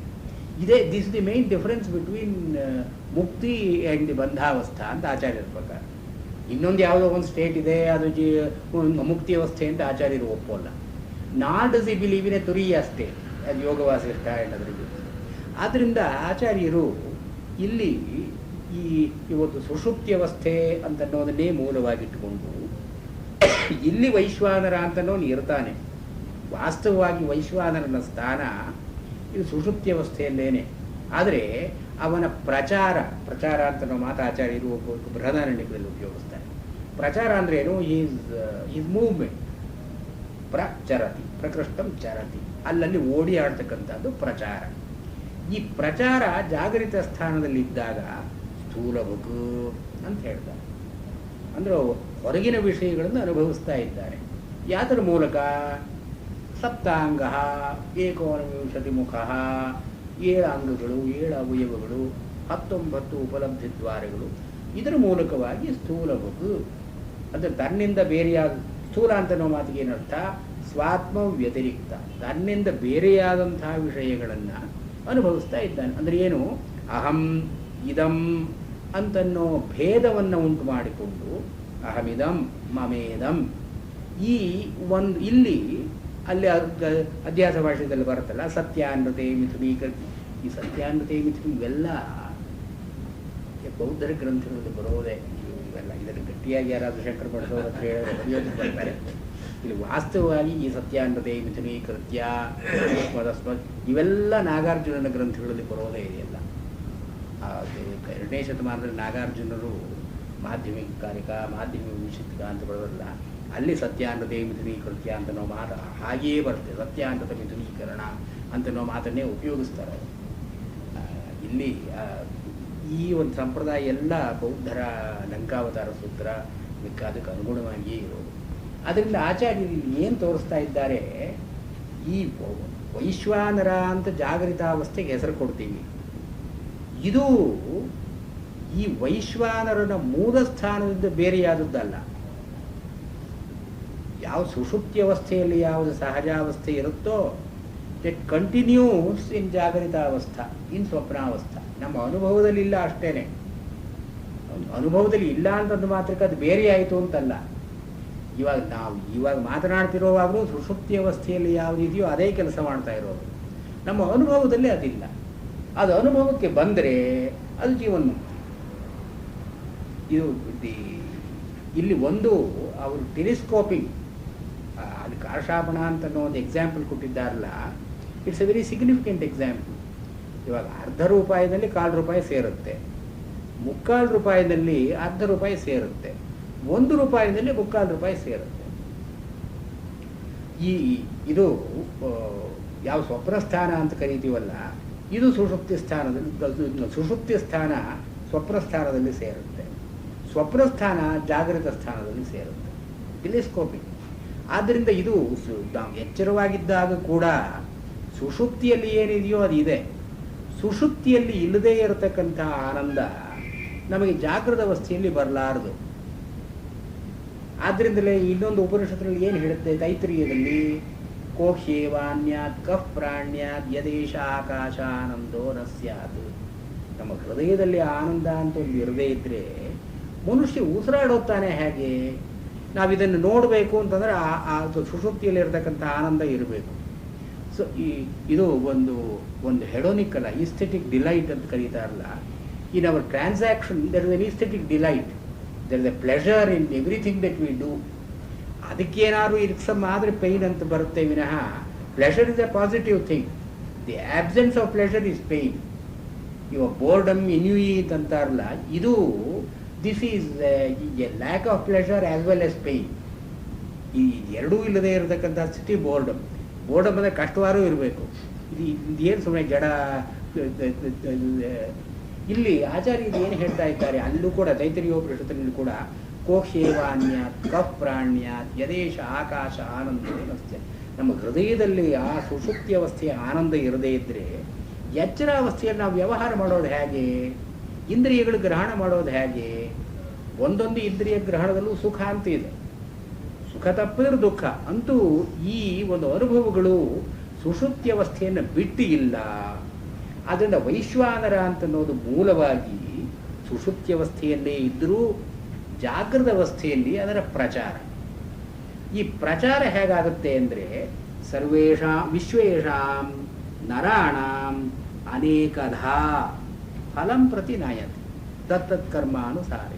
This the main difference between ಮುಕ್ತಿ ಆ್ಯಂಡ್ ದಿ ಬಂಧಾವಸ್ಥಾ ಅಂತ ಆಚಾರ್ಯರ ಪ್ರಕಾರ. ಇನ್ನೊಂದು ಯಾವುದೋ ಒಂದು ಸ್ಟೇಟ್ ಇದೆ, ಅದು ಮುಕ್ತಿ ಅವಸ್ಥೆ ಅಂತ ಆಚಾರ್ಯರು ಒಪ್ಪೋಲ್ಲ. Not does he believe in a ತುರಿಯ ಸ್ಟೇಟ್, ಅದು ಯೋಗವಾಸಿಷ್ಠ ಅನ್ನೋದ್ರಿಗೆ. ಆದ್ದರಿಂದ ಆಚಾರ್ಯರು ಇಲ್ಲಿ ಇವತ್ತು ಸುಷುಪ್ತಿ ಅವಸ್ಥೆ ಅಂತನ್ನೋದನ್ನೇ ಮೂಲವಾಗಿಟ್ಟುಕೊಂಡು ಇಲ್ಲಿ ವೈಶ್ವಾನರ ಅಂತನೋನು ಇರ್ತಾನೆ. ವಾಸ್ತವವಾಗಿ ವೈಶ್ವಾನರನ ಸ್ಥಾನ ಇದು ಸುಷುಪ್ತಿ ಅವಸ್ಥೆಯಲ್ಲೇನೆ. ಆದರೆ ಅವನ ಪ್ರಚಾರ ಅಂತನೋ ಮಾತಾಚಾರ್ಯರು ಬೃಹದಾರಣ್ಯಕದಲ್ಲಿ ಉಪಯೋಗಿಸ್ತಾರೆ. ಪ್ರಚಾರ ಅಂದ್ರೆ ಏನು? Is movement. ಪ್ರಚರತಿ ಪ್ರಕೃಷ್ಟಂ ಚರತಿ, ಅಲ್ಲಲ್ಲಿ ಓಡಿ ಆಡ್ತಕ್ಕಂಥದ್ದು ಪ್ರಚಾರ. ಈ ಪ್ರಚಾರ ಜಾಗರಿತ ಸ್ಥಾನದಲ್ಲಿದ್ದಾಗ ಸ್ಥೂಲ ಬುಕ್ ಅಂತ ಹೇಳ್ತಾರೆ. ಅಂದ್ರೆ ಹೊರಗಿನ ವಿಷಯಗಳನ್ನು ಅನುಭವಿಸ್ತಾ ಇದ್ದಾರೆ. ಯಾತರ ಮೂಲಕ? ಸಪ್ತಾಂಗ, ಏಕೋನವಿಂಶತಿ ಮುಖ, 7 ಅಂಗಗಳು, 7 ಅವಯವಗಳು, 19 ಉಪಲಬ್ಧಿ ದ್ವಾರಗಳು. ಇದರ ಮೂಲಕವಾಗಿ ಸ್ಥೂಲ ಬುಕ್ ಅಂದರೆ ತನ್ನಿಂದ ಬೇರೆಯಾದ, ಸ್ಥೂಲ ಅಂತ ಅನ್ನೋ ಮಾತಿಗೆ ಏನರ್ಥ? ಸ್ವಾತ್ಮ ವ್ಯತಿರಿಕ್ತ, ತನ್ನಿಂದ ಬೇರೆಯಾದಂತಹ ವಿಷಯಗಳನ್ನು ಅನುಭವಿಸ್ತಾ ಇದ್ದಾನೆ. ಅಂದರೆ ಏನು? ಅಹಂ ಇದಂ ಅಂತನ್ನೋ ಭೇದವನ್ನು ಉಂಟು ಮಾಡಿಕೊಂಡು ಅಹಮಿದಂ ಮಮೇದಂ ಈ ಒಂದು ಇಲ್ಲಿ ಅಲ್ಲಿ ಅಧ್ಯಾಸ ಭಾಷೆಯಲ್ಲಿ ಬರುತ್ತಲ್ಲ, ಸತ್ಯಾನೃತೆ ಮಿಥುನೀಕೃತಿ. ಈ ಸತ್ಯಾನೃತೆ ಮಿಥುನಿ ಇವೆಲ್ಲ ಬೌದ್ಧರ ಗ್ರಂಥಗಳಲ್ಲಿ ಬರೋದೇ. ಇವೆಲ್ಲ ಇದನ್ನು ಗಟ್ಟಿಯಾಗಿ ಯಾರಾದರೂ ಶಂಕರ ಪಡಿಸೋರು ಅಂತ ಹೇಳೋದು ಬರ್ತಾರೆ. ಇಲ್ಲಿ ವಾಸ್ತವವಾಗಿ ಈ ಸತ್ಯಾನೃತೆ ಮಿಥುನೀಕೃತ್ಯ ಇವೆಲ್ಲ ನಾಗಾರ್ಜುನನ ಗ್ರಂಥಗಳಲ್ಲಿ ಬರೋದೇ ಇದೆಯಲ್ಲ. 2ನೇ ಶತಮಾನದಲ್ಲಿ ನಾಗಾರ್ಜುನರು ಮಾಧ್ಯಮಿಕ ಕಾರಿಕ, ಮಾಧ್ಯಮಿಕ ವಿಶಿಷ್ಟ ಅಂತ ಬರೋದಲ್ಲ, ಅಲ್ಲಿ ಸತ್ಯಾನೃತೆ ಮಿಥುನೀಕೃತ್ಯ ಅಂತ ನಾವು ಹಾಗೆಯೇ ಬರುತ್ತೆ. ಸತ್ಯಾನೃತ ಮಿಥುನೀಕರಣ, ಅಂತನೋ ಮಾತನ್ನೇ ಉಪಯೋಗಿಸ್ತಾರೆ. ಇಲ್ಲಿ ಈ ಒಂದು ಸಂಪ್ರದಾಯ ಎಲ್ಲ ಬೌದ್ಧರ ಲಂಕಾವತಾರ ಸೂತ್ರ ಅದಕ್ಕೆ ಅನುಗುಣವಾಗಿಯೇ ಇರೋದು. ಅದರಿಂದ ಆಚಾರ್ಯರು ಏನು ತೋರಿಸ್ತಾ ಇದ್ದಾರೆ, ಈ ವೈಶ್ವಾನರ ಅಂತ ಜಾಗರಿತಾವಸ್ಥೆಗೆ ಹೆಸರು ಕೊಡ್ತೀವಿ. ಇದು ಈ ವೈಶ್ವಾನರನ ಮೂಲ ಸ್ಥಾನದಿಂದ ಬೇರೆಯಾದದ್ದಲ್ಲ. ಯಾವ ಸುಷುಪ್ತಿ ಅವಸ್ಥೆಯಲ್ಲಿ ಯಾವುದು ಸಹಜಾವಸ್ಥೆ ಇರುತ್ತೋ ದಟ್ ಕಂಟಿನ್ಯೂಸ್ ಇನ್ ಜಾಗರಿತಾವಸ್ಥಾ, ಇನ್ ಸ್ವಪ್ನಾವಸ್ಥಾ. ನಮ್ಮ ಅನುಭವದಲ್ಲಿ ಇಲ್ಲ ಅಷ್ಟೇನೆ. ಅನುಭವದಲ್ಲಿ ಇಲ್ಲ ಅಂತಂದು ಮಾತ್ರಕ್ಕೆ ಅದು ಬೇರೆ ಆಯಿತು ಅಂತಲ್ಲ. ಇವಾಗ ಮಾತನಾಡ್ತಿರೋವಾಗಲೂ ಸುಷುಪ್ತಿ ಅವಸ್ಥೆಯಲ್ಲಿ ಯಾವುದಿದೆಯೋ ಅದೇ ಕೆಲಸ ಮಾಡ್ತಾ ಇರೋದು. ನಮ್ಮ ಅನುಭವದಲ್ಲಿ ಅದಿಲ್ಲ. ಅದು ಅನುಭವಕ್ಕೆ ಬಂದರೆ ಅದು ಜೀವನ್ಮುಕ್ತಿ. ಇದು ಇಲ್ಲಿ ಒಂದು ಅವರು ಟೆಲಿಸ್ಕೋಪಿಂಗ್, ಅದಕ್ಕೆ ಆಶಾಪಣ ಅಂತ ಒಂದು ಎಕ್ಸಾಂಪಲ್ ಕೊಟ್ಟಿದ್ದಾರಲ್ಲ, it's a very significant example. ಇವಾಗ ₹1/2 ₹1/4 ಸೇರುತ್ತೆ, ₹3/4 ₹1/2 ಸೇರುತ್ತೆ, ₹1 ₹3/4 ಸೇರುತ್ತೆ. ಇದು ಯಾವ ಸ್ವಪ್ನಸ್ಥಾನ ಅಂತ ಕರೀತೀವಲ್ಲ, ಇದು ಸುಷುಪ್ತಿ ಸ್ಥಾನ ಸ್ವಪ್ನಸ್ಥಾನದಲ್ಲಿ ಸೇರುತ್ತೆ, ಸ್ವಪ್ನಸ್ಥಾನ ಜಾಗೃತ ಸ್ಥಾನದಲ್ಲಿ ಸೇರುತ್ತೆ. ಟೆಲಿಸ್ಕೋಪಿಂಗ್. ಆದ್ದರಿಂದ ಇದು ನಾವು ಎಚ್ಚರವಾಗಿದ್ದಾಗ ಕೂಡ ಸುಷುಪ್ತಿಯಲ್ಲಿ ಏನಿದೆಯೋ ಅದು ಇದೆ. ಸುಷುಪ್ತಿಯಲ್ಲಿ ಇಲ್ಲದೇ ಇರತಕ್ಕಂಥ ಆನಂದ ನಮಗೆ ಜಾಗೃತ ಅವಸ್ಥೆಯಲ್ಲಿ ಬರಲಾರದು. ಆದ್ದರಿಂದಲೇ ಇನ್ನೊಂದು ಉಪನಿಷತ್ತಲ್ಲಿ ಏನು ಹೇಳುತ್ತೆ, ತೈತ್ರಿಯದಲ್ಲಿ ಕೋಹ್ಯೇವಾನ್ಯಾತ್ ಕಃ ಪ್ರಾಣ್ಯಾತ್ ಯದೇಶ ಆಕಾಶ ಆನಂದೋ ನ ಸ್ಯಾತ್. ನಮ್ಮ ಹೃದಯದಲ್ಲಿ ಆನಂದ ಅಂತ ಒಂದು ಇರದೇ ಇದ್ರೆ ಮನುಷ್ಯ ಉಸಿರಾಡೋತಾನೆ ಹೇಗೆ? ನಾವಿದನ್ನು ನೋಡಬೇಕು ಅಂತಂದರೆ ಆ ಸುಷುಪ್ತಿಯಲ್ಲಿ ಇರತಕ್ಕಂಥ ಆನಂದ ಇರಬೇಕು. ಸೊ ಇದು ಒಂದು ಹೆಡೋನಿಕ್ ಅಲ್ಲ, ಈಸ್ಥೆಟಿಕ್ ಡಿಲೈಟ್ ಅಂತ ಕರೀತಾರಲ್ಲ. In our transaction there is an aesthetic delight, there is a pleasure in everything that we do. ಅದಕ್ಕೇನಾದ್ರು ಇರ್ಸಮ್ ಆದರೆ ಪೈನ್ ಅಂತ ಬರುತ್ತೆ ವಿನಃ pleasure is a positive thing. The absence of pleasure is pain. ಇವಾಗ boredom ennui ಅಂತಾರಲ್ಲ, ಇದು this is a lack of pleasure as well as pain. ಈ ಎರಡೂ ಇಲ್ಲದೆ ಇರತಕ್ಕಂಥ ಸ್ಥಿತಿ ಬೋರ್ಡಮ್. ಬೋರ್ಡಮ್ ಅಂದರೆ ಕಷ್ಟವಾರೂ ಇರಬೇಕು. ಇದು ಏನು ಸುಮ್ಮನೆ ಜಡ. ಇಲ್ಲಿ ಆಚಾರ್ಯರು ಏನು ಹೇಳ್ತಾ ಇದ್ದಾರೆ, ಅಲ್ಲೂ ಕೂಡ ತೈತರಿಯೋಪನಿಷತ್ತಿನಲ್ಲಿ ಕೂಡ ಕೋಹ್ಯೇವಾನ್ಯಾತ್ ಕಃ ಪ್ರಾಣ್ಯಾತ್ ಯದೇಶ ಆಕಾಶ ಆನಂದೋ ನ ಸ್ಯಾತ್. ನಮ್ಮ ಹೃದಯದಲ್ಲಿ ಆ ಸುಷುಪ್ತಿ ಅವಸ್ಥೆಯ ಆನಂದ ಇರದೇ ಇದ್ದರೆ ಎಚ್ಚರ ಅವಸ್ಥೆಯಲ್ಲಿ ನಾವು ವ್ಯವಹಾರ ಮಾಡೋದು ಹೇಗೆ? ಇಂದ್ರಿಯಗಳು ಗ್ರಹಣ ಮಾಡೋದು ಹೇಗೆ? ಒಂದೊಂದು ಇಂದ್ರಿಯ ಗ್ರಹಣದಲ್ಲೂ ಸುಖ ಅಂತ ಇದೆ, ಸುಖ ತಪ್ಪಿದ್ರೆ ದುಃಖ ಅಂತೂ. ಈ ಒಂದು ಅನುಭವಗಳು ಸುಷುಪ್ತಿ ಅವಸ್ಥೆಯನ್ನು ಬಿಟ್ಟು ಇಲ್ಲ. ಆದ್ದರಿಂದ ವೈಶ್ವಾನರ ಅಂತನ್ನೋದು ಮೂಲವಾಗಿ ಸುಷುಪ್ತಿ ಅವಸ್ಥೆಯಲ್ಲೇ ಇದ್ದರೂ ಜಾಗೃತ ಅವಸ್ಥೆಯಲ್ಲಿ ಅದರ ಪ್ರಚಾರ. ಈ ಪ್ರಚಾರ ಹೇಗಾಗುತ್ತೆ ಅಂದರೆ ವಿಶ್ವೇಷಾಂ ನರಾಣಾಂ ಅನೇಕಧಾ ಫಲಂ ಪ್ರತಿ ನಯತಿ ತತ್ತತ್ ಕರ್ಮಾನುಸಾರ.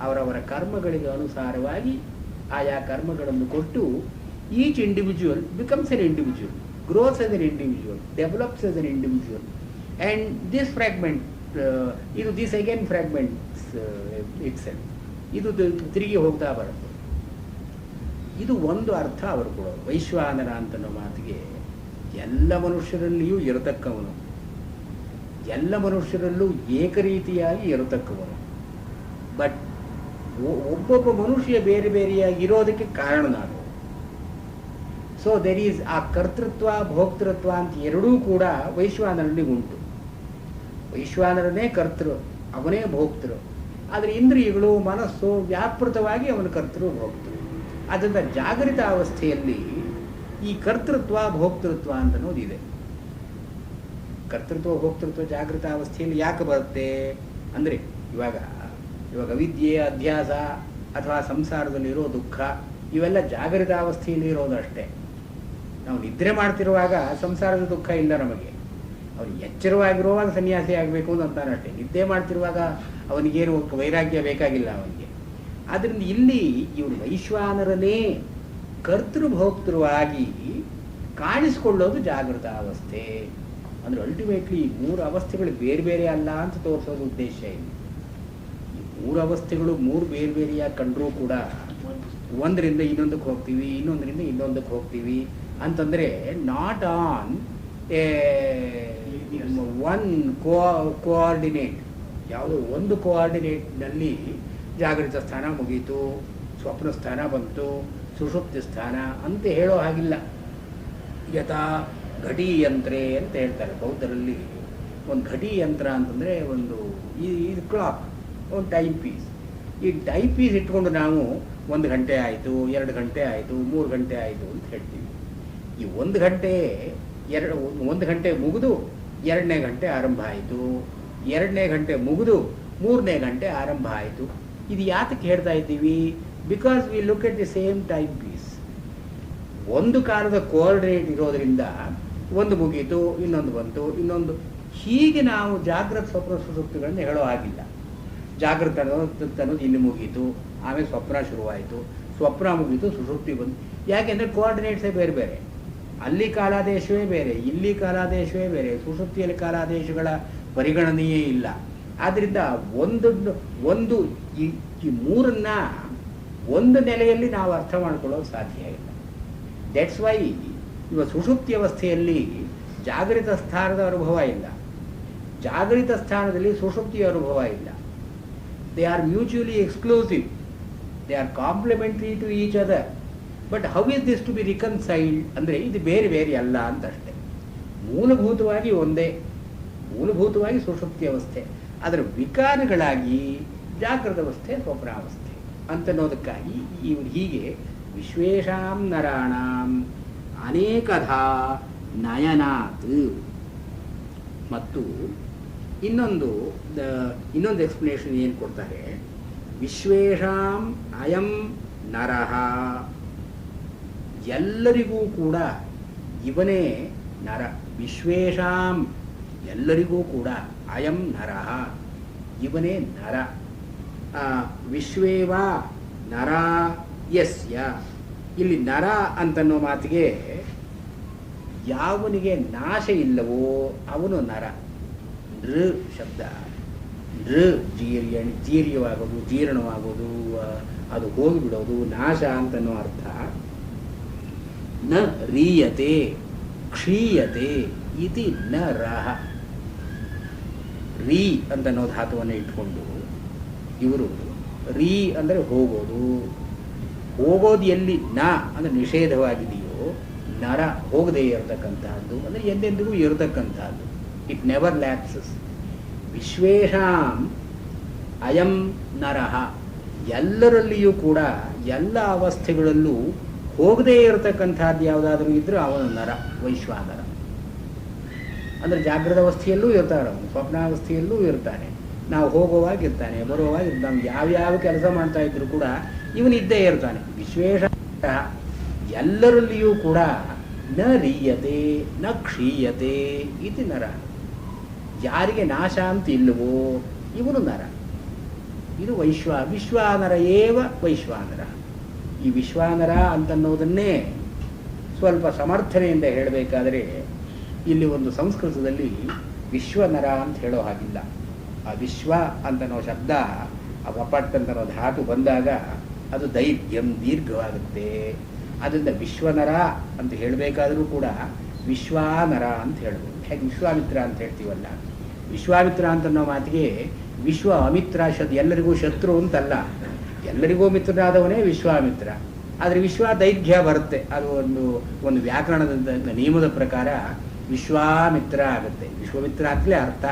ಅವರವರ ಕರ್ಮಗಳಿಗೆ ಅನುಸಾರವಾಗಿ ಆಯಾ ಕರ್ಮಗಳನ್ನು ಕೊಟ್ಟು each individual becomes an individual, grows as an individual, develops as an individual. And this fragment, ಇದು ದಿಸ್ ಅಗೇನ್ ಫ್ರ್ಯಾಗ್ಮೆಂಟ್ಸ್ ಇಟ್ಸೆಲ್ಫ್. ಇದು ತಿರುಗಿ ಹೋಗ್ತಾ ಬರುತ್ತೆ. ಇದು ಒಂದು ಅರ್ಥ ಅವರು ಕೊಡೋದು. ವೈಶ್ವಾನರ ಅಂತನೋ ಮಾತಿಗೆ ಎಲ್ಲ ಮನುಷ್ಯರಲ್ಲಿಯೂ ಇರತಕ್ಕವನು, ಎಲ್ಲ ಮನುಷ್ಯರಲ್ಲೂ ಏಕರೀತಿಯಾಗಿ ಇರತಕ್ಕವನು. ಬಟ್ ಒಬ್ಬೊಬ್ಬ ಮನುಷ್ಯ ಬೇರೆ ಬೇರೆಯಾಗಿ ಇರೋದಕ್ಕೆ ಕಾರಣ ನಾನು. ಸೊ ದೆರ್ ಈಸ್ ಆ ಕರ್ತೃತ್ವ ಭೋಕ್ತೃತ್ವ ಅಂತ ಎರಡೂ ಕೂಡ ವೈಶ್ವಾನರಲ್ಲಿ ಉಂಟು. ವೈಶ್ವಾನರನೇ ಕರ್ತೃ, ಅವನೇ ಭೋಕ್ತೃ. ಆದರೆ ಇಂದ್ರಿಯಗಳು ಮನಸ್ಸು ವ್ಯಾಪೃತವಾಗಿ ಅವನ ಕರ್ತೃ ಭೋಕ್ತೃ. ಆದ್ದರಿಂದ ಜಾಗೃತ ಅವಸ್ಥೆಯಲ್ಲಿ ಈ ಕರ್ತೃತ್ವ ಭೋಕ್ತೃತ್ವ ಅಂತನೋದಿದೆ. ಕರ್ತೃತ್ವ ಭೋಕ್ತೃತ್ವ ಜಾಗೃತ ಅವಸ್ಥೆಯಲ್ಲಿ ಯಾಕೆ ಬರುತ್ತೆ ಅಂದರೆ ಇವಾಗ ಅವಿದ್ಯೆ, ಅಧ್ಯಾಸ ಅಥವಾ ಸಂಸಾರದಲ್ಲಿರೋ ದುಃಖ ಇವೆಲ್ಲ ಜಾಗೃತ ಅವಸ್ಥೆಯಲ್ಲಿ ಇರೋದಷ್ಟೇ. ನಾವು ನಿದ್ರೆ ಮಾಡ್ತಿರುವಾಗ ಸಂಸಾರದ ದುಃಖ ಇಲ್ಲ ನಮಗೆ. ಅವನು ಎಚ್ಚರವಾಗಿರುವಾಗ ಸನ್ಯಾಸಿ ಆಗಬೇಕು ಅಂತಾನಷ್ಟೇ. ನಿದ್ದೆ ಮಾಡ್ತಿರುವಾಗ ಅವನಿಗೇನು ವೈರಾಗ್ಯ ಬೇಕಾಗಿಲ್ಲ ಅವನಿಗೆ. ಆದ್ದರಿಂದ ಇಲ್ಲಿ ಇವನು ವೈಶ್ವಾನರನೇ ಕರ್ತೃಭೋಕ್ತೃವಾಗಿ ಕಾಣಿಸಿಕೊಳ್ಳೋದು ಜಾಗೃತ ಅವಸ್ಥೆ. ಅಂದರೆ ಅಲ್ಟಿಮೇಟ್ಲಿ ಈ ಮೂರು ಅವಸ್ಥೆಗಳು ಬೇರೆ ಬೇರೆ ಅಲ್ಲ ಅಂತ ತೋರಿಸೋದು ಉದ್ದೇಶ ಇಲ್ಲಿ. ಈ ಮೂರು ಅವಸ್ಥೆಗಳು ಮೂರು ಬೇರೆ ಬೇರೆಯಾಗಿ ಕಂಡರೂ ಕೂಡ ಒಂದರಿಂದ ಇನ್ನೊಂದಕ್ಕೆ ಹೋಗ್ತೀವಿ, ಇನ್ನೊಂದರಿಂದ ಇನ್ನೊಂದಕ್ಕೆ ಹೋಗ್ತೀವಿ ಅಂತಂದರೆ ನಾಟ್ ಆನ್ ಒನ್ ಕೋಆರ್ಡಿನೇಟ್, ಯಾವುದೋ ಒಂದು ಕೋಆರ್ಡಿನೇಟ್ನಲ್ಲಿ ಜಾಗೃತ ಸ್ಥಾನ ಮುಗೀತು, ಸ್ವಪ್ನ ಸ್ಥಾನ ಬಂತು, ಸುಷುಪ್ತಿ ಸ್ಥಾನ ಅಂತ ಹೇಳೋ ಹಾಗಿಲ್ಲ. ಯಥಾ ಘಟಿ ಯಂತ್ರೆ ಅಂತ ಹೇಳ್ತಾರೆ ಬೌದ್ಧರಲ್ಲಿ. ಒಂದು ಘಟಿ ಯಂತ್ರ ಅಂತಂದರೆ ಒಂದು ಇದು ಕ್ಲಾಕ್, ಒಂದು ಟೈಮ್ ಪೀಸ್. ಈ ಟೈಮ್ ಪೀಸ್ ಇಟ್ಕೊಂಡು ನಾವು 1 ಗಂಟೆ ಆಯಿತು, 2 ಗಂಟೆ ಆಯಿತು, 3 ಗಂಟೆ ಆಯಿತು ಅಂತ ಹೇಳ್ತೀವಿ. ಈ 1 ಗಂಟೆ ಮುಗಿದು 2ನೇ ಗಂಟೆ ಆರಂಭ ಆಯಿತು, 2ನೇ ಗಂಟೆ ಮುಗಿದು 3ನೇ ಗಂಟೆ ಆರಂಭ ಆಯಿತು. ಇದು ಯಾತಕ್ಕೆ ಹೇಳ್ತಾ ಇದ್ದೀವಿ? Because we look at the same time piece. ಒಂದು ಕಾಲದ ಕೋಆರ್ಡಿನೇಟ್ ಇರೋದರಿಂದ ಒಂದು ಮುಗೀತು, ಇನ್ನೊಂದು ಬಂತು, ಇನ್ನೊಂದು. ಹೀಗೆ ನಾವು ಜಾಗೃತ ಸ್ವಪ್ನ ಸುಷುಪ್ತಿಗಳನ್ನು ಹೇಳೋ ಹಾಗಿಲ್ಲ. ಜಾಗೃತ ಅನ್ನೋದು ಇಲ್ಲಿ ಮುಗೀತು, ಆಮೇಲೆ ಸ್ವಪ್ನ ಶುರುವಾಯಿತು, ಸ್ವಪ್ನ ಮುಗೀತು, ಸುಷುಪ್ತಿ ಬಂತು. ಯಾಕೆಂದರೆ ಕೋಆರ್ಡಿನೇಟ್ಸೇ ಬೇರೆ ಬೇರೆ. ಅಲ್ಲಿ ಕಾಲಾದೇಶವೇ ಬೇರೆ, ಇಲ್ಲಿ ಕಾಲಾದೇಶವೇ ಬೇರೆ, ಸುಷುಪ್ತಿಯಲ್ಲಿ ಕಾಲಾದೇಶಗಳ ಪರಿಗಣನೆಯೇ ಇಲ್ಲ. ಆದ್ದರಿಂದ ಒಂದು ಈ ಮೂರನ್ನ ಒಂದು ನೆಲೆಯಲ್ಲಿ ನಾವು ಅರ್ಥ ಮಾಡ್ಕೊಳ್ಳೋದು ಸಾಧ್ಯ ಇಲ್ಲ. ದಟ್ಸ್ ವೈ ಇವಾಗ ಸುಷುಪ್ತಿ ಅವಸ್ಥೆಯಲ್ಲಿ ಜಾಗೃತ ಸ್ಥಾನದ ಅನುಭವ ಇಲ್ಲ, ಜಾಗೃತ ಸ್ಥಾನದಲ್ಲಿ ಸುಷುಪ್ತಿಯ ಅನುಭವ ಇಲ್ಲ. They are mutually exclusive, they are complementary to each other. But how is this to be reconciled ಅಂದರೆ ಇದು ಬೇರೆ ಬೇರೆ ಅಲ್ಲ ಅಂತಷ್ಟೇ. ಮೂಲಭೂತವಾಗಿ ಒಂದೇ, ಮೂಲಭೂತವಾಗಿ ಸುಷುಪ್ತಿ ಅವಸ್ಥೆ, ಅದರ ವಿಕಾರಗಳಾಗಿ ಜಾಗೃತ ಅವಸ್ಥೆ, ಸ್ವಪ್ನಾವಸ್ಥೆ ಅಂತನ್ನೋದಕ್ಕಾಗಿ ಇವರು ಹೀಗೆ ವಿಶ್ವೇಶಾಂ ನರಾಣಾಂ ಅನೇಕಧಾ ನಯನಾತ್. ಮತ್ತು ಇನ್ನೊಂದು ಎಕ್ಸ್ಪ್ಲನೇಷನ್ ಏನು ಕೊಡ್ತಾರೆ, ವಿಶ್ವೇಶಾಂ ಅಯಂ ನರಃ, ಎಲ್ಲರಿಗೂ ಕೂಡ ಇವನೇ ನರ. ವಿಶ್ವೇಶಾಂ ಎಲ್ಲರಿಗೂ ಕೂಡ ಅಯಂ ನರಃ ಇವನೇ ನರ. ವಿಶ್ವೇವ ನರ ಯಸ್ಯ, ಇಲ್ಲಿ ನರ ಅಂತನ್ನೋ ಮಾತಿಗೆ ಯಾವನಿಗೆ ನಾಶ ಇಲ್ಲವೋ ಅವನು ನರ. ನೃ ಶಬ್ದ, ನೃ ಜೀರ್ಯವಾಗೋದು, ಜೀರ್ಣವಾಗೋದು, ಅದು ಹೋಗಿಬಿಡೋದು, ನಾಶ ಅಂತನ್ನೋ ಅರ್ಥ. ನ ರೀಯತೆ ಕ್ಷೀಯತೆ ಇತಿ ನರಃ. ರೀ ಅಂತನ್ನೋ ಧಾತುವನ್ನು ಇಟ್ಕೊಂಡು ಇವರು ರೀ ಅಂದರೆ ಹೋಗೋದು, ಹೋಗೋದು ಎಲ್ಲಿ ನ ಅಂದರೆ ನಿಷೇಧವಾಗಿದೆಯೋ, ನರ ಹೋಗದೇ ಇರತಕ್ಕಂತಹದ್ದು ಅಂದರೆ ಎಂದೆಂದಿಗೂ ಇರತಕ್ಕಂತಹದ್ದು. It never lapses. ವಿಶ್ವೇಶಾಂ ಅಯಂ ನರಃ, ಎಲ್ಲರಲ್ಲಿಯೂ ಕೂಡ ಎಲ್ಲ ಅವಸ್ಥೆಗಳಲ್ಲೂ ಹೋಗದೇ ಇರತಕ್ಕಂಥದ್ದು ಯಾವುದಾದ್ರೂ ಇದ್ದರೂ ಅವನು ನರ, ವೈಶ್ವಾನರ. ಅಂದರೆ ಜಾಗೃತ ಅವಸ್ಥೆಯಲ್ಲೂ ಇರ್ತಾರೆ ಅವನು, ಸ್ವಪ್ನಾವಸ್ಥೆಯಲ್ಲೂ ಇರ್ತಾನೆ, ನಾವು ಹೋಗುವಾಗಿರ್ತಾನೆ, ಬರುವಾಗ ನಾವು ಯಾವ್ಯಾವ ಕೆಲಸ ಮಾಡ್ತಾ ಇದ್ರು ಕೂಡ ಇವನಿದ್ದೇ ಇರ್ತಾನೆ. ವಿಶ್ವೇಶ ಎಲ್ಲರಲ್ಲಿಯೂ ಕೂಡ ನ ರೀಯತೆ ನ ಕ್ಷೀಯತೆ ಇತಿ ನರ. ಯಾರಿಗೆ ನಾಶ ಅಂತ ಇಲ್ಲವೋ ಇವನು ನರ. ಇದು ವಿಶ್ವಾನರ ಏವ ವೈಶ್ವಾನರ. ಈ ವಿಶ್ವಾನರ ಅಂತನ್ನೋದನ್ನೇ ಸ್ವಲ್ಪ ಸಮರ್ಥನೆಯಿಂದ ಹೇಳಬೇಕಾದರೆ ಇಲ್ಲಿ ಒಂದು ಸಂಸ್ಕೃತದಲ್ಲಿ ವಿಶ್ವನರ ಅಂತ ಹೇಳೋ ಹಾಗಿಲ್ಲ. ಆ ವಿಶ್ವ ಅಂತನೋ ಶಬ್ದ, ಆ ವಪಟ್ ಅಂತನೋ ಧಾತು ಬಂದಾಗ ಅದು ದೀರ್ಘವಾಗುತ್ತೆ. ಅದರಿಂದ ವಿಶ್ವನರ ಅಂತ ಹೇಳಬೇಕಾದರೂ ಕೂಡ ವಿಶ್ವಾನರ ಅಂತ ಹೇಳ್ಬೋದು. ಹೇಗೆ ವಿಶ್ವಾಮಿತ್ರ ಅಂತ ಹೇಳ್ತೀವಲ್ಲ, ವಿಶ್ವಾಮಿತ್ರ ಅಂತನ್ನೋ ಮಾತಿಗೆ ವಿಶ್ವ ಅಮಿತ್ರ ಎಲ್ಲರಿಗೂ ಶತ್ರು ಅಂತಲ್ಲ, ಎಲ್ಲರಿಗೂ ಮಿತ್ರನಾದವನೇ ವಿಶ್ವಾಮಿತ್ರ. ಆದರೆ ವಿಶ್ವ ದೈರ್ಘ್ಯ ಬರುತ್ತೆ, ಅದು ಒಂದು ವ್ಯಾಕರಣದ ನಿಯಮದ ಪ್ರಕಾರ ವಿಶ್ವಾಮಿತ್ರ ಆಗುತ್ತೆ. ವಿಶ್ವಮಿತ್ರ ಅಂತಲೇ ಅರ್ಥ.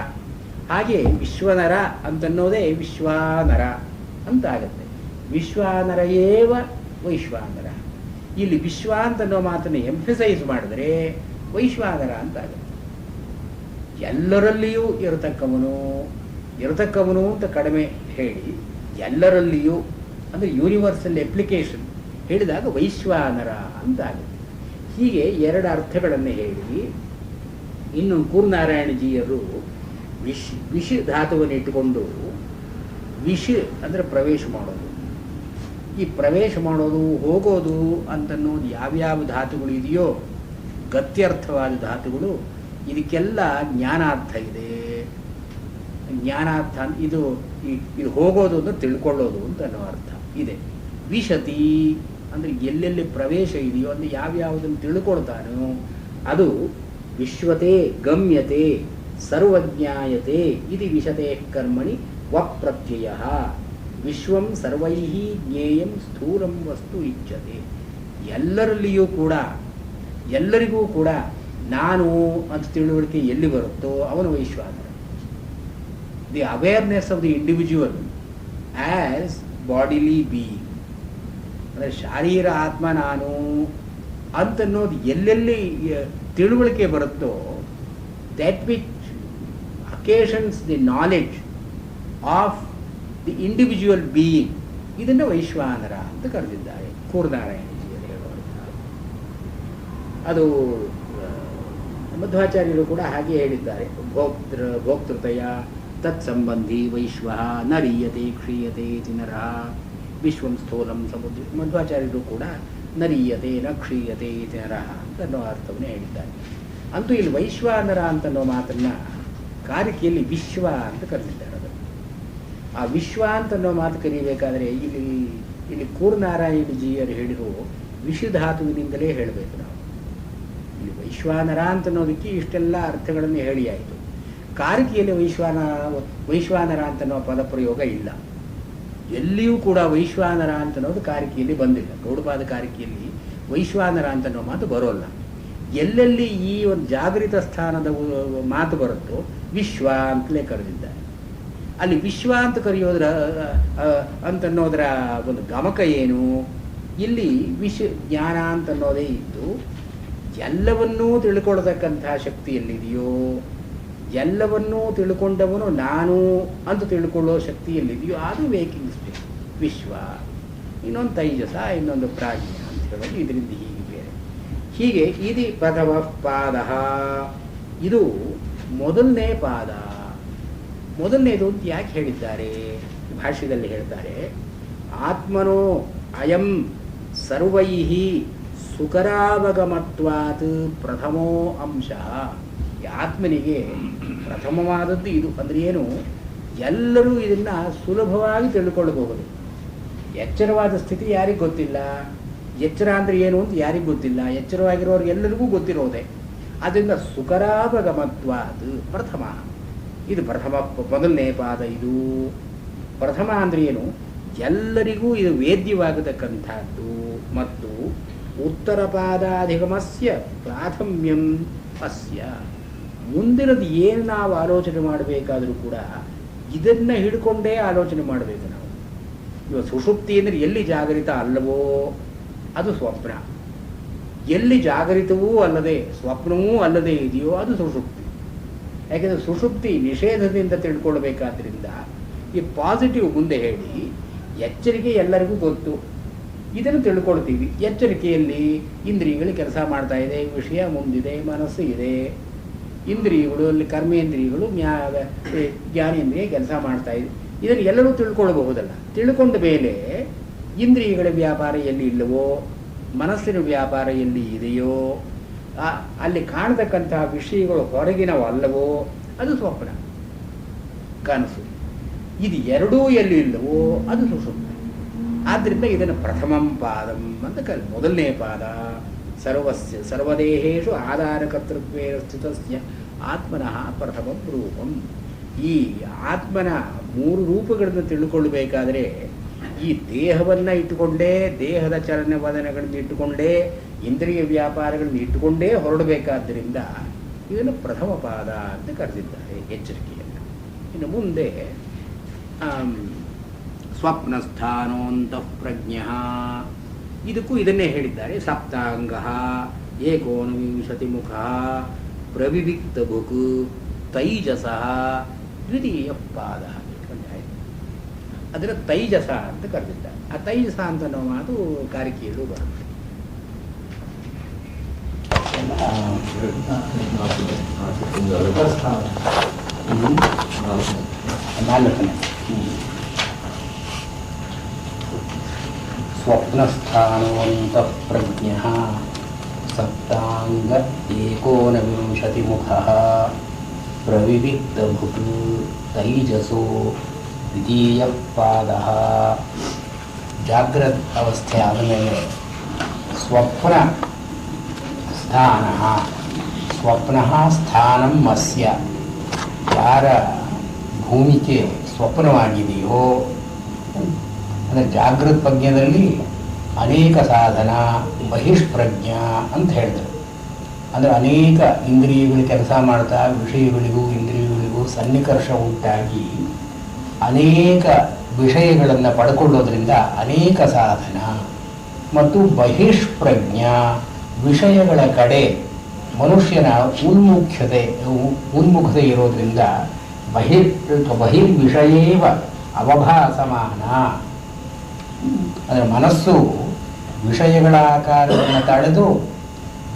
ಹಾಗೆ ವಿಶ್ವನರ ಅಂತನ್ನೋದೇ ವಿಶ್ವಾನರ ಅಂತ ಆಗುತ್ತೆ. ವಿಶ್ವಾನರ ಏವ ವೈಶ್ವಾನರ. ಇಲ್ಲಿ ವಿಶ್ವ ಅಂತನ್ನೋ ಮಾತನ್ನು ಎಂಫಸೈಸ್ ಮಾಡಿದ್ರೆ ವೈಶ್ವಾನರ ಅಂತ ಆಗುತ್ತೆ. ಎಲ್ಲರಲ್ಲಿಯೂ ಇರತಕ್ಕವನು ಅಂತ ಕಡಿಮೆ ಹೇಳಿ, ಎಲ್ಲರಲ್ಲಿಯೂ ಅಂದರೆ ಯೂನಿವರ್ಸಲ್ ಅಪ್ಲಿಕೇಶನ್ ಹೇಳಿದಾಗ ವೈಶ್ವಾನರ ಅಂತ ಆಗುತ್ತೆ. ಹೀಗೆ ಎರಡು ಅರ್ಥಗಳನ್ನು ಹೇಳಿ, ಇನ್ನು ಕೂರ್ನಾರಾಯಣಜಿಯರು ವಿಷ ಧಾತುವನ್ನು ಇಟ್ಟುಕೊಂಡು ವಿಷ ಅಂದರೆ ಪ್ರವೇಶ ಮಾಡೋದು, ಈ ಪ್ರವೇಶ ಮಾಡೋದು ಹೋಗೋದು ಅಂತನ್ನೋದು ಯಾವ್ಯಾವ ಧಾತುಗಳು ಇದೆಯೋ ಗತ್ಯರ್ಥವಾದ ಧಾತುಗಳು, ಇದಕ್ಕೆಲ್ಲ ಜ್ಞಾನಾರ್ಥ ಇದೆ. ಜ್ಞಾನಾರ್ಥ ಇದು ಹೋಗೋದು ಅಂದರೆ ತಿಳ್ಕೊಳ್ಳೋದು ಅಂತ ಅನ್ನೋ ಅರ್ಥ ಇದೆ. ವಿಶತಿ ಅಂದರೆ ಎಲ್ಲೆಲ್ಲಿ ಪ್ರವೇಶ ಇದೆಯೋ ಅಂದರೆ ಯಾವ್ಯಾವುದನ್ನು ತಿಳ್ಕೊಳ್ತಾನೋ ಅದು ವಿಶ್ವತೆ ಗಮ್ಯತೆ ಸರ್ವಜ್ಞಾಯತೆ ಇತಿ ವಿಶತೆ ಕರ್ಮಣಿ ವಪ್ರತ್ಯಯ ವಿಶ್ವಂ ಸರ್ವೈಃ ಜ್ಞೇಯಂ ಸ್ಥೂಲಂ ವಸ್ತು ಇಚ್ಛತೆ. ಎಲ್ಲರಿಗೂ ಕೂಡ ನಾನು ಅಂತ ತಿಳುವಳಿಕೆ ಎಲ್ಲಿ ಬರುತ್ತೋ ಅವನು ವೈಶ್ವಾನರ. The awareness of the individual as bodily being, ಅಂದರೆ ಶಾರೀರ ಆತ್ಮ ನಾನು ಅಂತನ್ನೋದು ಎಲ್ಲೆಲ್ಲಿ ತಿಳುವಳಿಕೆ ಬರುತ್ತೋ that which occasions the knowledge of the individual being, ಇದನ್ನು ವೈಶ್ವಾನರ ಅಂತ ಕರೆದಿದ್ದಾರೆ ಕೂರ್ನಾರಾಯಣಜಿಯವರು ಹೇಳುವಂಥ. ಅದು ಮಧ್ವಾಚಾರ್ಯರು ಕೂಡ ಹಾಗೆ ಹೇಳಿದ್ದಾರೆ. ಭೋಕ್ತೃತೆಯ ತತ್ಸಂಬಂಧಿ ವೈಶ್ವ ನರೀಯತೆ ಕ್ಷೀಯತೆ ಇತಿ ನರಃ ವಿಶ್ವಂ ಸ್ಥೂಲಂ ಸಮುದ್ರ. ಮಧ್ವಾಚಾರ್ಯರು ಕೂಡ ನರೀಯತೆ ನ ಕ್ಷೀಯತೆ ಇತಿ ನರಃ ಅನ್ನೋ ಅರ್ಥವನ್ನೇ ಹೇಳಿದ್ದಾರೆ. ಅಂತೂ ಇಲ್ಲಿ ವೈಶ್ವಾನರ ಅಂತನ್ನೋ ಮಾತನ್ನ ಕಾರಿಕೆಯಲ್ಲಿ ವಿಶ್ವ ಅಂತ ಕರೆದಿದ್ದಾರೆ. ಅದು ಆ ವಿಶ್ವ ಅಂತನ್ನೋ ಮಾತು ಕರೀಬೇಕಾದ್ರೆ ಇಲ್ಲಿ ಕೂರ್ನಾರಾಯಣಜಿಯರು ಹೇಳಿರೋ ವಿಷಧಾತುವಿನಿಂದಲೇ ಹೇಳಬೇಕು ನಾವು. ಇಲ್ಲಿ ವೈಶ್ವಾನರ ಅಂತನ್ನೋದಕ್ಕೆ ಇಷ್ಟೆಲ್ಲ ಅರ್ಥಗಳನ್ನು ಹೇಳಿ ಆಯಿತು. ಕಾರಿಕೆಯಲ್ಲಿ ವೈಶ್ವಾನರ ಅಂತನ್ನೋ ಪದ ಪ್ರಯೋಗ ಇಲ್ಲ. ಎಲ್ಲಿಯೂ ಕೂಡ ವೈಶ್ವಾನರ ಅಂತನ್ನೋದು ಕಾರಿಕೆಯಲ್ಲಿ ಬಂದಿಲ್ಲ. ಗೌಡಪಾದ ಕಾರಿಕೆಯಲ್ಲಿ ವೈಶ್ವಾನರ ಅಂತನ್ನೋ ಮಾತು ಬರೋಲ್ಲ. ಎಲ್ಲೆಲ್ಲಿ ಈ ಒಂದು ಜಾಗೃತ ಸ್ಥಾನದ ಮಾತು ಬರುತ್ತೋ ವಿಶ್ವ ಅಂತಲೇ ಕರೆದಿದ್ದಾರೆ. ಅಲ್ಲಿ ವಿಶ್ವ ಅಂತ ಕರೆಯೋದ್ರ ಅಂತನ್ನೋದರ ಒಂದು ಗಮಕ ಏನು? ಇಲ್ಲಿ ಜ್ಞಾನ ಅಂತನ್ನೋದೇ ಇದ್ದು ಎಲ್ಲವನ್ನೂ ತಿಳ್ಕೊಳ್ತಕ್ಕಂಥ ಶಕ್ತಿ ಎಲ್ಲಿದೆಯೋ, ಎಲ್ಲವನ್ನೂ ತಿಳ್ಕೊಂಡವನು ನಾನು ಅಂತ ತಿಳ್ಕೊಳ್ಳೋ ಶಕ್ತಿ ಎಲ್ಲಿದೆಯೋ ಅದು ವೇಕಿಂಗ್ ಸ್ಟೇಟ್ ವಿಶ್ವ. ಇನ್ನೊಂದು ತೈಜಸ, ಇನ್ನೊಂದು ಪ್ರಾಜ್ಞ ಅಂತ ಹೇಳೋದು ಇದರಿಂದ ಹೀಗೆ ಇದು ಪ್ರಥಮ ಪಾದ. ಇದು ಮೊದಲನೇ ಪಾದ. ಮೊದಲನೇದು ಅಂತ ಯಾಕೆ ಹೇಳಿದ್ದಾರೆ? ಭಾಷ್ಯದಲ್ಲಿ ಹೇಳ್ತಾರೆ, ಆತ್ಮನೋ ಅಯಂ ಸರ್ವೈಃ ಸುಕರಾವಗಮತ್ವಾತ್ ಪ್ರಥಮೋ ಅಂಶ. ಆತ್ಮನಿಗೆ ಪ್ರಥಮವಾದದ್ದು ಇದು. ಅಂದರೆ ಏನು? ಎಲ್ಲರೂ ಇದನ್ನು ಸುಲಭವಾಗಿ ತಿಳ್ಕೊಳ್ಳಬಹುದು. ಎಚ್ಚರವಾದ ಸ್ಥಿತಿ ಯಾರಿಗೆ ಗೊತ್ತಿಲ್ಲ? ಎಚ್ಚರ ಅಂದರೆ ಏನು ಅಂತ ಯಾರಿಗೂ ಗೊತ್ತಿಲ್ಲ. ಎಚ್ಚರವಾಗಿರೋರಿಗೆಲ್ಲರಿಗೂ ಗೊತ್ತಿರೋದೆ. ಅದರಿಂದ ಸುಕರಾವಗಮತ್ವಾತ್ ಪ್ರಥಮ. ಇದು ಪ್ರಥಮ, ಮೊದಲನೇ ಪಾದ. ಇದು ಪ್ರಥಮ ಅಂದರೆ ಏನು? ಎಲ್ಲರಿಗೂ ಇದು ವೇದ್ಯವಾಗತಕ್ಕಂಥದ್ದು. ಮತ್ತು ಉತ್ತರ ಪಾದಾಧಿಗಮಸ್ಯ ಪ್ರಾಥಮ್ಯಂ ಅಸ್ಯ. ಮುಂದಿನದು ಏನು ನಾವು ಆಲೋಚನೆ ಮಾಡಬೇಕಾದರೂ ಕೂಡ ಇದನ್ನು ಹಿಡ್ಕೊಂಡೇ ಆಲೋಚನೆ ಮಾಡಬೇಕು ನಾವು. ಇವಾಗ ಸುಷುಪ್ತಿ ಅಂದರೆ ಎಲ್ಲಿ ಜಾಗರಿತ ಅಲ್ಲವೋ ಅದು ಸ್ವಪ್ನ. ಎಲ್ಲಿ ಜಾಗರಿತವೂ ಅಲ್ಲದೆ ಸ್ವಪ್ನವೂ ಅಲ್ಲದೆ ಇದೆಯೋ ಅದು ಸುಷುಪ್ತಿ. ಯಾಕೆಂದರೆ ಸುಷುಪ್ತಿ ನಿಷೇಧದಿಂದ ತಿಳ್ಕೊಳ್ಬೇಕಾದ್ರಿಂದ ಈ ಪಾಸಿಟಿವ್ ಮುಂದೆ ಹೇಳಿ ಎಚ್ಚರಿಕೆ ಎಲ್ಲರಿಗೂ ಗೊತ್ತು, ಇದನ್ನು ತಿಳ್ಕೊಳ್ತೀವಿ. ಎಚ್ಚರಿಕೆಯಲ್ಲಿ ಇಂದ್ರಿಯಗಳು ಕೆಲಸ ಮಾಡ್ತಾ ಇದೆ, ವಿಷಯ ಮುಂದಿದೆ, ಮನಸ್ಸು ಇದೆ. ಇಂದ್ರಿಯಗಳು ಅಲ್ಲಿ ಕರ್ಮೇಂದ್ರಿಯಗಳು ಜ್ಞಾನೇಂದ್ರಿಯ ಕೆಲಸ ಮಾಡ್ತಾ ಇದೆ. ಇದನ್ನು ಎಲ್ಲರೂ ತಿಳ್ಕೊಳ್ಬಹುದಲ್ಲ. ತಿಳ್ಕೊಂಡ ಮೇಲೆ ಇಂದ್ರಿಯಗಳ ವ್ಯಾಪಾರ ಎಲ್ಲಿ ಇಲ್ಲವೋ, ಮನಸ್ಸಿನ ವ್ಯಾಪಾರ ಎಲ್ಲಿ ಇದೆಯೋ, ಅಲ್ಲಿ ಕಾಣತಕ್ಕಂತಹ ವಿಷಯಗಳು ಹೊರಗಿನವಲ್ಲವೋ ಅದು ಸ್ವಪ್ನ, ಕನಸು. ಇದು ಎರಡೂ ಎಲ್ಲಿ ಇಲ್ಲವೋ ಅದು ಸುಷುಪ್ತಿ. ಆದ್ದರಿಂದ ಇದನ್ನು ಪ್ರಥಮಂ ಪಾದಂ ಅಂತ ಮೊದಲನೇ ಪಾದ. ಸರ್ವದೇಹೇಶು ಆಧಾರಕರ್ತೃತ್ವೇ ಸ್ಥಿತಸ್ಯ ಆತ್ಮನಃ ಪ್ರಥಮಂ ರೂಪಂ. ಈ ಆತ್ಮನ ಮೂರು ರೂಪಗಳನ್ನು ತಿಳ್ಕೊಳ್ಬೇಕಾದ್ರೆ ಈ ದೇಹವನ್ನು ಇಟ್ಟುಕೊಂಡೇ, ದೇಹದ ಚಲನವಲನಗಳನ್ನು ಇಟ್ಟುಕೊಂಡೇ, ಇಂದ್ರಿಯ ವ್ಯಾಪಾರಗಳನ್ನು ಇಟ್ಟುಕೊಂಡೇ ಹೊರಡಬೇಕಾದ್ದರಿಂದ ಇದನ್ನು ಪ್ರಥಮ ಪಾದ ಅಂತ ಕರೆದಿದ್ದಾರೆ ಎಚ್ಚರಿಕೆಯನ್ನು. ಇನ್ನು ಮುಂದೆ ಸ್ವಪ್ನಸ್ಥಾನೋಂತಃ ಪ್ರಜ್ಞ, ಇದಕ್ಕೂ ಇದನ್ನೇ ಹೇಳಿದ್ದಾರೆ. ಸಪ್ತಾಂಗ ಏಕೋನವಿಂಶತಿ ಮುಖ ಪ್ರವಿವಿಕ್ತ ಭುಕ್ ತೈಜಸ ದ್ವಿತೀಯ ಪಾದ. ಅದರ ತೈಜಸ ಅಂತ ಕರೆದಿದ್ದಾರೆ. ಆ ತೈಜಸ ಅಂತ ನಾವು ಮಾತು ಕಾರಿಕೆಯಲ್ಲೂ ಬರುತ್ತೆ. ನಾಲ್ಕನೇ ಸ್ವಪ್ನಸ್ಥಾನೋಂತಃ ಪ್ರಜ್ಞ ಸಪ್ತಾಂಗ ಏಕೋನವಿಂಶತಿ ಮುಖ ಪ್ರವಿವಿಕ್ತ ಭುಕ್ ತೈಜಸೋ ದ್ವಿತೀಯ ಪಾದ. ಜಾಗ್ರತ್ ಅವಸ್ಥೆ ಆದಮೇಲೆ ಸ್ವಪ್ನ ಸ್ಥಾನ, ಸ್ವಪ್ನ ಸ್ಥಾನಂ ಮಸ್ಯ, ಯಾರ ಭೂಮಿಕೆ ಸ್ವಪ್ನವಾಗಿದೆಯೋ, ಅಂದರೆ ಜಾಗೃತ ಪ್ರಜ್ಞದಲ್ಲಿ ಅನೇಕ ಸಾಧನ ಬಹಿಷ್ಪ್ರಜ್ಞ ಅಂತ ಹೇಳಿದರು. ಅಂದರೆ ಅನೇಕ ಇಂದ್ರಿಯಗಳು ಕೆಲಸ ಮಾಡ್ತಾ ವಿಷಯಗಳಿಗೂ ಇಂದ್ರಿಯಗಳಿಗೂ ಸನ್ನಿಕರ್ಷ ಉಂಟಾಗಿ ಅನೇಕ ವಿಷಯಗಳನ್ನು ಪಡ್ಕೊಳ್ಳೋದ್ರಿಂದ ಅನೇಕ ಸಾಧನ, ಮತ್ತು ಬಹಿಷ್ಪ್ರಜ್ಞ ವಿಷಯಗಳ ಕಡೆ ಮನುಷ್ಯನ ಉನ್ಮುಖತೆ ಇರೋದ್ರಿಂದ ಬಹಿರ್ವಿಷಯೇವ ಅವಭಾಸಮಾನ, ಅಂದರೆ ಮನಸ್ಸು ವಿಷಯಗಳ ಆಕಾರವನ್ನು ತಳೆದು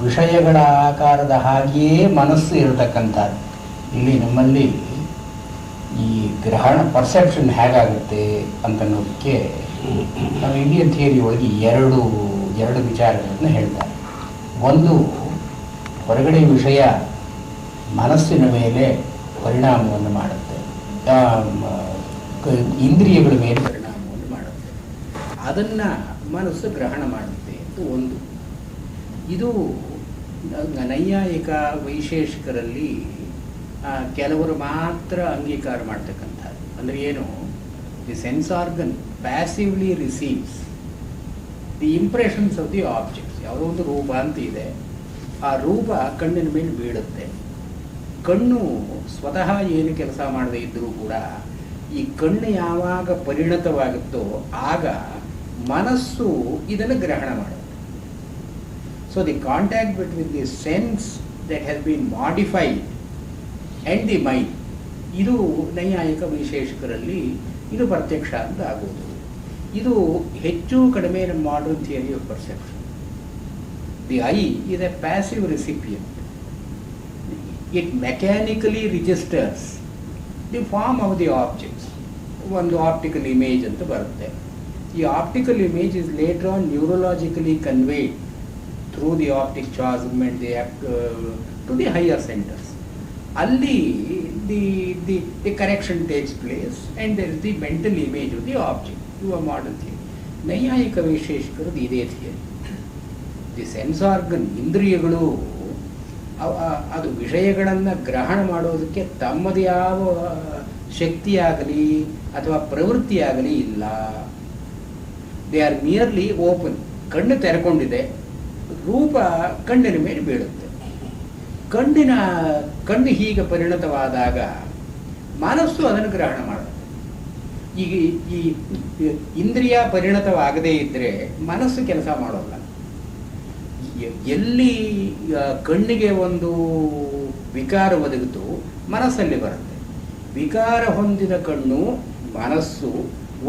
ವಿಷಯಗಳ ಆಕಾರದ ಹಾಗೆಯೇ ಮನಸ್ಸು ಇರತಕ್ಕಂಥದ್ದು. ಇಲ್ಲಿ ನಮ್ಮಲ್ಲಿ ಈ ಗ್ರಹಣ ಪರ್ಸೆಪ್ಷನ್ ಹೇಗಾಗುತ್ತೆ ಅಂತನ್ನೋದಕ್ಕೆ ನಾವು ಇಂಡಿಯನ್ ಥಿಯರಿ ಒಳಗೆ ಎರಡು ವಿಚಾರಗಳನ್ನು ಹೇಳ್ತಾರೆ. ಒಂದು, ಹೊರಗಡೆ ವಿಷಯ ಮನಸ್ಸಿನ ಮೇಲೆ ಪರಿಣಾಮವನ್ನು ಮಾಡುತ್ತೆ, ಇಂದ್ರಿಯಗಳ ಮೇಲೆ ಪರಿಣಾಮವನ್ನು ಮಾಡುತ್ತೆ, ಅದನ್ನು ಮನಸ್ಸು ಗ್ರಹಣ ಮಾಡುತ್ತೆ ಅಂತ ಒಂದು. ಇದು ನೈಯಾಯಿಕ ವೈಶೇಷಿಕರಲ್ಲಿ ಕೆಲವರು ಮಾತ್ರ ಅಂಗೀಕಾರ ಮಾಡ್ತಕ್ಕಂಥದ್ದು. ಅಂದರೆ ಏನು, the sense organ passively receives the impressions of the objects. ಯಾವುದೋ ಒಂದು ರೂಪ ಅಂತ ಇದೆ, ಆ ರೂಪ ಕಣ್ಣಿನ ಮೇಲೆ ಬೀಳುತ್ತೆ. ಕಣ್ಣು ಸ್ವತಃ ಏನು ಕೆಲಸ ಮಾಡದೇ ಇದ್ದರೂ ಕೂಡ ಈ ಕಣ್ಣು ಯಾವಾಗ ಪರಿಣತವಾಗುತ್ತೋ ಆಗ ಮನಸ್ಸು ಇದನ್ನು ಗ್ರಹಣ ಮಾಡುತ್ತೆ. So the contact between the sense that has been modified and the mind, ಇದು ನೈಯಾಯಿಕ ವೈಶೇಷಿಕರಲ್ಲಿ ಇದು ಪ್ರತ್ಯಕ್ಷ ಅಂತ ಆಗೋದು. ಇದು ಹೆಚ್ಚು ಕಡಿಮೆ ನಮ್ಮ modern theory of perception. The I is a passive recipient. It mechanically registers the form of the objects. ಒಂದು ಆಪ್ಟಿಕಲ್ ಇಮೇಜ್ ಅಂತ ಬರುತ್ತೆ. ಈ optical image is later on neurologically conveyed through the optic chiasm and to the higher centers. ಅಲ್ಲಿ the correction takes place and there is the mental image of the object. ಇವ modern theory. ನೈಯಾಯಿಕ ವೈಶೇಷಿಕರದ್ದು ಇದೇ theory. The sense organ, ಇಂದ್ರಿಯಗಳು ಅದು ವಿಷಯಗಳನ್ನು ಗ್ರಹಣ ಮಾಡೋದಕ್ಕೆ ತಮ್ಮದು ಯಾವ ಶಕ್ತಿಯಾಗಲಿ ಅಥವಾ ಪ್ರವೃತ್ತಿಯಾಗಲಿ ಇಲ್ಲ. They R merely open. ಕಣ್ಣು ತೆರೆಕೊಂಡಿದೆ, ರೂಪ ಕಣ್ಣಿನ ಮೇಲೆ ಬೀಳುತ್ತೆ. ಕಣ್ಣು ಹೀಗೆ ಪರಿಣತವಾದಾಗ ಮನಸ್ಸು ಅದನ್ನು ಗ್ರಹಣ ಮಾಡುತ್ತೆ. ಈಗ ಈ ಇಂದ್ರಿಯ ಪರಿಣತವಾಗದೇ ಇದ್ದರೆ ಮನಸ್ಸು ಕೆಲಸ ಮಾಡೋಲ್ಲ. ಎಲ್ಲಿ ಕಣ್ಣಿಗೆ ಒಂದು ವಿಕಾರ ಒದಗಿತು ಮನಸ್ಸಲ್ಲಿ ಬರುತ್ತೆ. ವಿಕಾರ ಹೊಂದಿದ ಕಣ್ಣು ಮನಸ್ಸು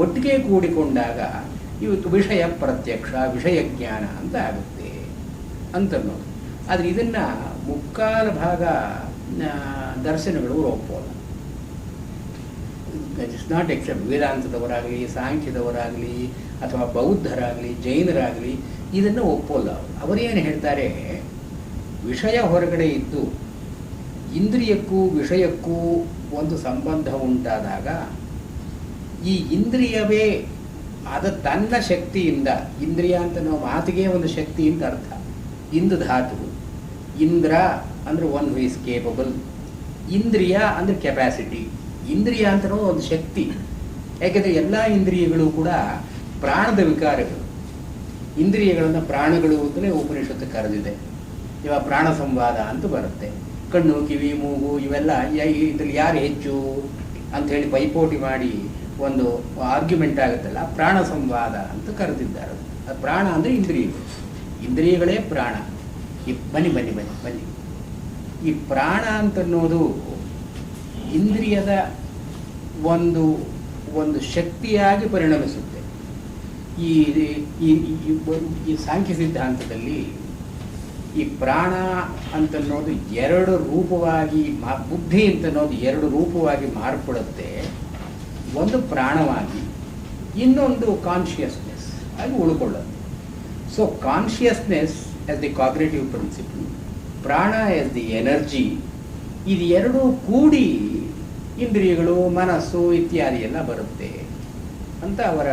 ಒಟ್ಟಿಗೆ ಕೂಡಿಕೊಂಡಾಗ ಇವತ್ತು ವಿಷಯ ಪ್ರತ್ಯಕ್ಷ, ವಿಷಯ ಜ್ಞಾನ ಅಂತ ಆಗುತ್ತೆ ಅಂತನ್ನೋದು. ಆದರೆ ಇದನ್ನು ಮುಕ್ಕಾಲು ಭಾಗ ದರ್ಶನಗಳು ಒಪ್ಪೋಲ್ಲ. ಇಟ್ಸ್ ನಾಟ್ ಎಕ್ಸೆಪ್ಟ್ ವೇದಾಂತದವರಾಗಲಿ, ಸಾಂಖ್ಯದವರಾಗಲಿ, ಅಥವಾ ಬೌದ್ಧರಾಗಲಿ, ಜೈನರಾಗಲಿ ಇದನ್ನು ಒಪ್ಪೋಲ್ಲ. ಅವರೇನು ಹೇಳ್ತಾರೆ, ವಿಷಯ ಹೊರಗಡೆ ಇದ್ದು ಇಂದ್ರಿಯಕ್ಕೂ ವಿಷಯಕ್ಕೂ ಒಂದು ಸಂಬಂಧ ಉಂಟಾದಾಗ ಈ ಇಂದ್ರಿಯವೇ ತನ್ನ ಶಕ್ತಿಯಿಂದ, ಇಂದ್ರಿಯ ಅಂತ ನಾವು ಮಾತಿಗೆ ಒಂದು ಶಕ್ತಿ ಅಂತ ಅರ್ಥ. ಇಂದು ಧಾತು, ಇಂದ್ರ ಅಂದರೆ ಒನ್ ಹೂ ಇಸ್ ಕೇಪಬಲ್, ಇಂದ್ರಿಯ ಅಂದರೆ ಕೆಪಾಸಿಟಿ, ಇಂದ್ರಿಯ ಅಂತನೋ ಒಂದು ಶಕ್ತಿ. ಯಾಕೆಂದರೆ ಎಲ್ಲ ಇಂದ್ರಿಯಗಳು ಕೂಡ ಪ್ರಾಣದ ವಿಕಾರಗಳು. ಇಂದ್ರಿಯಗಳನ್ನು ಪ್ರಾಣಗಳು ಅಂತಲೇ ಉಪನಿಷತ್ತು ಕರೆದಿದೆ. ಇವಾಗ ಪ್ರಾಣ ಸಂವಾದ ಅಂತ ಬರುತ್ತೆ. ಕಣ್ಣು, ಕಿವಿ, ಮೂಗು ಇವೆಲ್ಲ ಇದರಲ್ಲಿ ಯಾರು ಹೆಚ್ಚು ಅಂಥೇಳಿ ಪೈಪೋಟಿ ಮಾಡಿ ಒಂದು ಆರ್ಗ್ಯುಮೆಂಟ್ ಆಗುತ್ತಲ್ಲ, ಪ್ರಾಣ ಸಂವಾದ ಅಂತ ಕರೆದಿದ್ದಾರೆ. ಅದು ಪ್ರಾಣ ಅಂದರೆ ಇಂದ್ರಿಯಗಳು, ಇಂದ್ರಿಯಗಳೇ ಪ್ರಾಣ. ಬನ್ನಿ ಬನ್ನಿ ಬನ್ನಿ ಬನ್ನಿ ಈ ಪ್ರಾಣ ಅಂತನ್ನೋದು ಇಂದ್ರಿಯದ ಒಂದು ಶಕ್ತಿಯಾಗಿ ಪರಿಣಮಿಸುತ್ತೆ. ಈ ಸಾಂಖ್ಯ ಸಿದ್ಧಾಂತದಲ್ಲಿ ಈ ಪ್ರಾಣ ಅಂತನ್ನೋದು ಎರಡು ರೂಪವಾಗಿ, ಬುದ್ಧಿ ಅಂತನ್ನೋದು ಎರಡು ರೂಪವಾಗಿ ಮಾರ್ಪಡುತ್ತೆ. ಒಂದು ಪ್ರಾಣವಾಗಿ, ಇನ್ನೊಂದು ಕಾನ್ಷಿಯಸ್ನೆಸ್ ಆಗಿ ಉಳ್ಕೊಳ್ಳುತ್ತೆ. So consciousness as the cognitive principle, ಪ್ರಾಣ ಆಸ್ ದಿ ಎನರ್ಜಿ, ಇದು ಎರಡೂ ಕೂಡಿ ಇಂದ್ರಿಯಗಳು, ಮನಸ್ಸು ಇತ್ಯಾದಿ ಎಲ್ಲ ಬರುತ್ತೆ ಅಂತ ಅವರ.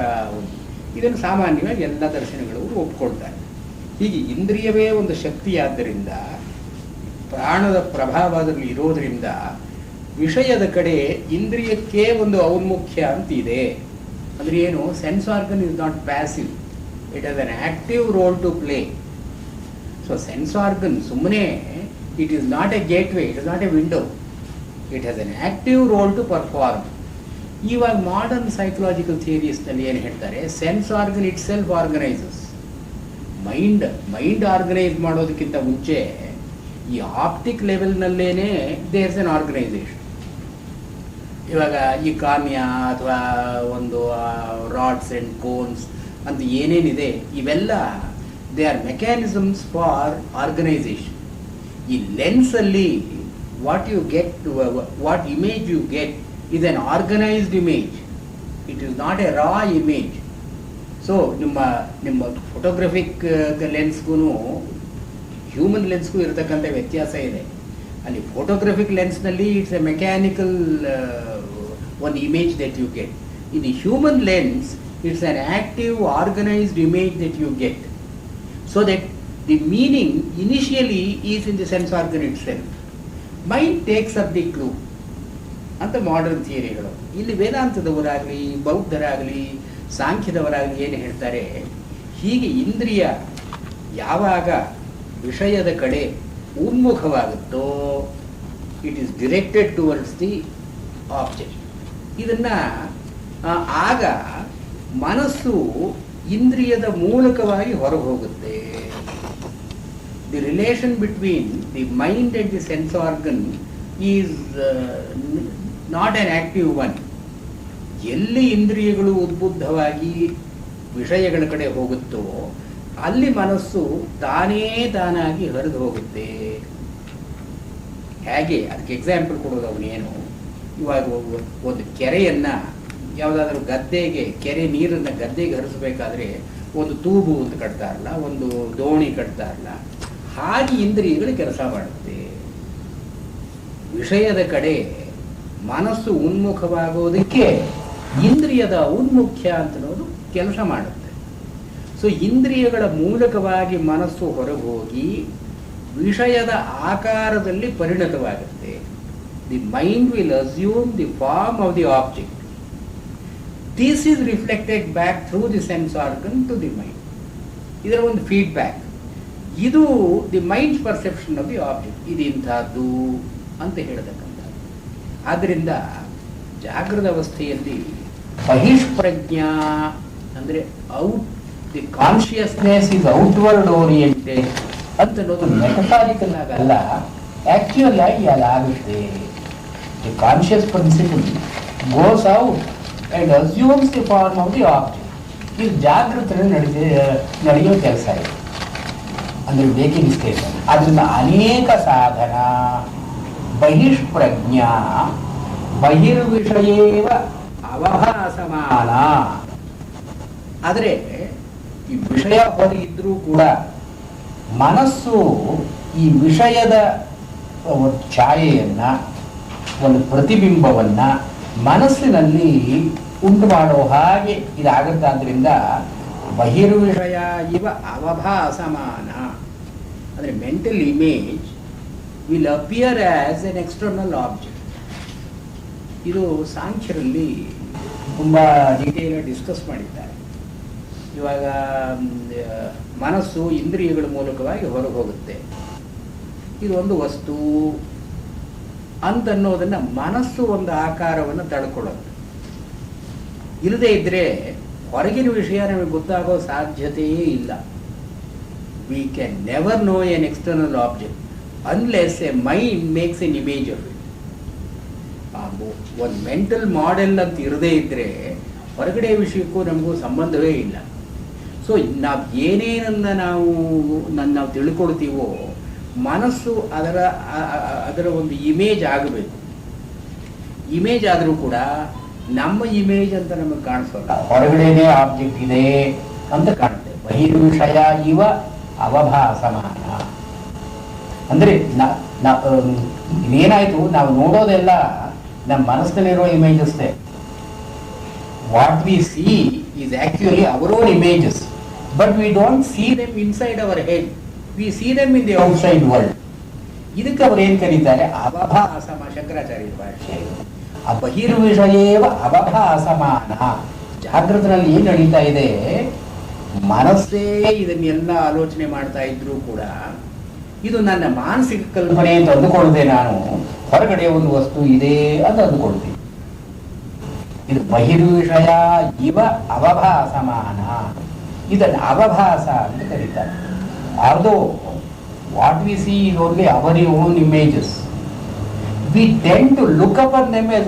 ಇದನ್ನು ಸಾಮಾನ್ಯವಾಗಿ ಎಲ್ಲ ದರ್ಶನಗಳು ಒಪ್ಕೊಳ್ತಾರೆ. ಹೀಗೆ ಇಂದ್ರಿಯವೇ ಒಂದು ಶಕ್ತಿಯಾದ್ದರಿಂದ ಪ್ರಾಣದ ಪ್ರಭಾವ ಅದರಲ್ಲಿ ಇರೋದ್ರಿಂದ ವಿಷಯದ ಕಡೆ ಇಂದ್ರಿಯಕ್ಕೆ ಒಂದು ಔನ್ಮುಖ್ಯ ಅಂತಿದೆ. ಅಂದರೆ ಏನು, sense organ is not passive, it has an active role to play. So sense organ ಸುಮ್ಮನೆ it is not a gateway, it is not a window, it has an active role to perform. ಇವಾಗ modern psychological ಥಿಯರೀಸ್ನಲ್ಲಿ ಏನು ಹೇಳ್ತಾರೆ, sense organ itself organizes. Mind organize ಮಾಡೋದಕ್ಕಿಂತ ಮುಂಚೆ ಈ optic ಲೆವೆಲ್ನಲ್ಲೇನೆ there's an organization. ಇವಾಗ ಈ ಕಾಮ್ಯ ಅಥವಾ ಒಂದು ರಾಡ್ಸ್ ಆ್ಯಂಡ್ ಕೋನ್ಸ್ ಅಂತ ಏನೇನಿದೆ ಇವೆಲ್ಲ they are mechanisms for organization. ಈ ಲೆನ್ಸಲ್ಲಿ what you get, what image you get is an organized image. It is not a raw image. So ನಿಮ್ಮ ಫೋಟೋಗ್ರಫಿಕ್ ಲೆನ್ಸ್ಗೂ ಹ್ಯೂಮನ್ ಲೆನ್ಸ್ಗೂ ಇರತಕ್ಕಂಥ ವ್ಯತ್ಯಾಸ ಇದೆ. ಅಲ್ಲಿ ಫೋಟೋಗ್ರಫಿಕ್ ಲೆನ್ಸ್ನಲ್ಲಿ ಇಟ್ಸ್ ಎ ಮೆಕ್ಯಾನಿಕಲ್ ಒಂದು image that you get. In the human lens it's an active organised image that you get. So that the meaning initially is in the sense organ itself. Mind takes up the clue ಅಂತ modern ಥಿಯರಿಗಳು. ಇಲ್ಲಿ ವೇದಾಂತದವರಾಗಲಿ ಬೌದ್ಧರಾಗಲಿ ಸಾಂಖ್ಯದವರಾಗಲಿ ಏನು ಹೇಳ್ತಾರೆ, ಹೀಗೆ ಇಂದ್ರಿಯ ಯಾವಾಗ ವಿಷಯದ ಕಡೆ ಉನ್ಮುಖವಾಗುತ್ತೋ it is directed towards the object. ಇದನ್ನು ಆಗ ಮನಸ್ಸು ಇಂದ್ರಿಯದ ಮೂಲಕವಾಗಿ ಹೊರಗೆ ಹೋಗುತ್ತೆ. The relation between the mind and the sense organ is not an active one. ಎಲ್ಲಿ ಇಂದ್ರಿಯಗಳು ಉದ್ಬುದ್ಧವಾಗಿ ವಿಷಯಗಳ ಕಡೆ ಹೋಗುತ್ತೋ ಅಲ್ಲಿ ಮನಸ್ಸು ತಾನಾಗಿ ಹರಿದು ಹೋಗುತ್ತೆ. ಹೇಗೆ ಅದಕ್ಕೆ ಎಕ್ಸಾಂಪಲ್ ಕೊಡೋದು ಅವನೇನು, ಇವಾಗ ಒಂದು ಕೆರೆಯನ್ನು ಯಾವುದಾದ್ರೂ ಗದ್ದೆಗೆ, ಕೆರೆ ನೀರನ್ನು ಗದ್ದೆಗೆ ಹರಿಸಬೇಕಾದ್ರೆ ಒಂದು ತೂಬು ಅಂತ ಕಟ್ತಾರಲ್ಲ, ಒಂದು ದೋಣಿ ಕಟ್ತಾರಲ್ಲ, ಹಾಗೆ ಇಂದ್ರಿಯಗಳು ಕೆಲಸ ಮಾಡುತ್ತೆ. ವಿಷಯದ ಕಡೆ ಮನಸ್ಸು ಉನ್ಮುಖವಾಗೋದಕ್ಕೆ ಇಂದ್ರಿಯದ ಉನ್ಮುಖ್ಯ ಅಂತನೋದು ಕೆಲಸ ಮಾಡುತ್ತೆ. ಸೊ ಇಂದ್ರಿಯಗಳ ಮೂಲಕವಾಗಿ ಮನಸ್ಸು ಹೊರಗೆ ಹೋಗಿ ವಿಷಯದ ಆಕಾರದಲ್ಲಿ ಪರಿಣತವಾಗುತ್ತೆ. The mind will assume the form of the object. This is reflected back through the sense organ to the mind. ಇದರ ಒಂದು ಫೀಡ್ಬ್ಯಾಕ್. ಇದು the mind's perception of the object. ಇದು ಇಂಥದ್ದು ಅಂತ ಹೇಳತಕ್ಕಂಥದ್ದು. ಆದ್ದರಿಂದ ಜಾಗೃತ ಅವಸ್ಥೆಯಲ್ಲಿ ಬಹಿಷ್ಪ್ರಜ್ಞಾ ಅಂದರೆ the consciousness is outward oriented ಅಂತ ಅನ್ನೋದು ಮೆಟಫಾರಿಕಲ್ ಆಗಲ್ಲ, ಆಕ್ಚುಯಲ್ ಆಗಿ ಅದಾಗುತ್ತೆ. The conscious principle goes out and assumes the form of the object. ಇದು ಜಾಗೃತರಲ್ಲಿ ನಡೆಯೋ ಕೆಲಸ ಇದೆ, ಅಂದರೆ ಬೇಕಿಂಗ್ ಸ್ಟೇಟ್. ಅದರಿಂದ ಅನೇಕ ಸಾಧನ ಬಹಿಷ್ಪ್ರಜ್ಞಾ ಬಹಿರ್ವಿಷಯೇವ ಅವಭಾಸಮಾನ. ಆದರೆ ಈ ವಿಷಯ ಹೊರಗಿದ್ರೂ ಕೂಡ ಮನಸ್ಸು ಈ ವಿಷಯದ ಒಂದು ಛಾಯೆಯನ್ನು, ಒಂದು ಪ್ರತಿಬಿಂಬವನ್ನು ಮನಸ್ಸಿನಲ್ಲಿ ಉಂಟು ಮಾಡೋ ಹಾಗೆ ಇದಾಗುತ್ತಾದ್ರಿಂದ ಬಹಿರ್ವಿಷಯ ಇವ ಅವಭಾಸಮಾನ. ಅಂದರೆ mental image will appear as N external object. ಇದು ಸಾಂಖ್ಯರಲ್ಲಿ ತುಂಬ ಡೀಟೇಲ್ ಡಿಸ್ಕಸ್ ಮಾಡಿದ್ದಾರೆ. ಇವಾಗ ಮನಸ್ಸು ಇಂದ್ರಿಯಗಳ ಮೂಲಕವಾಗಿ ಹೊರಗೆ ಹೋಗುತ್ತೆ, ಇದೊಂದು ವಸ್ತು ಅಂತನ್ನೋದನ್ನು ಮನಸ್ಸು ಒಂದು ಆಕಾರವನ್ನು ತಡ್ಕೊಳ್ಳೋದು. ಇಲ್ಲದೇ ಇದ್ದರೆ ಹೊರಗಿನ ವಿಷಯ ನಮಗೆ ಗೊತ್ತಾಗೋ ಸಾಧ್ಯತೆಯೇ ಇಲ್ಲ. We can never know N external object unless A mind makes N image of it. ಒಂದು ಮೆಂಟಲ್ ಮಾಡೆಲ್ ಅಂತ ಇರದೇ ಇದ್ದರೆ ಹೊರಗಡೆ ವಿಷಯಕ್ಕೂ ನಮಗೂ ಸಂಬಂಧವೇ ಇಲ್ಲ. ಸೊ ನಾವು ಏನೇನನ್ನು ನಾವು ತಿಳ್ಕೊಳ್ತೀವೋ ಮನಸ್ಸು ಅದರ ಒಂದು ಇಮೇಜ್ ಆಗಬೇಕು. ಇಮೇಜ್ ಆದರೂ ಕೂಡ ನಮ್ಮ ಇಮೇಜ್ ಅಂತ ನಮಗೆ ಕಾಣಿಸೋಲ್ಲ, ಹೊರಗಡೆನೇ ಆಬ್ಜೆಕ್ಟ್ ಇದೆ ಅಂತ ಕಾಣುತ್ತೆ. ಬಹಿರ್ವಿಷಯ ಇವ ಅವಭಾಸಮಾನ ಅಂದರೆ ಏನಾಯಿತು, ನಾವು ನೋಡೋದೆಲ್ಲ ನಮ್ಮ ಮನಸ್ಸಿನಲ್ಲಿರೋ ಇಮೇಜಸ್ಸೇ. What we see is actually our own images, but we don't see them inside our head, we see them in the outside world. ಇದಕ್ಕೆ ಅವರು ಏನು ಕರೀತಾರೆ? ಅವಭಾಸಮ. ಶಂಕರಾಚಾರ್ಯ ಭಾಷೆ ಬಹಿರ್ವಿಷಯೇವ ಅವಭಾಸಮಾನ. ಜಾಗೃತನಲ್ಲಿ ಏನು ನಡೀತಾ ಇದೆ? ಮನಸ್ಸೇ ಇದನ್ನೆಲ್ಲ ಆಲೋಚನೆ ಮಾಡ್ತಾ ಇದ್ರೂ ಕೂಡ ಇದು ನನ್ನ ಮಾನಸಿಕ ಕಲ್ಪನೆ ಅಂತ ಅಂದುಕೊಳ್ಳದೆ ನಾನು ಹೊರಗಡೆ ಒಂದು ವಸ್ತು ಇದೆ ಅಂತ ಅಂದುಕೊಳ್ತೀನಿ. ಇದು ಬಹಿರ್ವಿಷಯ ಇವ ಅವಭಾಸಮಾನ. ಇದನ್ನು ಅವಭಾಸ ಅಂತ ಕರೀತಾರೆ. Although what we C is only our own images. We tend to look upon them as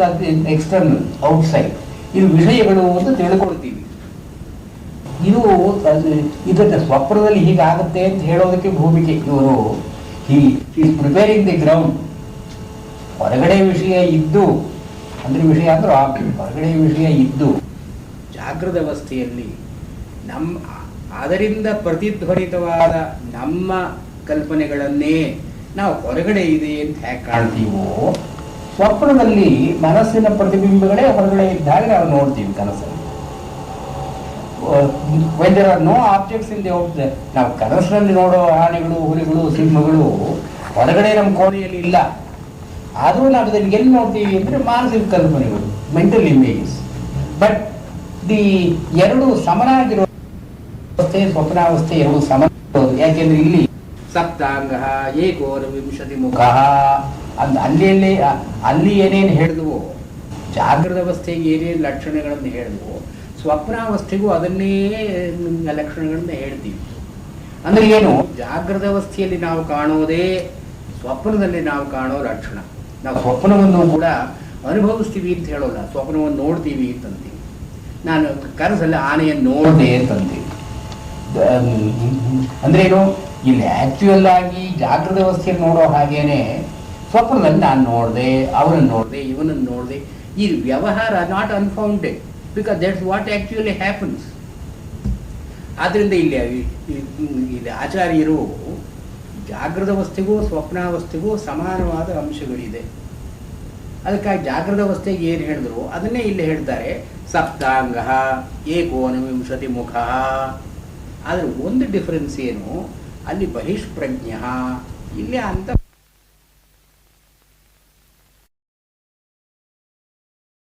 external, outside. ಇದು ವಿಷಯಗಳು ಅಂತ ತಿಳ್ಕೊಳ್ತೀವಿ. ಇದನ್ನ ಸ್ವಪ್ನದಲ್ಲಿ ಹೀಗಾಗುತ್ತೆ ಅಂತ ಹೇಳೋದಕ್ಕೆ ಭೂಮಿಕೆ ಇವರು ಈಸ್ ಪ್ರಿಪೇರಿಂಗ್ ದಿ ಗ್ರೌಂಡ್. ಹೊರಗಡೆ ವಿಷಯ ಇದ್ದು ಅಂದ್ರೆ ವಿಷಯ ಅಂದ್ರೆ ಹೊರಗಡೆ ವಿಷಯ ಇದ್ದು ಜಾಗೃತ ಅವಸ್ಥೆಯಲ್ಲಿ ಅದರಿಂದ ಪ್ರತಿಧ್ವನಿತವಾದ ನಮ್ಮ ಕಲ್ಪನೆಗಳನ್ನೇ ನಾವು ಹೊರಗಡೆ ಇದೆ ಅಂತ ಹೇಗೆ ಕಾಣ್ತೀವೋ, ಸ್ವಪ್ನದಲ್ಲಿ ಮನಸ್ಸಿನ ಪ್ರತಿಬಿಂಬಗಳೇ ಹೊರಗಡೆ ಇದ್ದಾಗ ನಾವು ನೋಡ್ತೀವಿ ಕನಸಲ್ಲಿ. when there are no objects in the outside. ನಾವು ಕನಸಿನಲ್ಲಿ ನೋಡೋ ಆನೆಗಳು, ಹುಲಿಗಳು, ಸಿಂಹಗಳು ಹೊರಗಡೆ ನಮ್ಮ ಕೋಣೆಯಲ್ಲಿ ಇಲ್ಲ. ಆದರೂ ನಾವು ಅದನ್ನು ಎಲ್ಲಿ ನೋಡ್ತೀವಿ ಅಂದರೆ ಮಾನಸಿಕ ಕಲ್ಪನೆಗಳು, ಮೆಂಟಲ್ ಇಮೇಜಸ್. ಬಟ್ ದಿ ಎರಡು ಸಮನಾಗಿರೋ ಅವಸ್ಥೆ, ಸ್ವಪ್ನಾವಸ್ಥೆ ಎರಡು ಸಮ. ಯಾಕೆಂದ್ರೆ ಇಲ್ಲಿ ಸಪ್ತಾಂಗ ಏಕೋನವಿಂಶತಿ ಮುಖ ಅಂತ ಅಲ್ಲಿ ಏನೇನು ಹೇಳಿದ್ವು, ಜಾಗೃತ ಅವಸ್ಥೆಗೆ ಏನೇನು ಲಕ್ಷಣಗಳನ್ನು ಹೇಳಿದ್ವು, ಸ್ವಪ್ನಾವಸ್ಥೆಗೂ ಅದನ್ನೇ ಲಕ್ಷಣಗಳನ್ನ ಹೇಳ್ತೀವಿ. ಅಂದ್ರೆ ಏನು? ಜಾಗೃತ ಅವಸ್ಥೆಯಲ್ಲಿ ನಾವು ಕಾಣೋದೇ ಸ್ವಪ್ನದಲ್ಲಿ ನಾವು ಕಾಣೋ ಲಕ್ಷಣ. ನಾವು ಸ್ವಪ್ನವನ್ನು ಕೂಡ ಅನುಭವಿಸ್ತೀವಿ ಅಂತ ಹೇಳೋಲ್ಲ, ಸ್ವಪ್ನವನ್ನು ನೋಡ್ತೀವಿ ಅಂತಂತೀವಿ. ನಾನು ಕನಸಲ್ಲಿ ಆನೆಯನ್ನು ನೋಡಿದೆ ಅಂತಂತೀವಿ. ಅಂದ್ರೆ ಏನು? ಇಲ್ಲಿ ಆಕ್ಚುಯಲ್ ಆಗಿ ಜಾಗೃತ ಅವಸ್ಥೆಯಲ್ಲಿ ನೋಡೋ ಹಾಗೇನೆ ಸ್ವಪ್ನದಲ್ಲಿ ನಾನು ನೋಡಿದೆ, ಅವನನ್ನು ನೋಡಿದೆ, ಇವನನ್ನು ನೋಡಿದೆ. ಈ ವ್ಯವಹಾರ not ಅನ್ಫೌಂಡೆಡ್, because that's what actually happens. ಆದ್ದರಿಂದ ಇಲ್ಲಿ ಆಚಾರ್ಯರು ಜಾಗೃತ ಅವಸ್ಥೆಗೂ ಸ್ವಪ್ನಾವಸ್ಥೆಗೂ ಸಮಾನವಾದ ಅಂಶಗಳಿದೆ. ಅದಕ್ಕಾಗಿ ಜಾಗೃತ ಅವಸ್ಥೆಗೆ ಏನು ಹೇಳಿದ್ರು ಅದನ್ನೇ ಇಲ್ಲಿ ಹೇಳ್ತಾರೆ. ಸಪ್ತಾಂಗ ಏಕೋನವಿಂಶತಿ ಮುಖ. ಆದರೆ ಒಂದು ಡಿಫರೆನ್ಸ್ ಏನು? ಅಲ್ಲಿ ಬಹಿಷ್ಪ್ರಜ್ಞ, ಇಲ್ಲಿ ಅಂತ